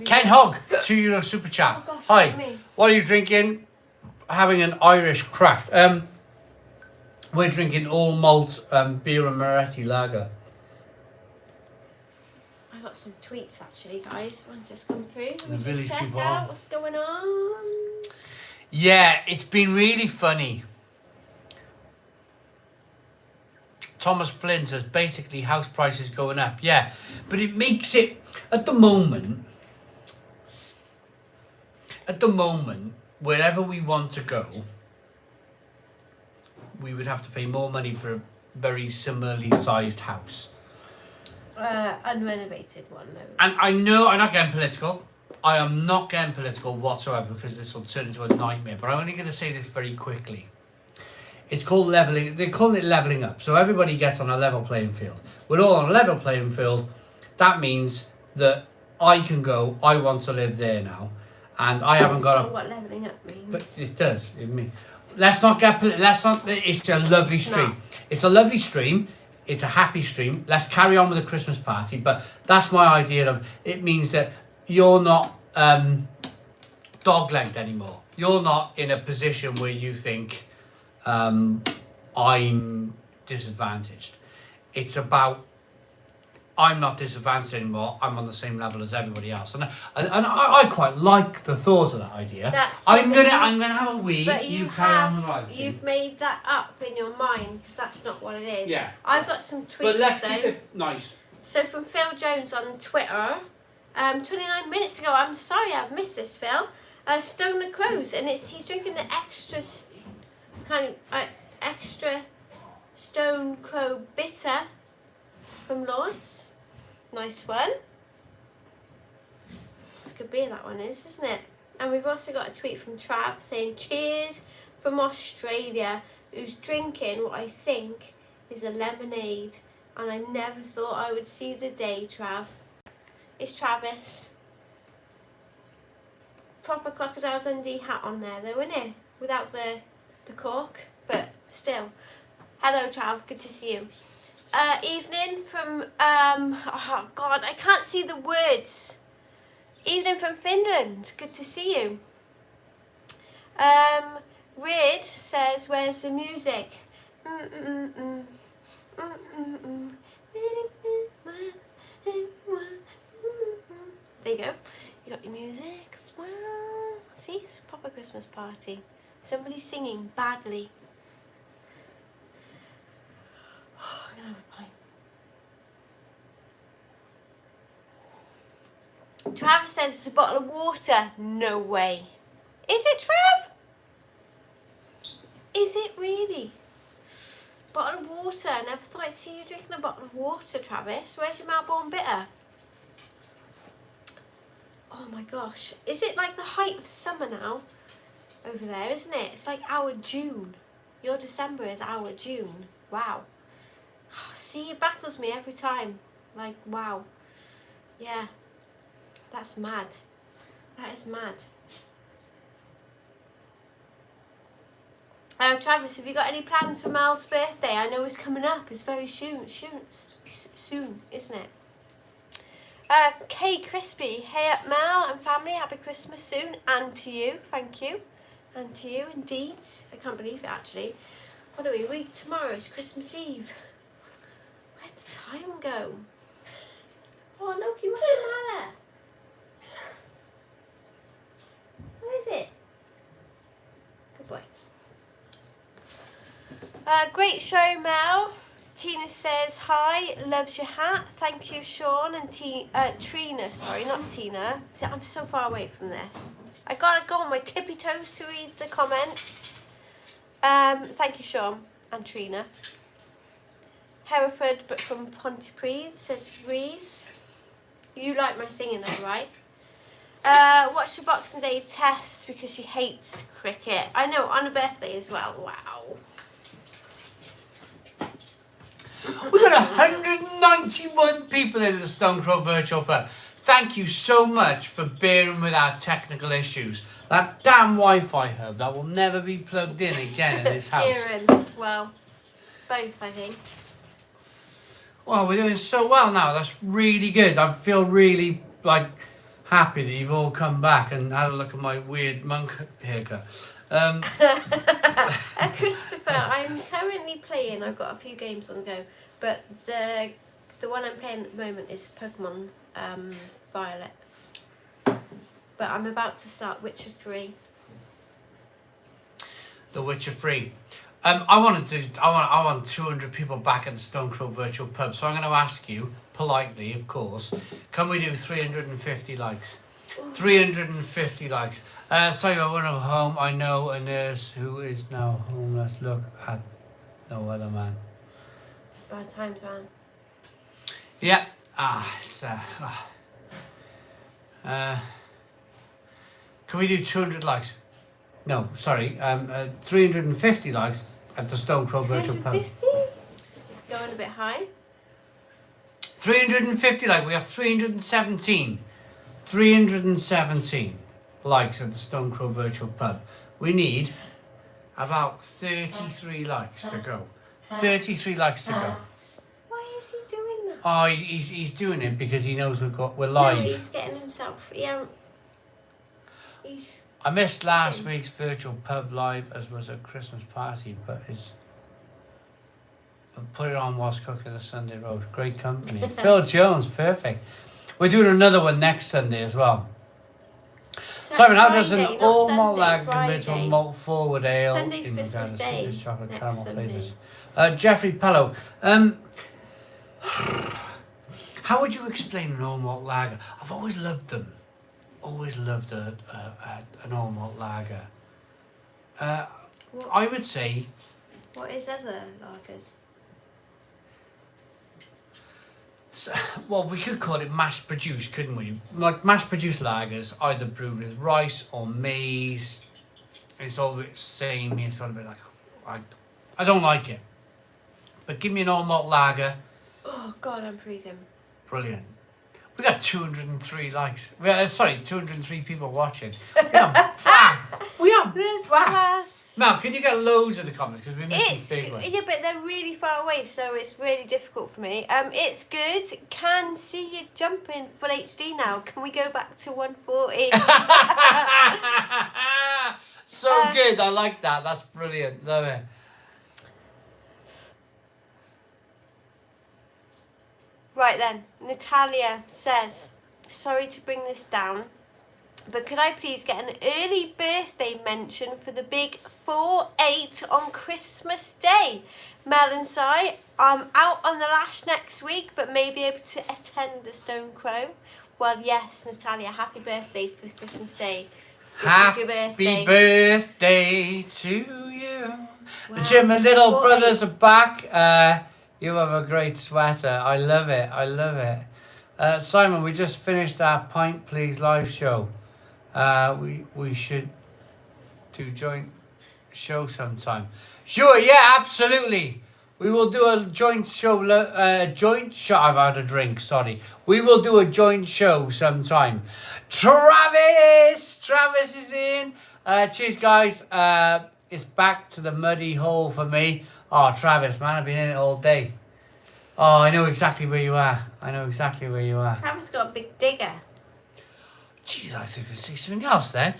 Ken Hogg, €2 super chat. Oh gosh, Hi, look at me. what are you drinking? Having an Irish craft. We're drinking all malt beer and Moretti lager. I got some tweets actually, guys. One's just come through. Let me The just village check people out are. what's going on. Yeah, it's been really funny. Thomas Flynn says basically house prices going up. Yeah, but it makes it at the moment, wherever we want to go, we would have to pay more money for a very similarly sized house. Unrenovated one though. And I know I'm not getting political. I am not getting political whatsoever because this will turn into a nightmare. But I'm only going to say this very quickly. It's called leveling. They call it leveling up. So everybody gets on a level playing field. We're all on a level playing field. That means that I can go. I want to live there now, and I haven't got That's a. not what leveling up means. But it does. It means. Let's not get. Let's not. It's a lovely stream. It's a lovely stream. It's a happy stream. Let's carry on with the Christmas party. But that's my idea of. It means that you're not dog-legged anymore. You're not in a position where you think. I'm disadvantaged. It's about I'm not disadvantaged anymore. I'm on the same level as everybody else, and I quite like the thought of that idea. I'm gonna have a wee. But you carry on the ride. you've made that up in your mind because that's not what it is. Yeah. I've got some tweets But let's though. keep it nice. So from Phil Jones on Twitter, 29 minutes ago. I'm sorry I've missed this, Phil. Stoner Crows, and he's drinking the extra Stone Crow bitter from Lords. Nice one. It's good beer that one is, isn't it? And we've also got a tweet from Trav saying cheers from Australia, who's drinking what I think is a lemonade, and I never thought I would see the day, Trav. It's Travis. Proper Crocodile Dundee hat on there though, isn't it? Without the cork, but still. Hello Trav, good to see you. Evening from, oh God, I can't see the words. Evening from Finland, good to see you. Rid says, where's the music? There you go. You got your music as well. See, it's a proper Christmas party. Somebody's singing badly. Oh, I'm gonna have a pint. Trav says it's a bottle of water. No way. Is it, Trav? Is it really? Bottle of water. I never thought I'd see you drinking a bottle of water, Travis. Where's your Melbourne Bitter? Oh my gosh. Is it like the height of summer now? Over there, isn't it? It's like our June. Your December is our June. Wow. See, it baffles me every time. Like, wow. Yeah. That's mad. That is mad. Travis, have you got any plans for Mel's birthday? I know it's coming up. It's very soon, isn't it? Kay Crispy, hey up Mel and family, happy Christmas soon, and to you, thank you, and to you indeed. I can't believe it actually. What are we? Week tomorrow is Christmas Eve. Where'd the time go? Oh Loki, what's the matter? Where is it? Good boy. Great show, Mel. Tina says, hi, loves your hat. Thank you, Sean and Trina. Sorry, not Tina. See, I'm so far away from this. I gotta go on my tippy toes to read the comments. Thank you, Sean and Trina. Hereford, but from Pontypridd, says Reeve. You like my singing though, right? Watch the Boxing Day test because she hates cricket. I know, on a birthday as well. Wow. We got 191 people in the Stone Crow Virtual Pub. Thank you so much for bearing with our technical issues. That damn Wi-Fi hub that will never be plugged in again in this house. Kieran, well, both, I think. Well, we're doing so well now. That's really good. I feel really happy that you've all come back and had a look at my weird monk haircut. Christopher, I'm currently playing. I've got a few games on the go, but the one I'm playing at the moment is Pokemon Violet. But I'm about to start Witcher 3. The Witcher 3. I want 200 people back at the Stone Crow Virtual Pub. So I'm going to ask you, politely, of course, can we do 350 likes? 350 likes. Sorry, I went home. I know a nurse who is now homeless. Look at no other man. Bad times, man. Yeah. Can we do 200 likes? No, sorry. 350 likes at the Stone Crow Virtual Pub. 350? It's going a bit high. 350 likes. We have 317. 317 likes at the Stone Crow Virtual Pub. We need about 33 likes to go. 33 likes to go. Why is he doing that? Oh, he's doing it because he knows we're live. No, he's getting himself. Yeah. I missed last week's virtual pub live as was a Christmas party, but put it on whilst cooking the Sunday roast. Great company. Phil Jones, perfect. We're doing another one next Sunday as well. Simon, how does an all malt lager compare to a malt forward ale? Sunday's Christmas Day. Chocolate Next caramel Sunday. flavours. Jeffrey Pello, how would you explain an all malt lager? I've always loved them. Always loved an all malt lager. I would say. What is other lagers? So, well, we could call it mass-produced, couldn't we? Like mass-produced lagers, either brewed with rice or maize. It's all a bit samey. It's all a bit I don't like it. But give me an all malt lager. Oh God, I'm freezing. Brilliant. We got 203 likes. 203 people watching. We are back. Mel, can you get loads of the comments because we're missing big ones? Yeah, but they're really far away, so it's really difficult for me. It's good. Can see you jumping full HD now. Can we go back to 140? So good. I like that. That's brilliant. Love it. Right then, Natalia says, sorry to bring this down, but could I please get an early birthday mention for the big 4-8 on Christmas Day? Mel and Si, I'm out on the lash next week, but may be able to attend the Stone Crow. Well, yes, Natalia, happy birthday for Christmas Day. Happy birthday to you. Wow. The Jim and Little Brothers are back. You have a great sweater. I love it. I love it. Simon, we just finished our Pint Please live show. We should do joint show sometime. Sure, yeah, absolutely. We will do a joint show. I've had a drink. Sorry. We will do a joint show sometime. Travis is in. Cheers, guys. It's back to the muddy hole for me. Oh, Travis, man, I've been in it all day. Oh, I know exactly where you are. Travis got a big digger. Jeez, I think I could see something else then.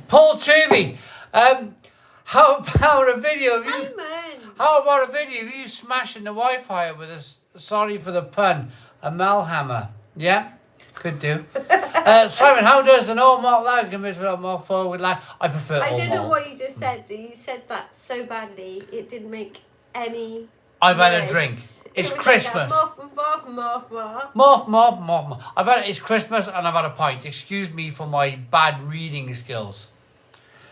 Paul Turvey, how about a video of you? How about a video of you smashing the Wi-Fi with a, sorry for the pun, a Malhammer? Yeah, could do. Simon, how does an all malt lager compare to a malt forward lager? I prefer all malt. I don't know what you just said. You said that so badly. It didn't make any. I've had a drink. It's Christmas. Morph. It's Christmas and I've had a pint. Excuse me for my bad reading skills.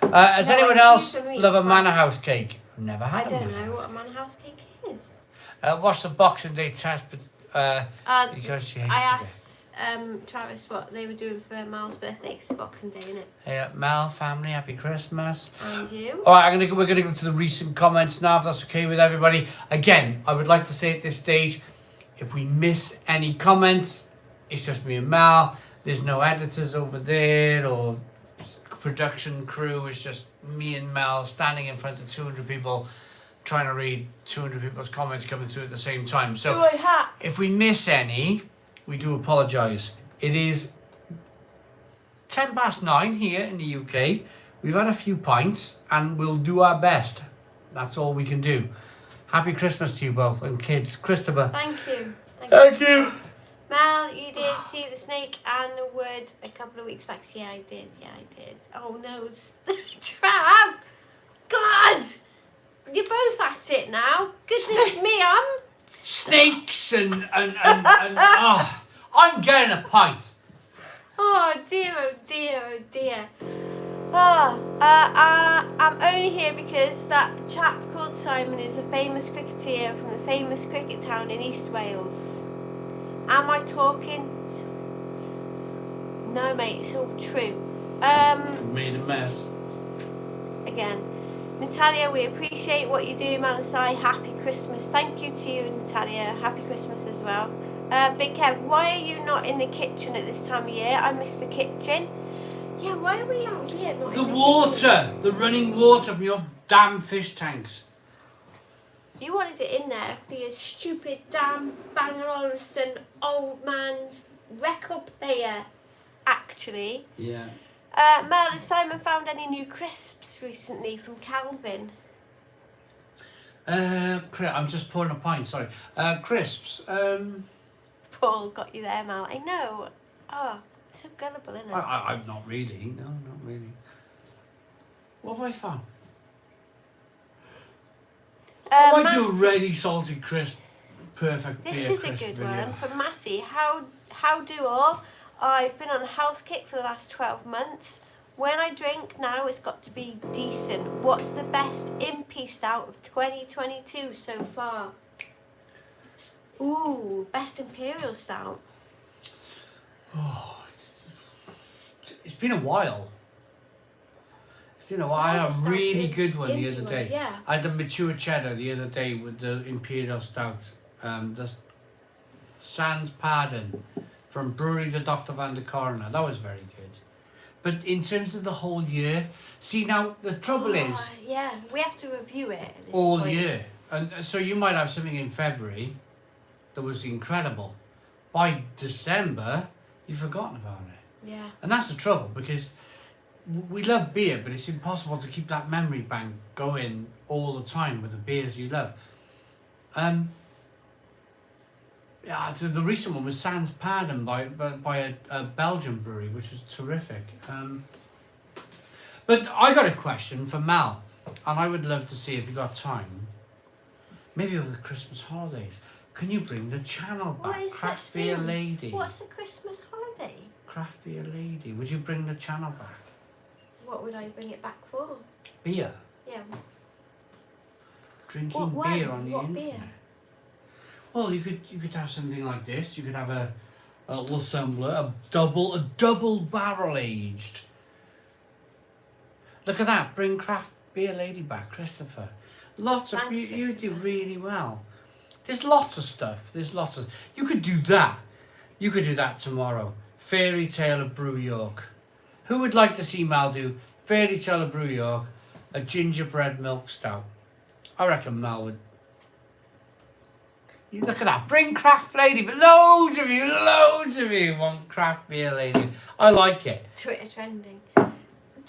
Does anyone else love a Manor House cake? I've never had I don't know what a Manor House cake is. What's the Boxing Day test? I asked Travis what they were doing for Mal's birthday. It's Boxing Day, isn't it? Yeah, Mal, family, happy Christmas. And you? All right, we're gonna go to the recent comments now, if that's okay with everybody. Again, I would like to say at this stage, if we miss any comments, it's just me and Mal. There's no editors over there or production crew. It's just me and Mal standing in front of 200 people trying to read 200 people's comments coming through at the same time. So Roy hat. if we miss any, we do apologise. It is 9:10 here in the UK. We've had a few pints and we'll do our best. That's all we can do. Happy Christmas to you both and kids. Christopher. Thank you. Thank you. Mel, you did see the snake and the wood a couple of weeks back. Yeah, I did. Oh no, Trav! God! You're both at it now. Goodness me, I'm... Snakes and oh, I'm getting a pint. Oh dear, oh dear, oh dear. I'm only here because that chap called Simon is a famous cricketer from the famous cricket town in East Wales. Am I talking? No, mate, it's all true. Made a mess. Again, Natalia, we appreciate what you do, Malasai. Happy Christmas. Thank you to you, Natalia. Happy Christmas as well. Big Kev, why are you not in the kitchen at this time of year? I miss the kitchen. Yeah, why are we out here? Not The in the water, kitchen? the running water from your damn fish tanks. You wanted it in there for your stupid damn Bang Olufsen old man's record player, actually. Yeah. Mel, has Simon found any new crisps recently from Calvin? I'm just pouring a pint, sorry. Crisps. Paul got you there, Mel. I know. Oh, so gullible, isn't it? I'm not really. No, not really. What have I found? I might do a ready salted crisp, perfect This beer is a crisp good video. one from Matty. How do all? I've been on a health kick for the last 12 months. When I drink now, it's got to be decent. What's the best Impy Stout of 2022 so far? Ooh, best Imperial Stout. Oh, it's been a while. I had a really good one the other day. Yeah. I had the mature cheddar the other day with the Imperial Stout. The Sans Pardon from Brewery the Dr. Van der Coroner. That was very good. But in terms of the whole year, see now the trouble is Yeah, we have to review it at this all point. year. And so you might have something in February that was incredible. By December, you've forgotten about it. Yeah. And that's the trouble because we love beer, but it's impossible to keep that memory bank going all the time with the beers you love. Yeah, the recent one was Sans Pardon by a Belgian brewery, which was terrific. But I got a question for Mal, and I would love to see if you got time, maybe over the Christmas holidays, can you bring the channel back? What is Craft Beer Lady. What's a Christmas holiday? Craft Beer Lady. Would you bring the channel back? What would I bring it back for? Beer. Yeah. Drinking What beer on the What internet. beer? Well, you could have something like this. You could have a little assembler, a double barrel aged. Look at that! Bring Craft Beer Lady back, Christopher. Lots of Thanks, you do Christopher. really well. There's lots of stuff. You could do that. You could do that tomorrow. Fairy Tale of Brew York. Who would like to see Mal do Fairy Tale of Brew York, a gingerbread milk stout? I reckon Mal would. You look at that. Bring Craft Lady, but loads of you want Craft Beer Lady. I like it. Twitter trending.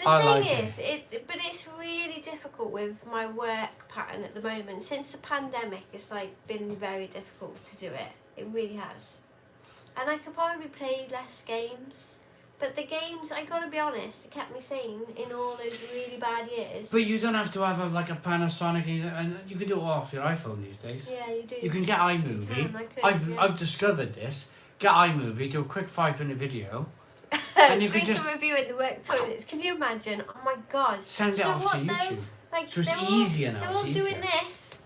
I The like thing is, but it's really difficult with my work pattern at the moment. Since the pandemic, it's like been very difficult to do it. It really has. And I could probably play less games. But the games, I gotta be honest, it kept me sane in all those really bad years. But you don't have to have a Panasonic, and you can do it off your iPhone these days. Yeah, you do. You can get iMovie. I've discovered this. Get iMovie, do a quick 5-minute video, and you can Drink just a review at the work toilets. Can you imagine? Oh my god. send it So off to what, though? YouTube. Like, So it's they're easier now, They're it's all doing easier. this.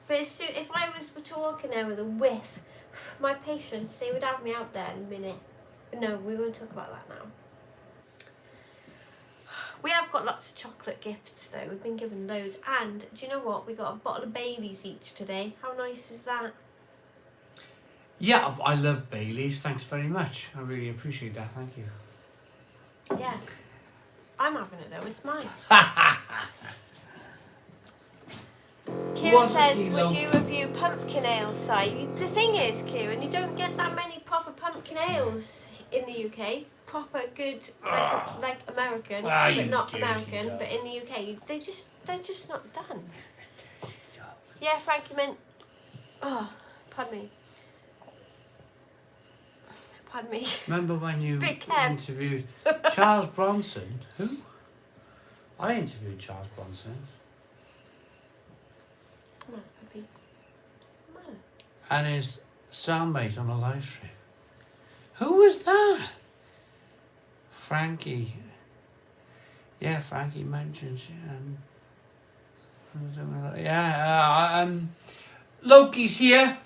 But if I was talking there with a whiff, my patients, they would have me out there in a minute. But no, we won't talk about that now. We have got lots of chocolate gifts though. We've been given loads. And do you know what? We got a bottle of Baileys each today. How nice is that? Yeah, I love Baileys. Thanks very much. I really appreciate that. Thank you. Yeah. I'm having it though. It's mine. Kieran says, would you review pumpkin ale, Si? The thing is, Kieran, you don't get that many proper pumpkin ales in the UK. Proper good, like American, but not American, but in the UK, they're just not done. Yeah, Frankie meant, pardon me. Pardon me. Remember when you interviewed Charles Bronson? Who? I interviewed Charles Bronson. Smart puppy. And his cellmate on a live stream. Who was that? Frankie. Yeah, Frankie mentions. Loki's here.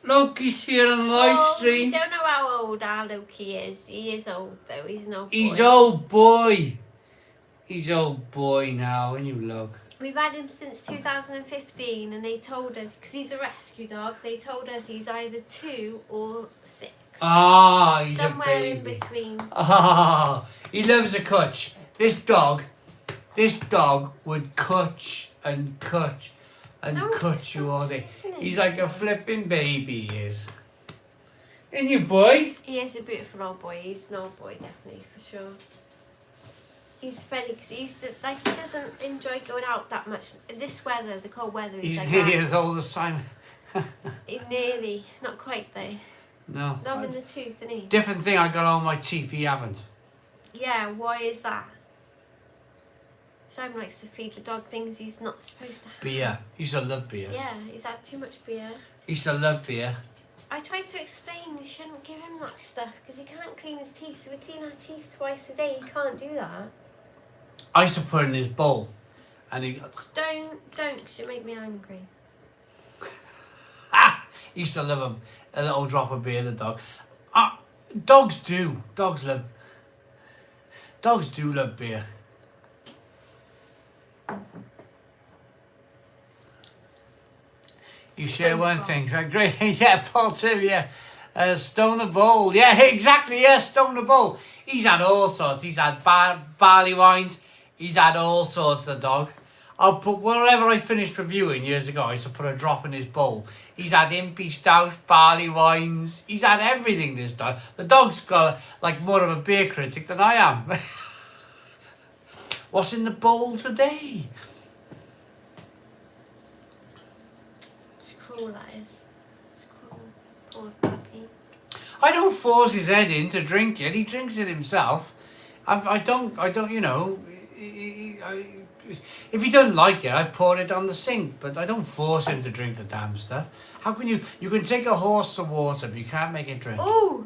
Loki's here on the live stream. We don't know how old our Loki is. He is old though. He's an old boy. He's old boy. He's old boy now. When you look. We've had him since 2015, and they told us, because he's a rescue dog, they told us he's either 2 or 6. Ah, he's somewhere a baby. in between. Ah, he loves a cutch. This dog would cutch and cut and cut you all day. He's like a flipping baby, he is. Isn't you, boy? He is a beautiful old boy. He's an old boy, definitely, for sure. He's funny because he doesn't enjoy going out that much. This weather, the cold weather, he's like nearly as old as Simon. Nearly, not quite though. No. Long in the tooth, isn't he? Different thing, I got all my teeth, he haven't. Yeah, why is that? Simon likes to feed the dog things he's not supposed to have. Beer. He used to love beer. Yeah, he's had too much beer. He used to love beer. I tried to explain you shouldn't give him that stuff because he can't clean his teeth. We clean our teeth twice a day. He can't do that. I used to put it in his bowl. And he got... Don't, because you make me angry. He used to love him. A little drop of beer, the dog. Dogs do. Dogs do love beer. You share one thing. So great. Yeah, Paul too, yeah. Stoner Bowl. Yeah, exactly, yeah, Stoner Bowl. He's had all sorts. He's had barley wines. He's had all sorts, the dog. I'll put whatever I finished reviewing years ago, I used to put a drop in his bowl. He's had impy stout, barley wines. He's had everything, this dog. The dog's got like more of a beer critic than I am. What's in the bowl today? It's cruel, that is. It's cruel. Poor puppy. I don't force his head in to drink it. He drinks it himself. I don't, you know, if he doesn't like it, I pour it on the sink, but I don't force him to drink the damn stuff. How can you can take a horse to water, but you can't make it drink. Ooh!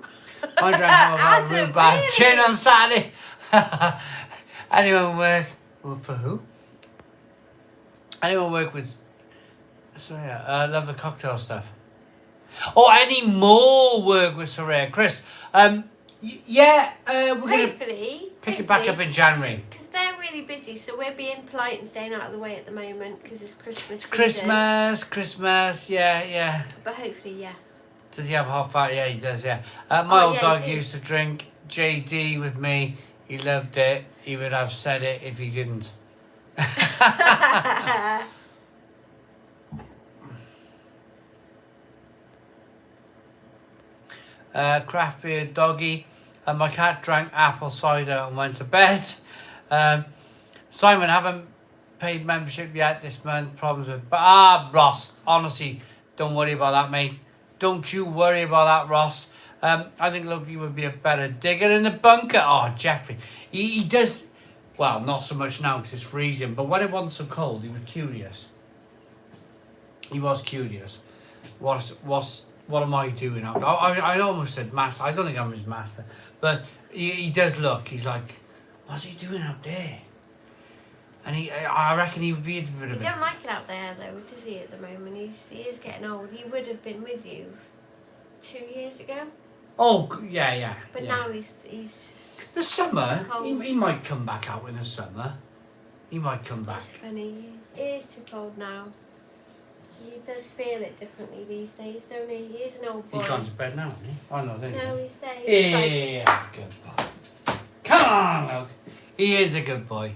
I drank a real bad gin on Saturday. Anyone work for who? Anyone work with, sorry, I love the cocktail stuff. Or any more work with Soraya? Chris, yeah, we're going to pick it back up in January. Because they're really busy, so we're being polite and staying out of the way at the moment because it's Christmas season. Christmas, yeah. But hopefully, yeah. Does he have a hot fire? Yeah, he does, yeah. My old dog used to drink JD with me. He loved it. He would have said it if he didn't. Craft beer doggy. My cat drank apple cider and went to bed. Simon, haven't paid membership yet this month. Problems with... Ross, honestly, don't worry about that, mate. Don't you worry about that, Ross. I think Loki would be a better digger in the bunker. Oh, Jeffrey. He does... Well, not so much now because it's freezing, but when it wasn't so cold, he was curious. He was curious. What am I doing out there? I almost said master. I don't think I'm his master. But he does look. He's like, what's he doing out there? And I reckon he would be a bit of it. He don't like it out there, though, does he, at the moment? He is getting old. He would have been with you 2 years ago. Oh, yeah. But now he's just... The summer, he might come back out in the summer. He might come back. It's funny. It is too cold now. He does feel it differently these days, don't he? He is an old boy. He's gone to bed now, isn't he? Oh, no, there you go. No, he's there. He's good boy. Come on, Loki. He is a good boy.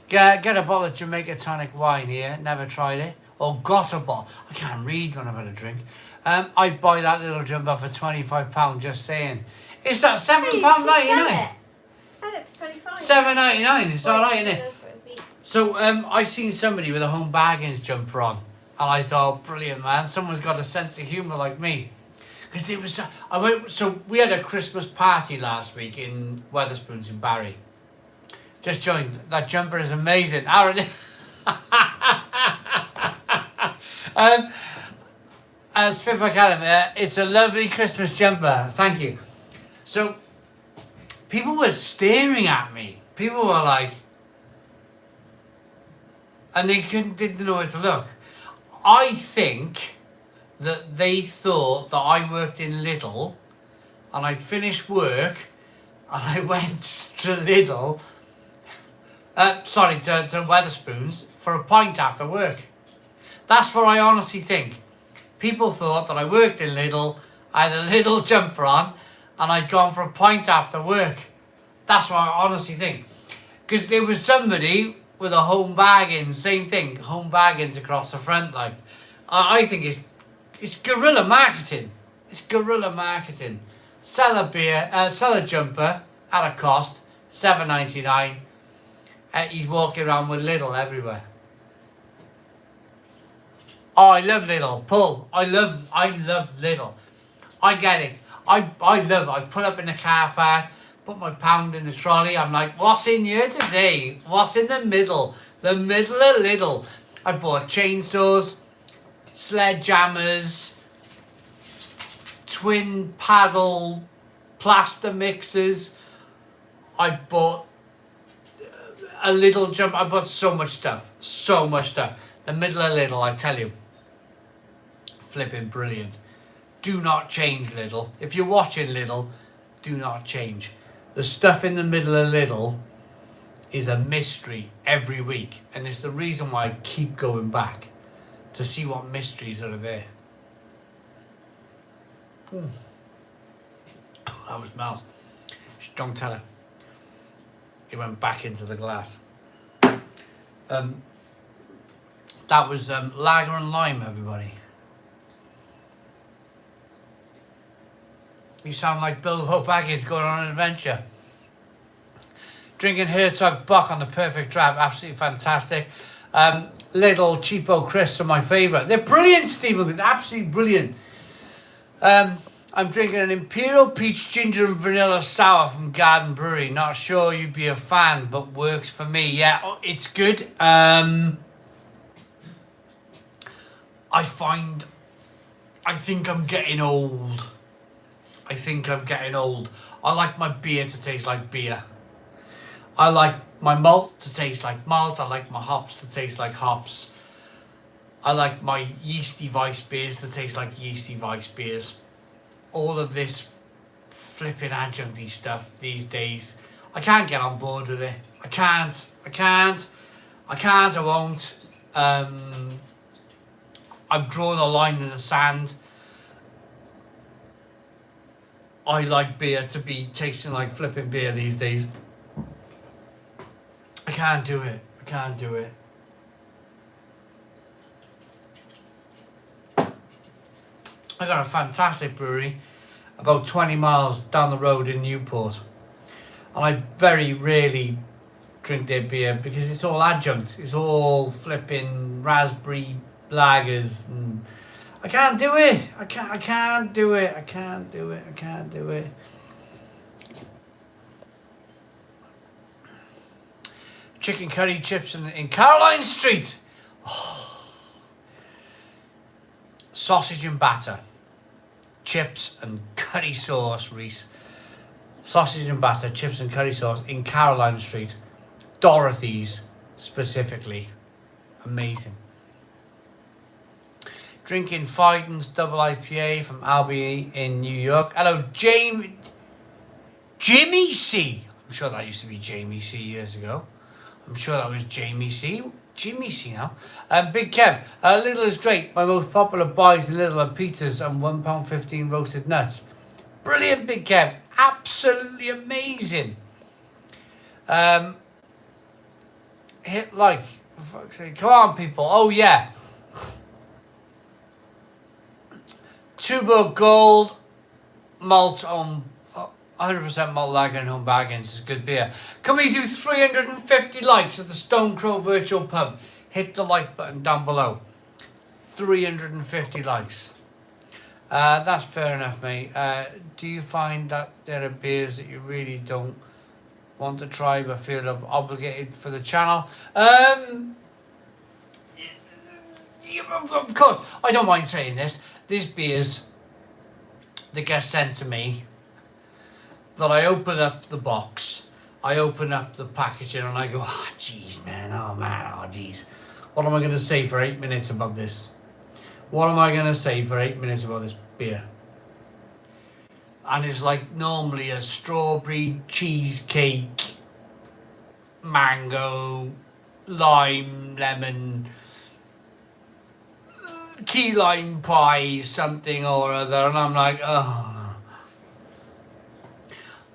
Get a bottle of Jamaica tonic wine here. Never tried it. or got a bottle. I can't read when I've had a drink. I'd buy that little jumper for £25, just saying. Is that £7.99? Sell it for 25. £7.99, it's alright, isn't it? it? So I seen somebody with a Home Bargains jumper on, and I thought, brilliant, man, someone's got a sense of humour like me. Because it was, so we had a Christmas party last week in Wetherspoons in Barry. Just joined. That jumper is amazing. Aaron, as Fifth McCallum, it's a lovely Christmas jumper. Thank you. So people were staring at me. People were like, and they didn't know where to look. I think that they thought that I worked in Lidl, and I'd finished work, and I went to Lidl, to Wetherspoons for a pint after work. That's what I honestly think. People thought that I worked in Lidl, I had a Lidl jumper on, and I'd gone for a pint after work. That's what I honestly think. Because there was somebody with a Home Bargains, same thing, Home Bargains across the front. Like, I think it's guerrilla marketing. It's guerrilla marketing. Sell a jumper at a cost, $7.99. He's walking around with Lidl everywhere. Oh, I love Lidl. Pull. I love Lidl. I get it. I pull up in the car park, put my pound in the trolley. I'm like, what's in here today? What's in the middle? The middle of Lidl. I bought chainsaws, sledgehammers, twin paddle plaster mixers. I bought a little jump. I bought so much stuff. The middle of Lidl, I tell you. Flipping brilliant. Do not change Lidl. If you're watching Lidl, do not change. The stuff in the middle of Lidl is a mystery every week. And it's the reason why I keep going back to see what mysteries are there. That was Miles. Don't tell her. He went back into the glass. That was lager and lime, everybody. You sound like Bilbo Baggins going on an adventure. Drinking Hertog Bock on the perfect drab, absolutely fantastic. Little cheapo crisps are my favourite. They're brilliant, Stephen, absolutely brilliant. I'm drinking an Imperial Peach Ginger and Vanilla Sour from Garden Brewery. Not sure you'd be a fan, but works for me. Yeah, it's good. I think I'm getting old. I like my beer to taste like beer. I like my malt to taste like malt. I like my hops to taste like hops. I like my yeasty Weiss beers to taste like yeasty Weiss beers. All of this flipping adjuncty stuff these days, I can't get on board with it. I can't, I won't. I've drawn a line in the sand. I like beer to be tasting like flipping beer these days. I can't do it. I got a fantastic brewery about 20 miles down the road in Newport. And I very rarely drink their beer because it's all adjunct. It's all flipping raspberry lagers. And I can't do it. I can't do it. Chicken curry chips in Caroline Street. Oh. Sausage and batter. Chips and curry sauce, Reese. Sausage and batter, chips and curry sauce in Caroline Street. Dorothy's, specifically. Amazing. Drinking Fiden's Double IPA from Albany in New York. Hello, Jimmy C. I'm sure that used to be Jamie C years ago. I'm sure that was Jamie C. Jimmy C now. Big Kev. Lidl is great. My most popular buys in Lidl are pizzas and £1.15 roasted nuts. Brilliant, Big Kev. Absolutely amazing. Hit like. For fuck's sake. Come on, people. Oh, yeah. Tuborg Gold malt on 100% malt lager and home baggins is good beer. Can we do 350 likes at the Stone Crow Virtual Pub? Hit the like button down below. 350 likes. That's fair enough, mate. Do you find that there are beers that you really don't want to try but feel obligated for the channel? Of course, I don't mind saying this. There's beers that get sent to me that I open up the box, I open up the packaging and I go, oh jeez man, oh jeez. What am I going to say for 8 minutes about this? What am I going to say for 8 minutes about this beer? And it's like normally a strawberry cheesecake, mango, lime, lemon, key lime pie, something or other. And I'm like, oh.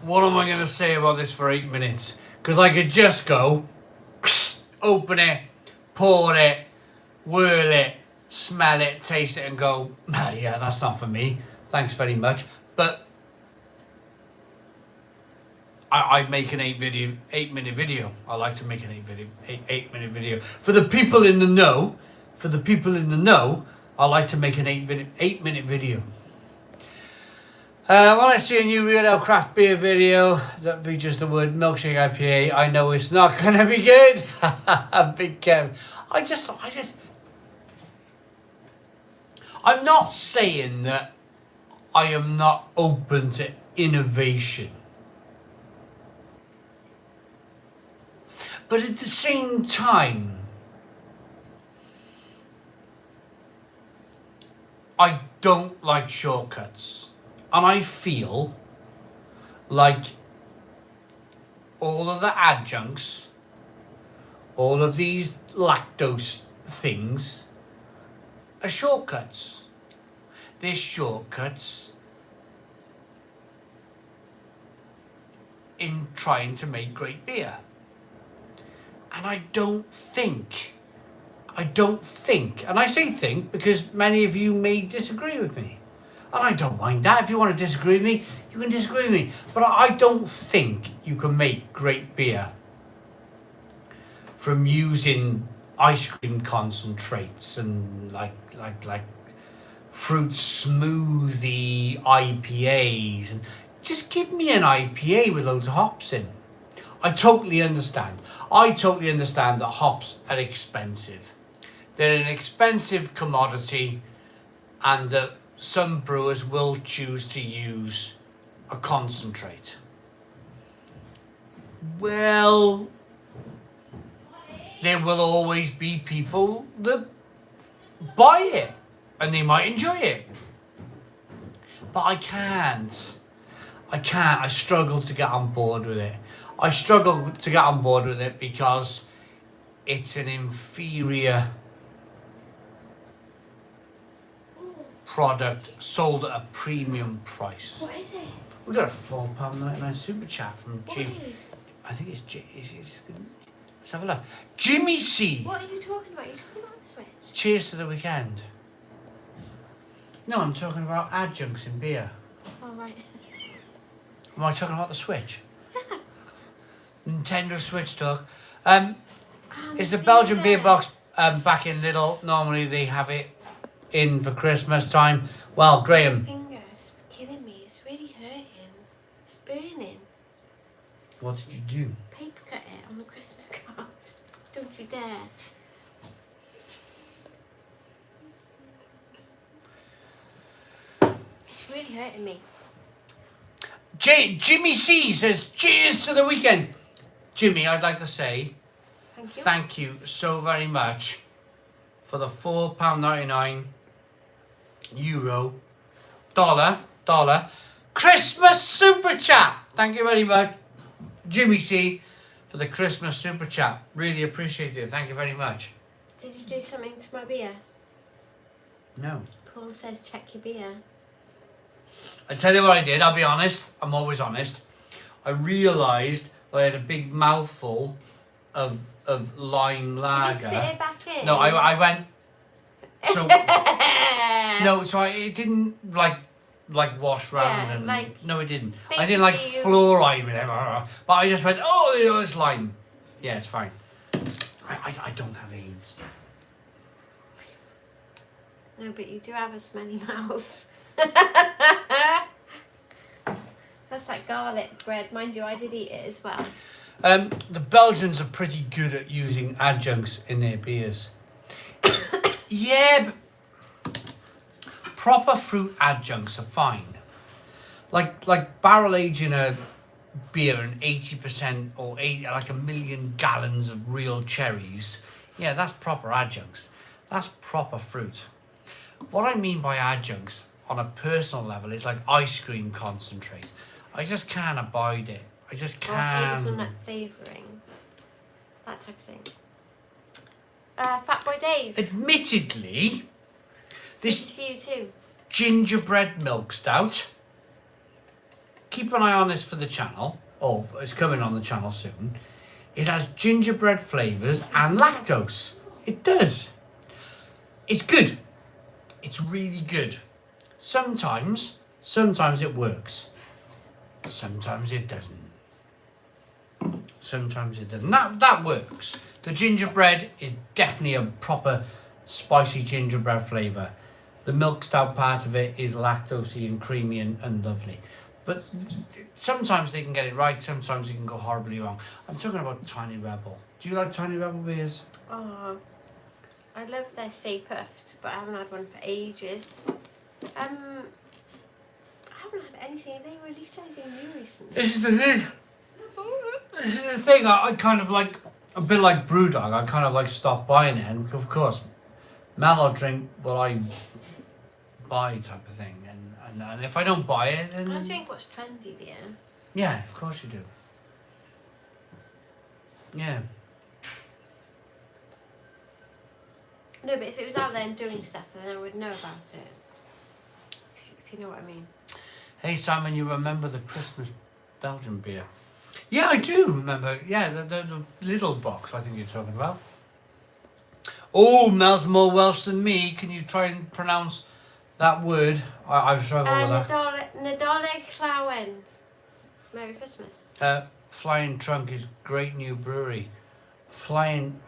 What am I going to say about this for 8 minutes? Because I could just go, open it, pour it, whirl it, smell it, taste it and go, yeah, that's not for me. Thanks very much. But I make an 8 minute video. I like to make an 8 minute video. For the people in the know, I like to make an 8 minute video. When I see a new Real Ale craft beer video that features the word milkshake IPA, I know it's not going to be good. Big Kev. I'm not saying that I am not open to innovation. But at the same time, I don't like shortcuts. And I feel like all of the adjuncts, all of these lactose things are shortcuts. They're shortcuts in trying to make great beer. And I don't think, and I say think because many of you may disagree with me. And I don't mind that. If you want to disagree with me, you can disagree with me. But I don't think you can make great beer from using ice cream concentrates and like fruit smoothie IPAs. And just give me an IPA with loads of hops in. I totally understand. That hops are expensive. They're an expensive commodity and that some brewers will choose to use a concentrate. Well, there will always be people that buy it and they might enjoy it. But I can't. I struggle to get on board with it. I struggle to get on board with it because it's an inferior product sold at a premium price. What is it? We got a £4.99 super chat from Jim. What is? I think it's let's have a look. Jimmy C. What are you talking about? Are you talking about the Switch? Cheers to the weekend. No, I'm talking about adjuncts in beer. Oh, right. Am I talking about the Switch? Nintendo Switch talk. Is the Belgian beer box back in Lidl? Normally they have it in for Christmas time. Well, Graham. Fingers killing me. It's really hurting. It's burning. What did you do? Paper cut it on the Christmas cards. Don't you dare. It's really hurting me. Jimmy C says, cheers to the weekend. Jimmy, I'd like to say thank you so very much for the £4.99 dollar Christmas super chat. Thank you very much, Jimmy C, for the Christmas super chat. Really appreciate it. Thank you very much. Did you do something to my beer? No. Paul says check your beer. I tell you what I did. I'll be honest. I'm always honest. I realised that I had a big mouthful of lime lager. Did you spit it back in? No, I went So no, so it didn't like wash round Yeah, and like, no, it didn't. I didn't like basically fluoride with it, but I just went, oh, it's lime. Yeah, it's fine. I don't have AIDS. No, but you do have a smelly mouth. That's like garlic bread. Mind you, I did eat it as well. The Belgians are pretty good at using adjuncts in their beers. Yeah, but proper fruit adjuncts are fine. Like barrel aging a beer in 80% or 80, like 1,000,000 gallons of real cherries. Yeah, that's proper adjuncts. That's proper fruit. What I mean by adjuncts on a personal level is like ice cream concentrate. I just can't abide it. I just Or can't. hazelnut flavouring. That type of thing. Fat Boy Dave. Admittedly, Good to this see you too. gingerbread milk stout. Keep an eye on this for the channel. Oh, it's coming on the channel soon. It has gingerbread flavours and lactose. It does. It's good. It's really good. Sometimes it works. Sometimes it doesn't. Sometimes it doesn't. That works. The gingerbread is definitely a proper spicy gingerbread flavour. The milk stout part of it is lactosey and creamy and lovely. But sometimes they can get it right, sometimes they can go horribly wrong. I'm talking about Tiny Rebel. Do you like Tiny Rebel beers? Oh, I love their Stay Puffed, but I haven't had one for ages. I haven't had anything. Have they released anything new recently? This is the thing. This is the thing. I kind of like, a bit like Brewdog, I kind of like stop buying it. And of course, Mel will drink what I buy type of thing. And if I don't buy it, then... I drink what's trendy, dear. Yeah, of course you do. Yeah. No, but if it was out there and doing stuff, then I would know about it. If you know what I mean. Hey Simon, you remember the Christmas Belgian beer? Yeah, I do remember. Yeah, the little box I think you're talking about. Oh, Mel's more Welsh than me. Can you try and pronounce that word? I've struggled with that. Nadolig Llawen. Merry Christmas. Flying Trunk is great new brewery. Flying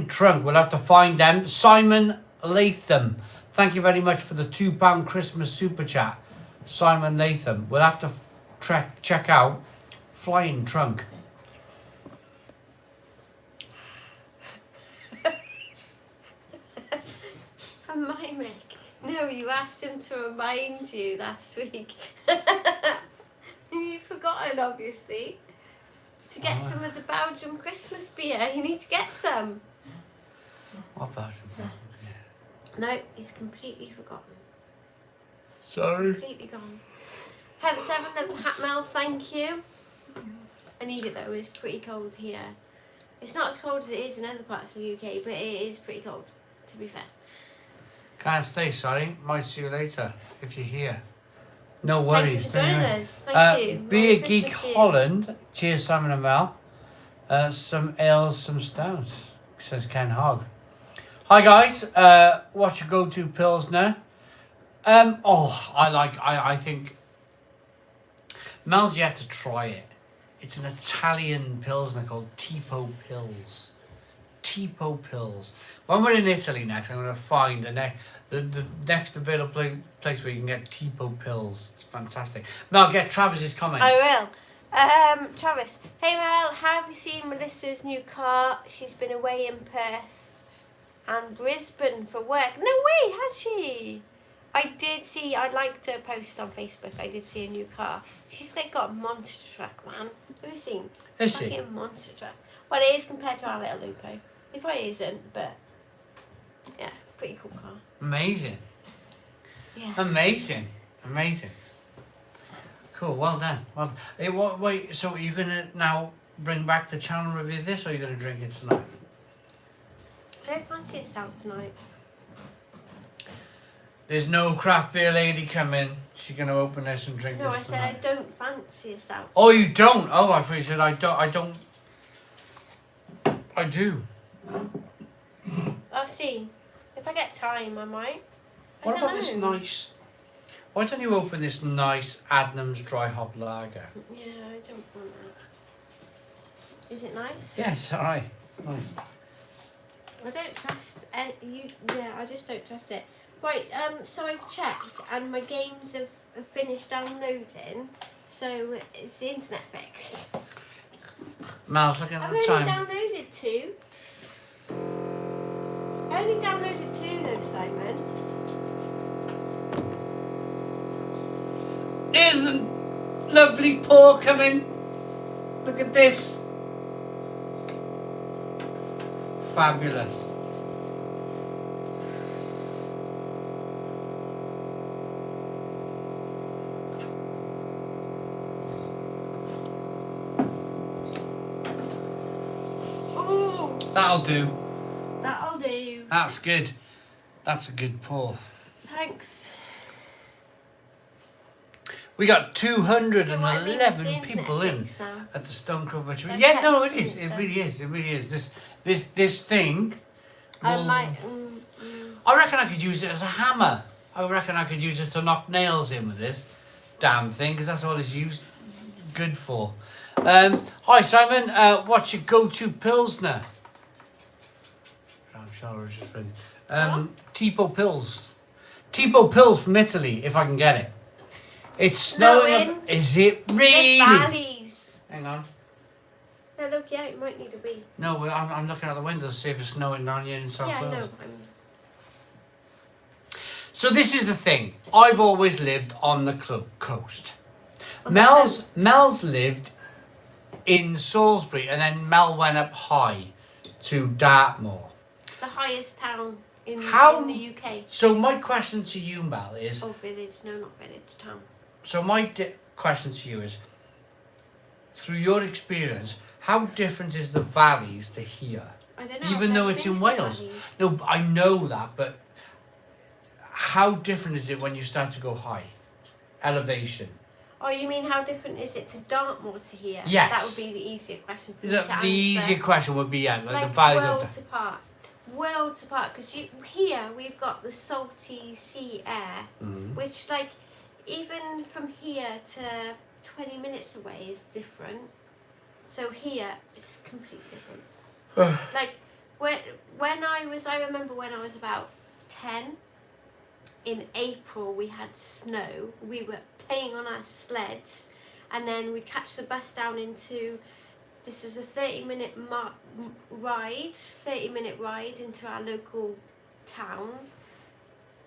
Trunk, we'll have to find them. Simon Latham, thank you very much for the £2 Christmas super chat. Simon Latham, we'll have to check out Flying Trunk. For my milk. No, you asked him to remind you last week. You've forgotten, obviously. To get some of the Belgian Christmas beer, you need to get some. What Belgian Christmas beer? No, he's completely forgotten. Sorry. Completely gone. Heaven 7 of the Hatmel, thank you. I need it though, it's pretty cold here. It's not as cold as it is in other parts of the UK, but it is pretty cold, to be fair. Can't stay, sorry. Might see you later if you're here. No worries. Thank you for joining us. Thank you. Be Merry a Geek Christmas to you. Holland. Cheers, Simon and Mel. Some ales, some stouts, says Ken Hogg. Hi guys. What's your go-to Pilsner? I think Mel's yet to try it. It's an Italian Pilsner called Tipo Pils. Tipo Pils. When we're in Italy next, I'm going to find the next available place where you can get Tipo Pils. It's fantastic. Mel, get Travis's comment. I will. Travis. Hey Mel, have you seen Melissa's new car? She's been away in Perth and Brisbane for work. No way, has she? I did see, I liked her post on Facebook. I did see a new car. She's like got a monster truck, man. Have you seen? Is she? Fucking monster truck. Well, it is compared to our little Lupo. It probably isn't, but yeah, pretty cool car. Amazing. Yeah. Amazing. Cool, well done. Well, hey, wait, so are you going to now bring back the channel review this, or are you going to drink it tonight? I don't fancy a stout tonight. There's no craft beer lady coming. She's going to open this and drink No, this I said tonight. I don't fancy a stout. Oh, you don't? Oh, I thought you said I don't. I do. I'll see. If I get time, I might. What I about don't this know. nice... Why don't you open this nice Adnams dry hop lager? Yeah, I don't want that. Is it nice? Yes, alright. It's nice. I don't trust you. Yeah, I just don't trust it. Right. So I've checked, and my games have finished downloading. So it's the internet fixed. Mel's looking at I've the only time. downloaded 2. I only downloaded 2 though, Simon. Isn't lovely pour coming? Look at this. Fabulous. Oh, That'll do. that'll do. That's good. That's a good pour. Thanks. We got You know what I mean? It's 211 the internet people in fixed now. at the Stonecroft Virtual. So Yeah, no, it text is. and It really is. It really is. This thing. I will- might. I reckon I could use it as a hammer. I reckon I could use it to knock nails in with this damn thing, because that's all it's used good for. Hi Simon, what's your go-to Pilsner? I'm sure I was just ready. Tipo Pils. Tipo Pils from Italy, if I can get it. It's snowing. Snowing. Is it really? The valleys. Hang on. Hey, look, yeah, it might need a wee. No, I'm looking out the window to see if it's snowing down here in South Yeah, I Wales. know. So this is the thing. I've always lived on the coast. On the Mel's lived in Salisbury, and then Mel went up high to Dartmoor. The highest town in How- the UK. So my question to you, Mel, is... Oh, village. No, not village. Town. So my question to you is, through your experience, how different is the valleys to here? I don't know. Even I've though never it's been in to the Wales. valleys. No, I know that, but how different is it when you start to go high? Elevation. Oh, you mean how different is it to Dartmoor to here? Yes. That would be the easier question for The, me to answer. easier question would be, yeah, like the Like valleys worlds of... apart. Worlds apart. Because here we've got the salty sea air, Mhm. which, like, even from here to 20 minutes away is different. So here it's completely different. Like when I remember when I was about 10, in April we had snow. We were playing on our sleds, and then we'd catch the bus down into, this was a 30-minute ride into our local town,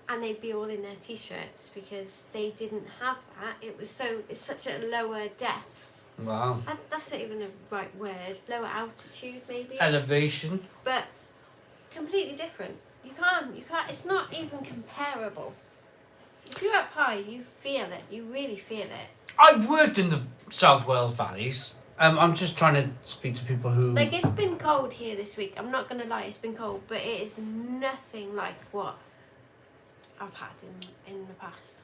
and they'd be all in their t-shirts because they didn't have that. It's such a lower depth. Wow. That's not even the right word. Lower altitude, maybe. Elevation. But completely different. You can't. It's not even comparable. If you're up high, you feel it. You really feel it. I've worked in the South Wales valleys. I'm just trying to speak to people who... Like, it's been cold here this week. I'm not gonna lie, it's been cold, but it is nothing like what I've had in the past.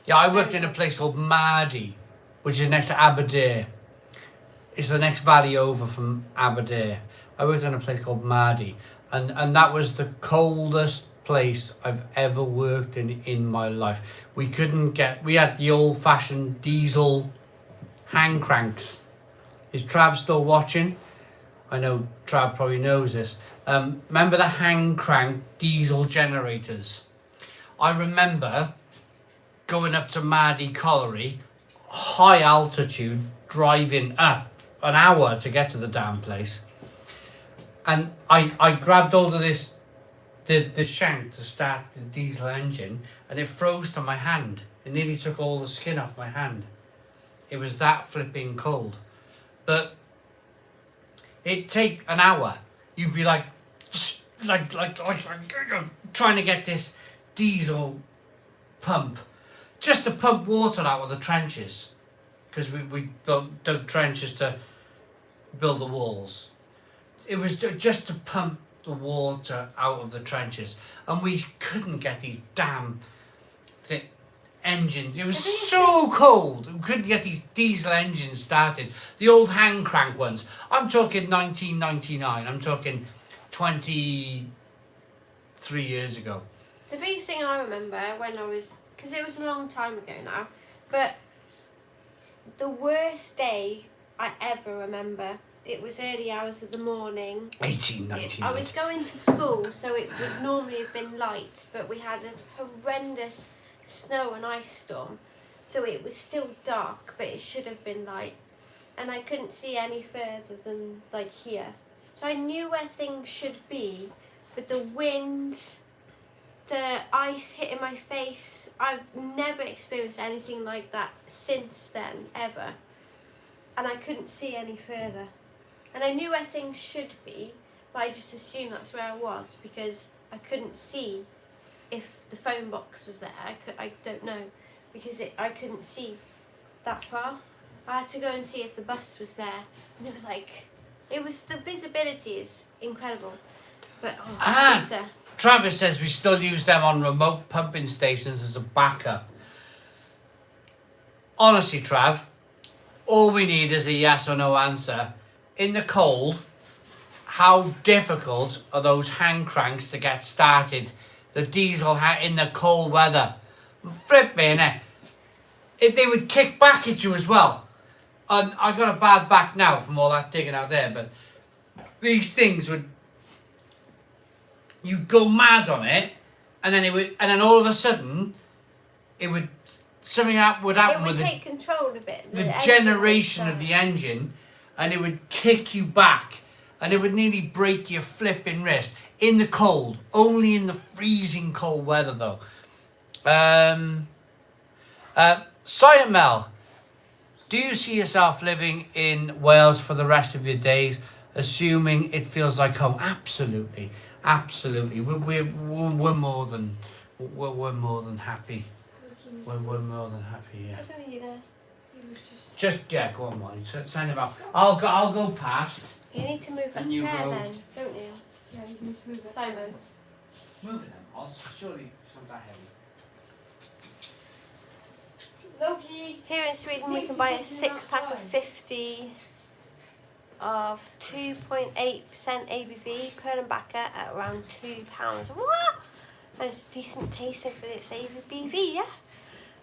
Yeah, I worked in a place called Mardy, which is next to Aberdare. It's the next valley over from Aberdare. I worked in a place called Mardy, and that was the coldest place I've ever worked in my life. We had the old-fashioned diesel hand cranks. Is Trav still watching? I know Trav probably knows this. Remember the hand crank diesel generators? I remember going up to Mardy Colliery, high altitude, driving up an hour to get to the damn place. And I grabbed hold of the shank to start the diesel engine, and it froze to my hand. It nearly took all the skin off my hand. It was that flipping cold. But it'd take an hour. You'd be like trying to get this diesel pump just to pump water out of the trenches, because we dug trenches to build the walls. It was just to pump the water out of the trenches, and we couldn't get these damn engines. It was so cold. We couldn't get these diesel engines started. The old hand crank ones. I'm talking 1999. I'm talking 23 3 years ago. The biggest thing I remember when I was, because it was a long time ago now, but the worst day I ever remember, it was early hours of the morning. 19. I was going to school, so it would normally have been light, but we had a horrendous snow and ice storm, so it was still dark, but it should have been light, and I couldn't see any further than like here. So I knew where things should be, but the wind, the ice hitting my face, I've never experienced anything like that since then, ever. And I couldn't see any further. And I knew where things should be, but I just assumed that's where I was because I couldn't see if the phone box was there. I don't know, because I couldn't see that far. I had to go and see if the bus was there, and it was like, the visibility is incredible. But pizza. Travis says we still use them on remote pumping stations as a backup. Honestly, Trav, all we need is a yes or no answer. In the cold, how difficult are those hand cranks to get started? The diesel in the cold weather. Flip me, innit? They would kick back at you as well. And I got a bad back now from all that digging out there, but these things would, you'd go mad on it, and then all of a sudden, something would happen with take control of it. The generation of the engine, and it would kick you back, and it would nearly break your flipping wrist in the cold. Only in the freezing cold weather, though. Silent Mel, do you see yourself living in Wales for the rest of your days, assuming it feels like home? Absolutely. Absolutely, we're more than happy. We're more than happy. Yeah. I don't think he does. He was just go on, Molly. Send him out. I'll go past. You need to move that And you chair go. then, don't you? Yeah, you need to move that. Simon. Move it then, Oz. Surely it's not that heavy. Loki. Here in Sweden, we can buy a 6-pack of 50 of 2.8% ABV, Perlenbacher, at around £2. What? And it's decent tasting for its ABV, yeah.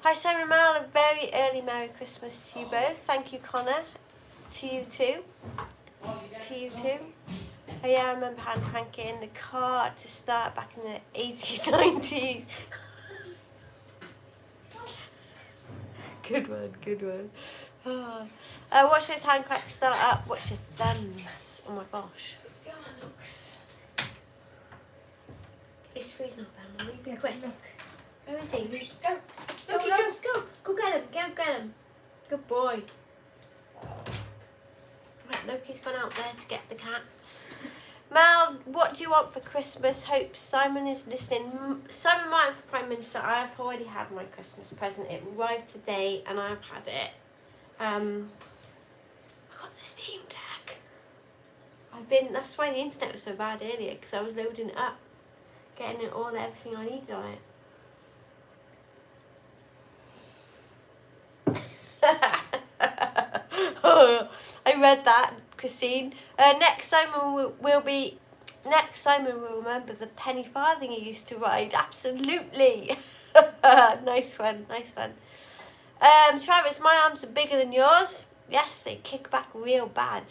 Hi Simon Mel, a very early Merry Christmas to you both. Thank you, Connor. To you too. To you too. Oh yeah, I remember hand cranking in the car to start back in the 80s, 90s. Good one. Oh. Watch those hand cracks start up. Watch your thumbs. Oh my gosh. Go on, looks. It's freezing up there, Molly. Be quick. Look. Where is he? Go. Loki, go. Go get him. Good boy. Right, Loki's gone out there to get the cats. Mal, what do you want for Christmas? Hope Simon is listening. Simon Martin for Prime Minister. I have already had my Christmas present. It arrived today and I have had it. I got the Steam Deck. That's why the internet was so bad earlier, because I was loading it up, getting it all, everything I needed on it. I read that, Christine. Next Simon will remember the penny farthing he used to ride. Absolutely. Nice one. Travis, my arms are bigger than yours. Yes, they kick back real bad.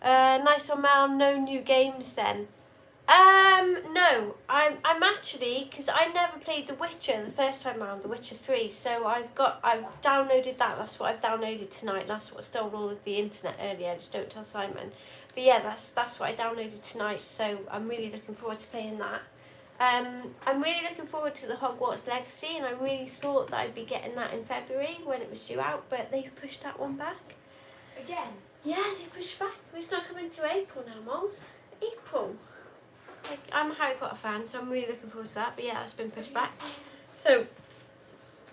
Nice one, Mel. No new games then. No, I'm actually, because I never played The Witcher the first time around, The Witcher 3, so I've downloaded that. That's what I've downloaded tonight. That's what stole all of the internet earlier. Just don't tell Simon. But yeah, that's what I downloaded tonight, so I'm really looking forward to playing that. I'm really looking forward to the Hogwarts Legacy, and I really thought that I'd be getting that in February when it was due out, but they've pushed that one back. Again? Yeah, they pushed back. It's not coming to April now, Moles. April. Like, I'm a Harry Potter fan, so I'm really looking forward to that, but yeah, that's been pushed back. So,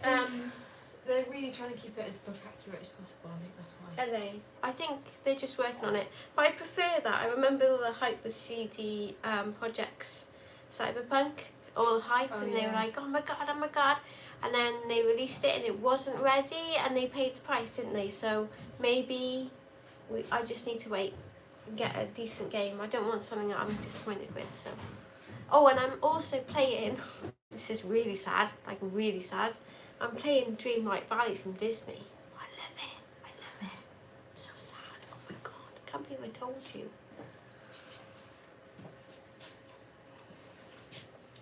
they're really trying to keep it as book accurate as possible. I think that's why. are they? I think they're just working on it, but I prefer that. I remember the hype was CD Project's Cyberpunk, all the hype, and they were like, oh my god, and then they released it and it wasn't ready, and they paid the price, didn't they? So maybe I just need to wait. and get a decent game. I don't want something that I'm disappointed with. So, oh, and I'm also playing. This is really sad, like really sad. I'm playing Dreamlight Valley from Disney. I love it. I love it. I'm so sad. Oh my god, I can't believe I told you.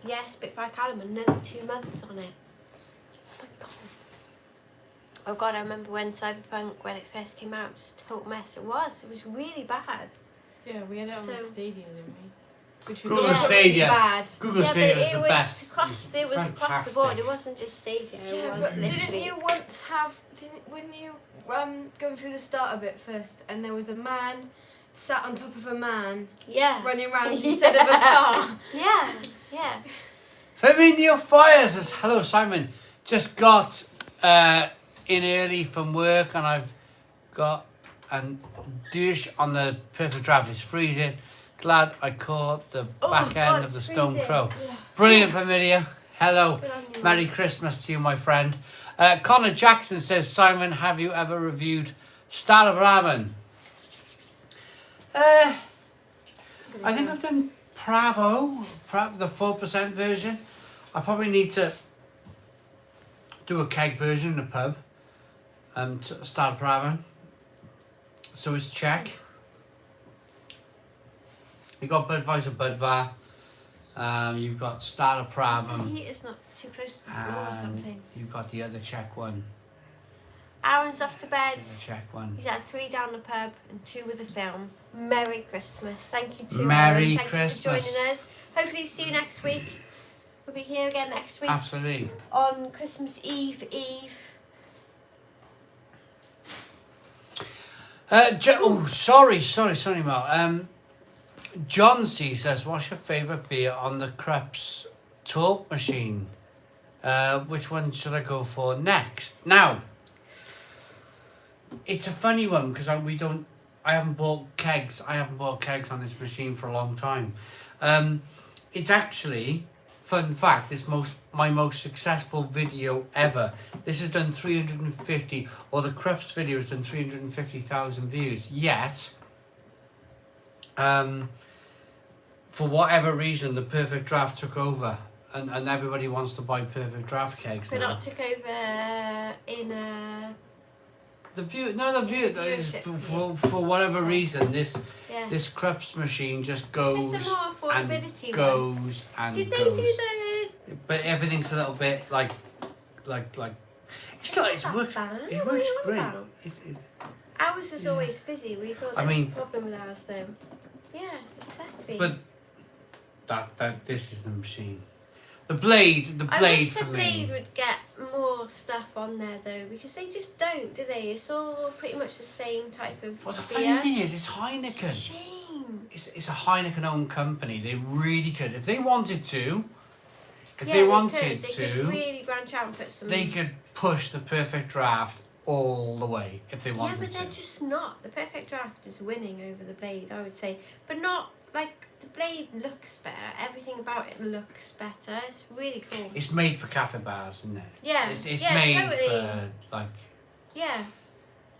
Yes, Spitfire Callum, another 2 months on it. Oh my god. Oh god, I remember when Cyberpunk, when it first came out, it was a total mess. It was really bad. Yeah, we had it on the So- Stadia, didn't we? Which was Google also Stadia. really bad. Google Yeah, Stadia but is the best. it was across the board. It wasn't just Stadia. Yeah, It was but literally. didn't you once have? When you going through the starter bit first, and there was a man sat on top of a man Yeah. running around instead of a car. Yeah. Yeah. Flaminio Fire says, hello Simon, just got in early from work and I've got a douche on the perfect draft. It's freezing. Glad I caught the back end of the Stone Crow. Yeah. Brilliant, Flaminio. Hello. Good on you, Merry mate. Christmas to you, my friend. Connor Jackson says, Simon, have you ever reviewed Star of Raven? I think I've done Bravo, the 4% version. I probably need to do a keg version in the pub. To Star of Raven. So it's check. You've got Budweiser Budvar. You've got Star of The Raven. heat is not too close to the floor or And something. you've got the other check one. Aaron's off to bed. The other check one. He's had 3 down the pub and 2 with the film. Merry Christmas. Thank you to Merry Aaron. Thank Christmas. you for joining us. Hopefully we'll see you next week. We'll be here again next week Absolutely. on Christmas Eve. Sorry, Mel. John C says, what's your favourite beer on the Krebs talk machine? Which one should I go for next? Now, it's a funny one because I haven't bought kegs. I haven't bought kegs on this machine for a long time. It's actually, fun fact, my most successful video ever. This has done 350, or the Krebs video has done 350,000 views. Yet, for whatever reason, the Perfect Draft took over, and everybody wants to buy Perfect Draft kegs But now. not took over in The viewership, for whatever Sense. reason, yeah. this Krebs machine just Is goes this the more and affordability one? goes and Did they goes. do the? But everything's a little bit like. It's not. It not works. that bad. It What are works you on great. about? It's, Ours was Yeah. always fizzy. We thought I there was mean- a problem with ours though. Yeah, exactly. but this is the machine. The blade. I Blade wish the for blade me. would get more stuff on there though, because they just don't, do they? It's all pretty much the same type of Well, the beer. funny thing is, it's It's a Heineken. shame. It's a Heineken-owned company. They really could, if they wanted to. If Yeah, they could. wanted They to. could really branch out and put some. They could push the Perfect Draft all the way if they Yeah, wanted but they're to. just not. The Perfect Draft is winning over the blade, I would say, but not like the blade looks better. Everything about it looks better. It's really cool. It's made for cafe bars, isn't it? Yeah, It's yeah, made totally. for like Yeah.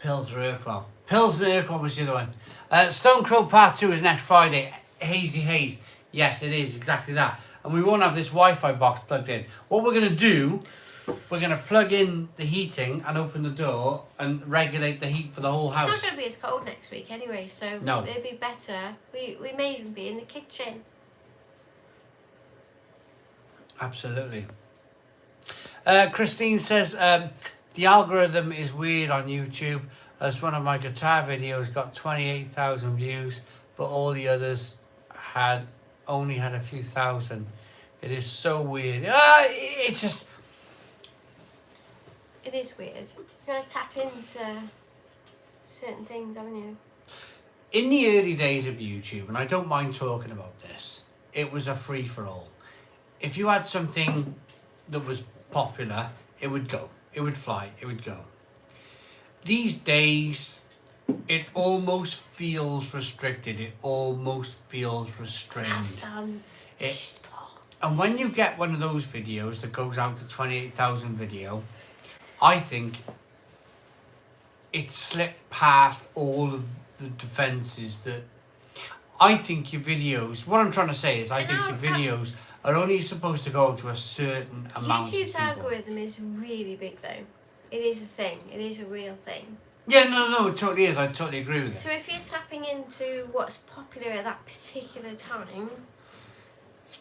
Pilsner Urquell. Pilsner Urquell was the other one. Stone Crow Part 2 is next Friday. Hazy Haze. Yes, it is exactly that. And we won't have this Wi-Fi box plugged in. What we're going to do, we're going to plug in the heating and open the door and regulate the heat for the whole It's house. not going to be as cold next week anyway, so No. it'll be better. We may even be in the kitchen. Absolutely. Christine says, the algorithm is weird on YouTube, as one of my guitar videos got 28,000 views, but all the others only had a few thousand. It is so weird. It's just... It is weird. You've got to tap into certain things, haven't you? In the early days of YouTube, and I don't mind talking about this, it was a free-for-all. If you had something that was popular, it would go. It would fly. It would go. These days, it almost feels restricted. It almost feels restrained. That's done. It- Shh, Paul. And when you get one of those videos that goes out to 28,000 video, I think it slipped past all of the defences that I think your videos, what I'm trying to say is I And think our- your videos are only supposed to go to a certain amount YouTube's of people. algorithm is really big though. It is a thing. It is a real thing. Yeah, no, it totally is. I totally agree with So it. if you're tapping into what's popular at that particular time,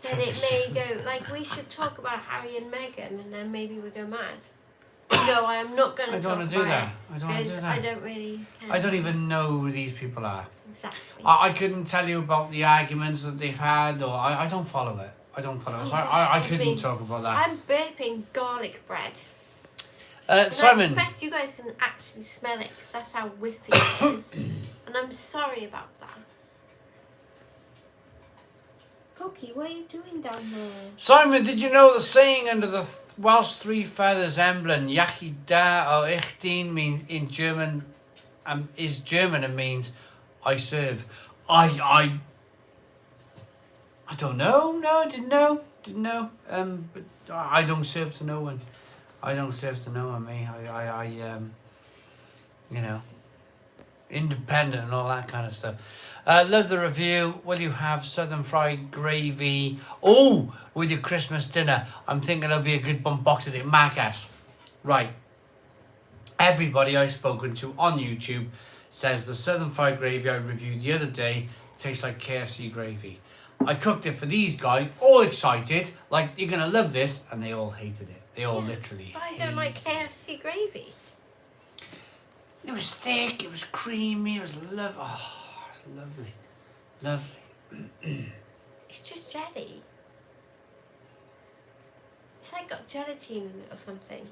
then it may go, like, we should talk about Harry and Meghan, and then maybe we go mad. No, I am not going to I don't talk want to do about that. it. I don't want to do Because that. I don't really care. I don't even know who these people are. Exactly. I couldn't tell you about the arguments that they've had, or I don't follow it. I don't follow it. Oh, So gosh, I with couldn't me. talk about that. I'm burping garlic bread. And I Simon, expect you guys can actually smell it, because that's how whiffy it is. And I'm sorry about that. Cookie, what are you doing down there? Simon, did you know the saying under the Welsh three feathers emblem, Yachi da or ich dien, means in German, is German and means I serve. I don't know. No, I didn't know. But I don't serve to no one. I don't serve to no one. Me, I you know, independent and all that kind of stuff. Love the review. Will you have southern fried gravy? Oh, with your Christmas dinner. I'm thinking it'll be a good bump box of it. Marcus. Right. Everybody I've spoken to on YouTube says the southern fried gravy I reviewed the other day tastes like KFC gravy. I cooked it for these guys, all excited, like, you're going to love this, and they all hated it. They all literally But I hated don't like it. KFC gravy. It was thick, it was creamy, it was lovely. Oh, it was lovely. Lovely. It's just jelly. It's like got gelatine in it or something.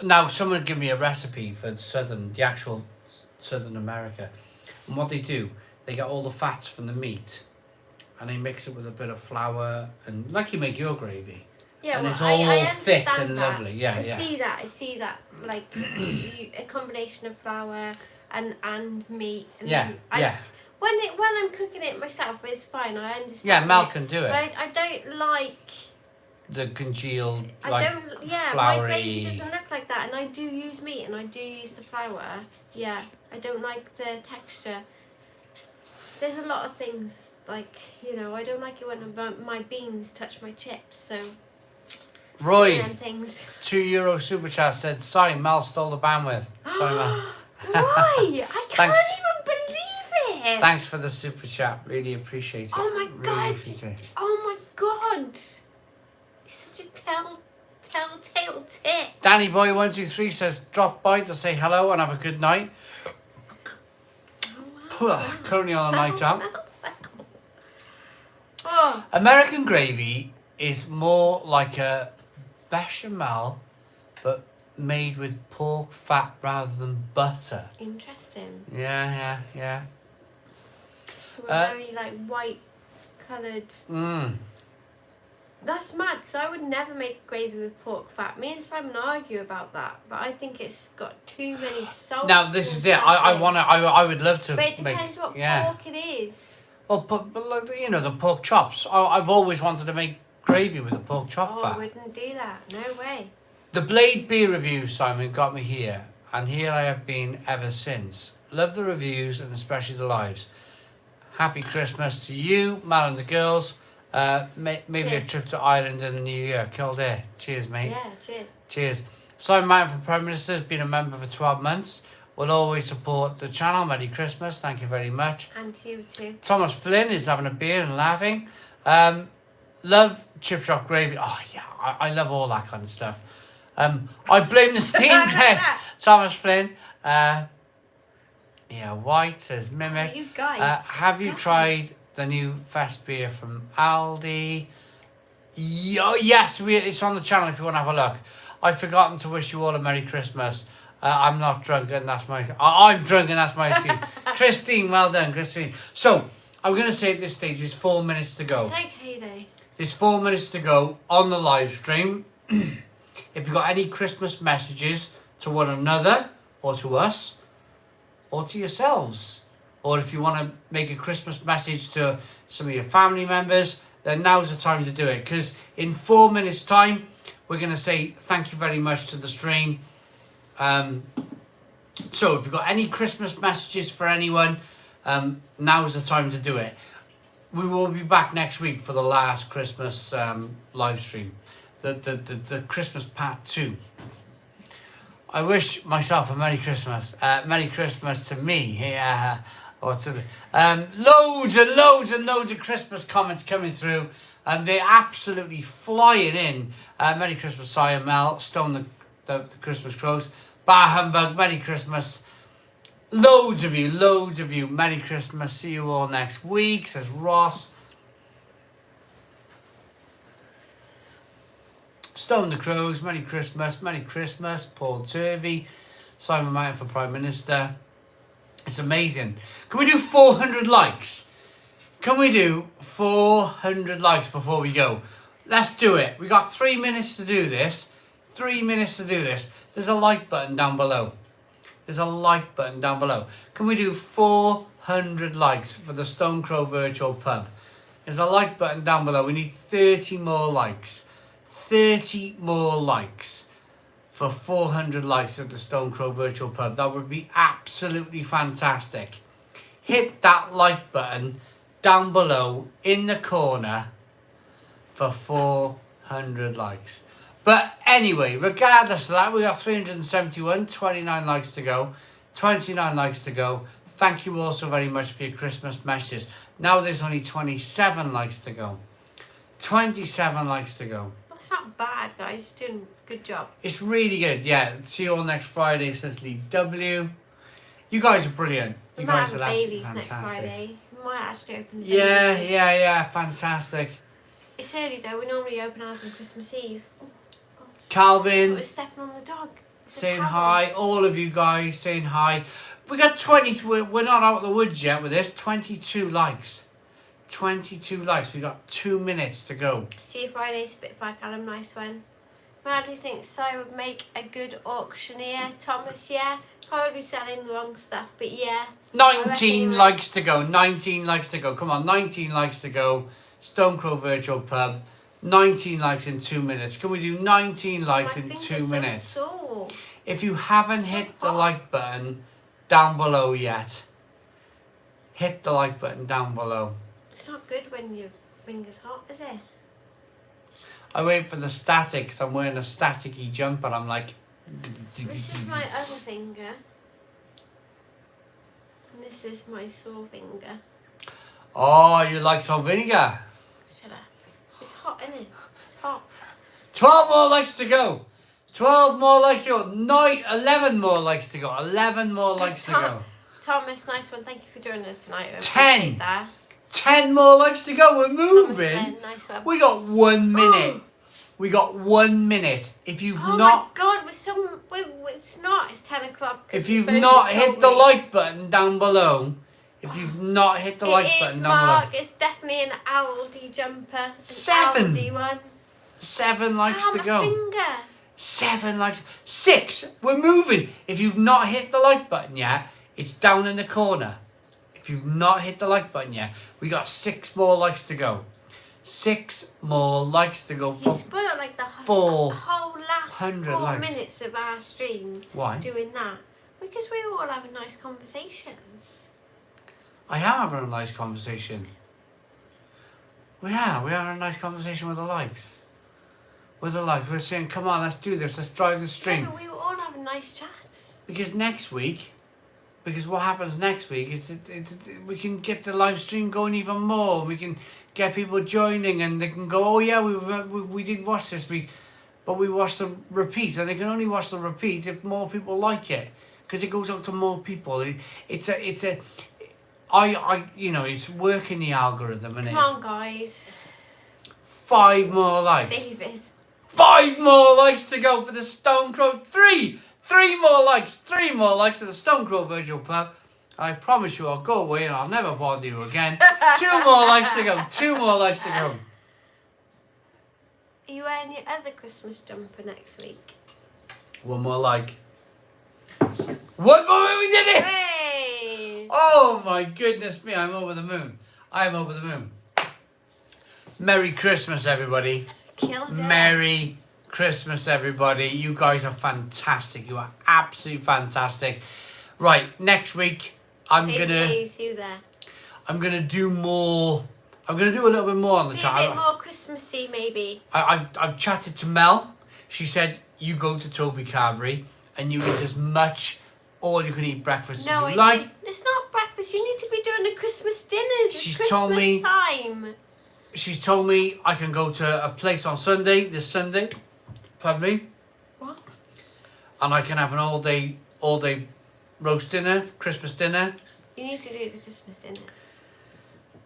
Now, someone give me a recipe for the actual Southern America. And what they do, they get all the fats from the meat and they mix it with a bit of flour and like you make your gravy. Yeah, And well, it's I all understand thick and that. lovely. Yeah, I yeah. see that. Like a combination of flour and meat. And Yeah, then yeah. When I'm cooking it myself, it's fine. I understand. Yeah, Mel it, can do But it. I don't like. The congealed, I like, don't. Yeah, floury. my gravy doesn't look like that, and I do use meat and I do use the flour. Yeah, I don't like the texture. There's a lot of things like, you know, I don't like it when my beans touch my chips. So. Roy, Them things. €2 super chat said, sorry, Mel stole the bandwidth. Sorry, Mel. Why? I can't Thanks. even believe it. Thanks for the super chat. Really appreciate it. Oh my Really god. appreciate it. Oh my god. You're such a telltale tit. Danny Boy 123 says, drop by to say hello and have a good night. Currently on a night out. Oh, American gravy is more like a bechamel, but made with pork fat rather than butter. interesting. Yeah. So we're Uh, very like white coloured. Mm. That's mad because I would never make gravy with pork fat. Me and Simon argue about that, but I think it's got too many salts. Now this and is it. stuff I in. I would love to But it make. depends what Yeah. pork it is. Well, but like, you know, the pork chops. I've always wanted to make gravy with the pork chop Oh, I fat. wouldn't do that. No way. The Blade beer review, Simon, got me here, and here I have been ever since. Love the reviews and especially the lives. Happy Christmas to you, Mal and the girls. Maybe Cheers. a trip to Ireland in the new year. Killed it. Cheers, mate. Yeah, cheers. Cheers. Simon Martin from Prime Minister has been a member for 12 months. Will always support the channel. Merry Christmas. Thank you very much. And you too. Thomas Flynn is having a beer and laughing. Love chip shop gravy. Oh yeah, I love all that kind of stuff. I blame the steam deck. Thomas Flynn. Yeah, White says Mimic. Oh, you guys. Have you Guys. tried the new Fest beer from Aldi? Yes, it's on the channel if you want to have a look. I've forgotten to wish you all a Merry Christmas. I'm not drunk and that's my... I'm drunk and that's my excuse. Christine, well done, Christine. So, I'm going to say at this stage, there's 4 minutes to go. It's okay though. There's 4 minutes to go on the live stream. If you've got any Christmas messages to one another, or to us, or to yourselves, or if you want to make a Christmas message to some of your family members, then now's the time to do it. Because in 4 minutes' time, we're going to say thank you very much to the stream. So if you've got any Christmas messages for anyone, now's the time to do it. We will be back next week for the last Christmas live stream, the Christmas part 2. I wish myself a Merry Christmas. Merry Christmas to me, or to the, loads and loads and loads of Christmas comments coming through, and they're absolutely flying in. Merry Christmas, Sire Mel, Stone the Christmas Crows, Bar Humbug, Merry Christmas. Loads of you, Merry Christmas. See you all next week, says Ross. Stone the Crows, Merry Christmas, Paul Turvey, Simon Martin for Prime Minister. It's amazing. Can we do 400 likes? Can we do 400 likes before we go? Let's do it. We got 3 minutes to do this. 3 minutes to do this. There's a like button down below. Can we do 400 likes for the Stone Crow Virtual Pub? There's a like button down below. We need 30 more likes. 30 more likes for 400 likes of the Stone Crow Virtual Pub. That would be absolutely fantastic. Hit that like button down below in the corner for 400 likes. But anyway, regardless of that, we got 371, 29 likes to go. 29 likes to go. Thank you all so very much for your Christmas messages. Now there's only 27 likes to go. 27 likes to go. That's not bad, guys. You're doing a good job. It's really good, yeah. See you all next Friday, says Lee W. You guys are brilliant. We You might guys have are absolutely Baileys next fantastic. Friday. We might actually open the Yeah, Baileys. yeah, fantastic. It's early though. We normally open ours on Christmas Eve. Oh, gosh. Calvin, We're stepping on the dog. It's a saying towel. hi. All of you guys saying hi. We got 20. We're not out of the woods yet with this. 22 likes. 22 likes. We got 2 minutes to go. See you Friday, Spitfire Callum. Nice one. How do you think Si would make a good auctioneer? Thomas, yeah. Probably selling the wrong stuff, but yeah. 19 likes to go. 19 likes to go. Come on, 19 likes to go. Stone Crow Virtual Pub. 19 likes in 2 minutes. Can we do 19 likes in 2 minutes? So If you haven't hit the like button down below yet, hit the like button down below. it's not good when your finger's hot, is it? I wait for the static because I'm wearing a staticky jumper. I'm like... This is my other finger. And this is my sore finger. Oh, you like some vinegar? Shut up. It's hot, isn't it? It's hot. 12 more likes to go. 12 more likes to go. 11 more likes to go. 11 more likes to go. Thomas, nice one. Thank you for joining us tonight. I 10. appreciate that. 10 more likes to go. We're Thomas, moving. nice one. We got 1 minute. We got 1 minute. If you've Oh not... my god, it's not. It's 10 o'clock. If you've not hit the like button down below... If you've not hit the like button down below... Mark. It's definitely an Aldi jumper. An 7. Aldi one. 7 likes to my go. finger. 7 likes. 6. We're moving. If you've not hit the like button yet, it's down in the corner. If you've not hit the like button yet, we got 6 more likes to go. 6 more likes to go. You spoiled like the whole last 4 likes. minutes of our stream. Why? Doing that. Because we all having nice conversations. I am having a nice conversation. We're having a nice conversation with the likes. With the likes. We're saying, come on, let's do this. Let's drive the stream. Yeah, but we were all having nice chats. Because what happens next week is we can get the live stream going even more. We can get people joining and they can go, oh yeah, we did watch this week, but we watched the repeats, and they can only watch the repeats if more people like it, because it goes out to more people. It's working the algorithm, and Come on, guys. 5 more likes. David. 5 more likes to go for the Stone Crow. 3 more likes. 3 more likes for the Stone Crow Virtual Pub. I promise you I'll go away and I'll never bother you again. 2 more likes to go. 2 more likes to go. Are you wearing your other Christmas jumper next week? 1 more like. 1 more, we did it! Hey! Oh my goodness me, I'm over the moon. I am over the moon. Merry Christmas, everybody. Killed it. Merry Christmas, everybody. You guys are fantastic. You are absolutely fantastic. Right, next week, Hazy, you there? I'm gonna do more. I'm gonna do a little bit more on the Be chat. a bit more Christmassy, maybe. I've chatted to Mel. She said you go to Toby Carvery and you eat as much all you can eat breakfast No, as you like. It's not breakfast. You need to be doing the Christmas dinners. It's She's Christmas told me- time. She's told me I can go to a place on Sunday, this Sunday. Pardon me. What? And I can have an all day roast dinner, Christmas dinner. You need to do the Christmas dinners.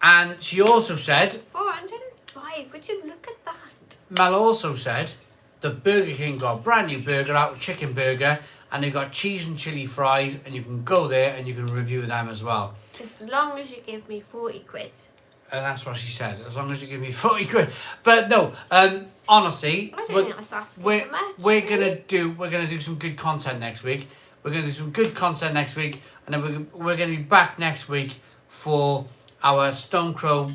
And she also said, 405. Would you look at that? Mel also said, the Burger King got a brand new burger out, chicken burger, and they got cheese and chili fries, and you can go there and you can review them as well. As long as you give me 40 quid. And that's what she said, as long as you give me 40 quid. But no, honestly, I don't think that's asking we're, for much. we're gonna do some good content next week. We're gonna do some good content next week, and then we're gonna be back next week for our Stone Crow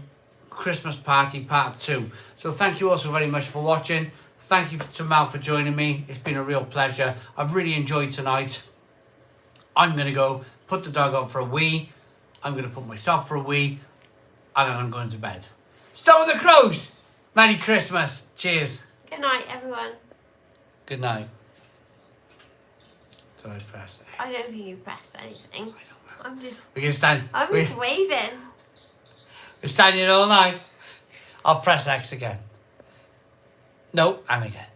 Christmas Party Part 2. So thank you all so very much for watching. Thank you to Mal for joining me. It's been a real pleasure. I've really enjoyed tonight. I'm gonna go put the dog up for a wee. I'm gonna put myself for a wee, and then I'm going to bed. Stone with the Crows! Merry Christmas. Cheers. Good night, everyone. Good night. Did I press X? I don't think you pressed anything. I don't know. I'm just I'm waving. We're standing here all night. I'll press X again. No, and again.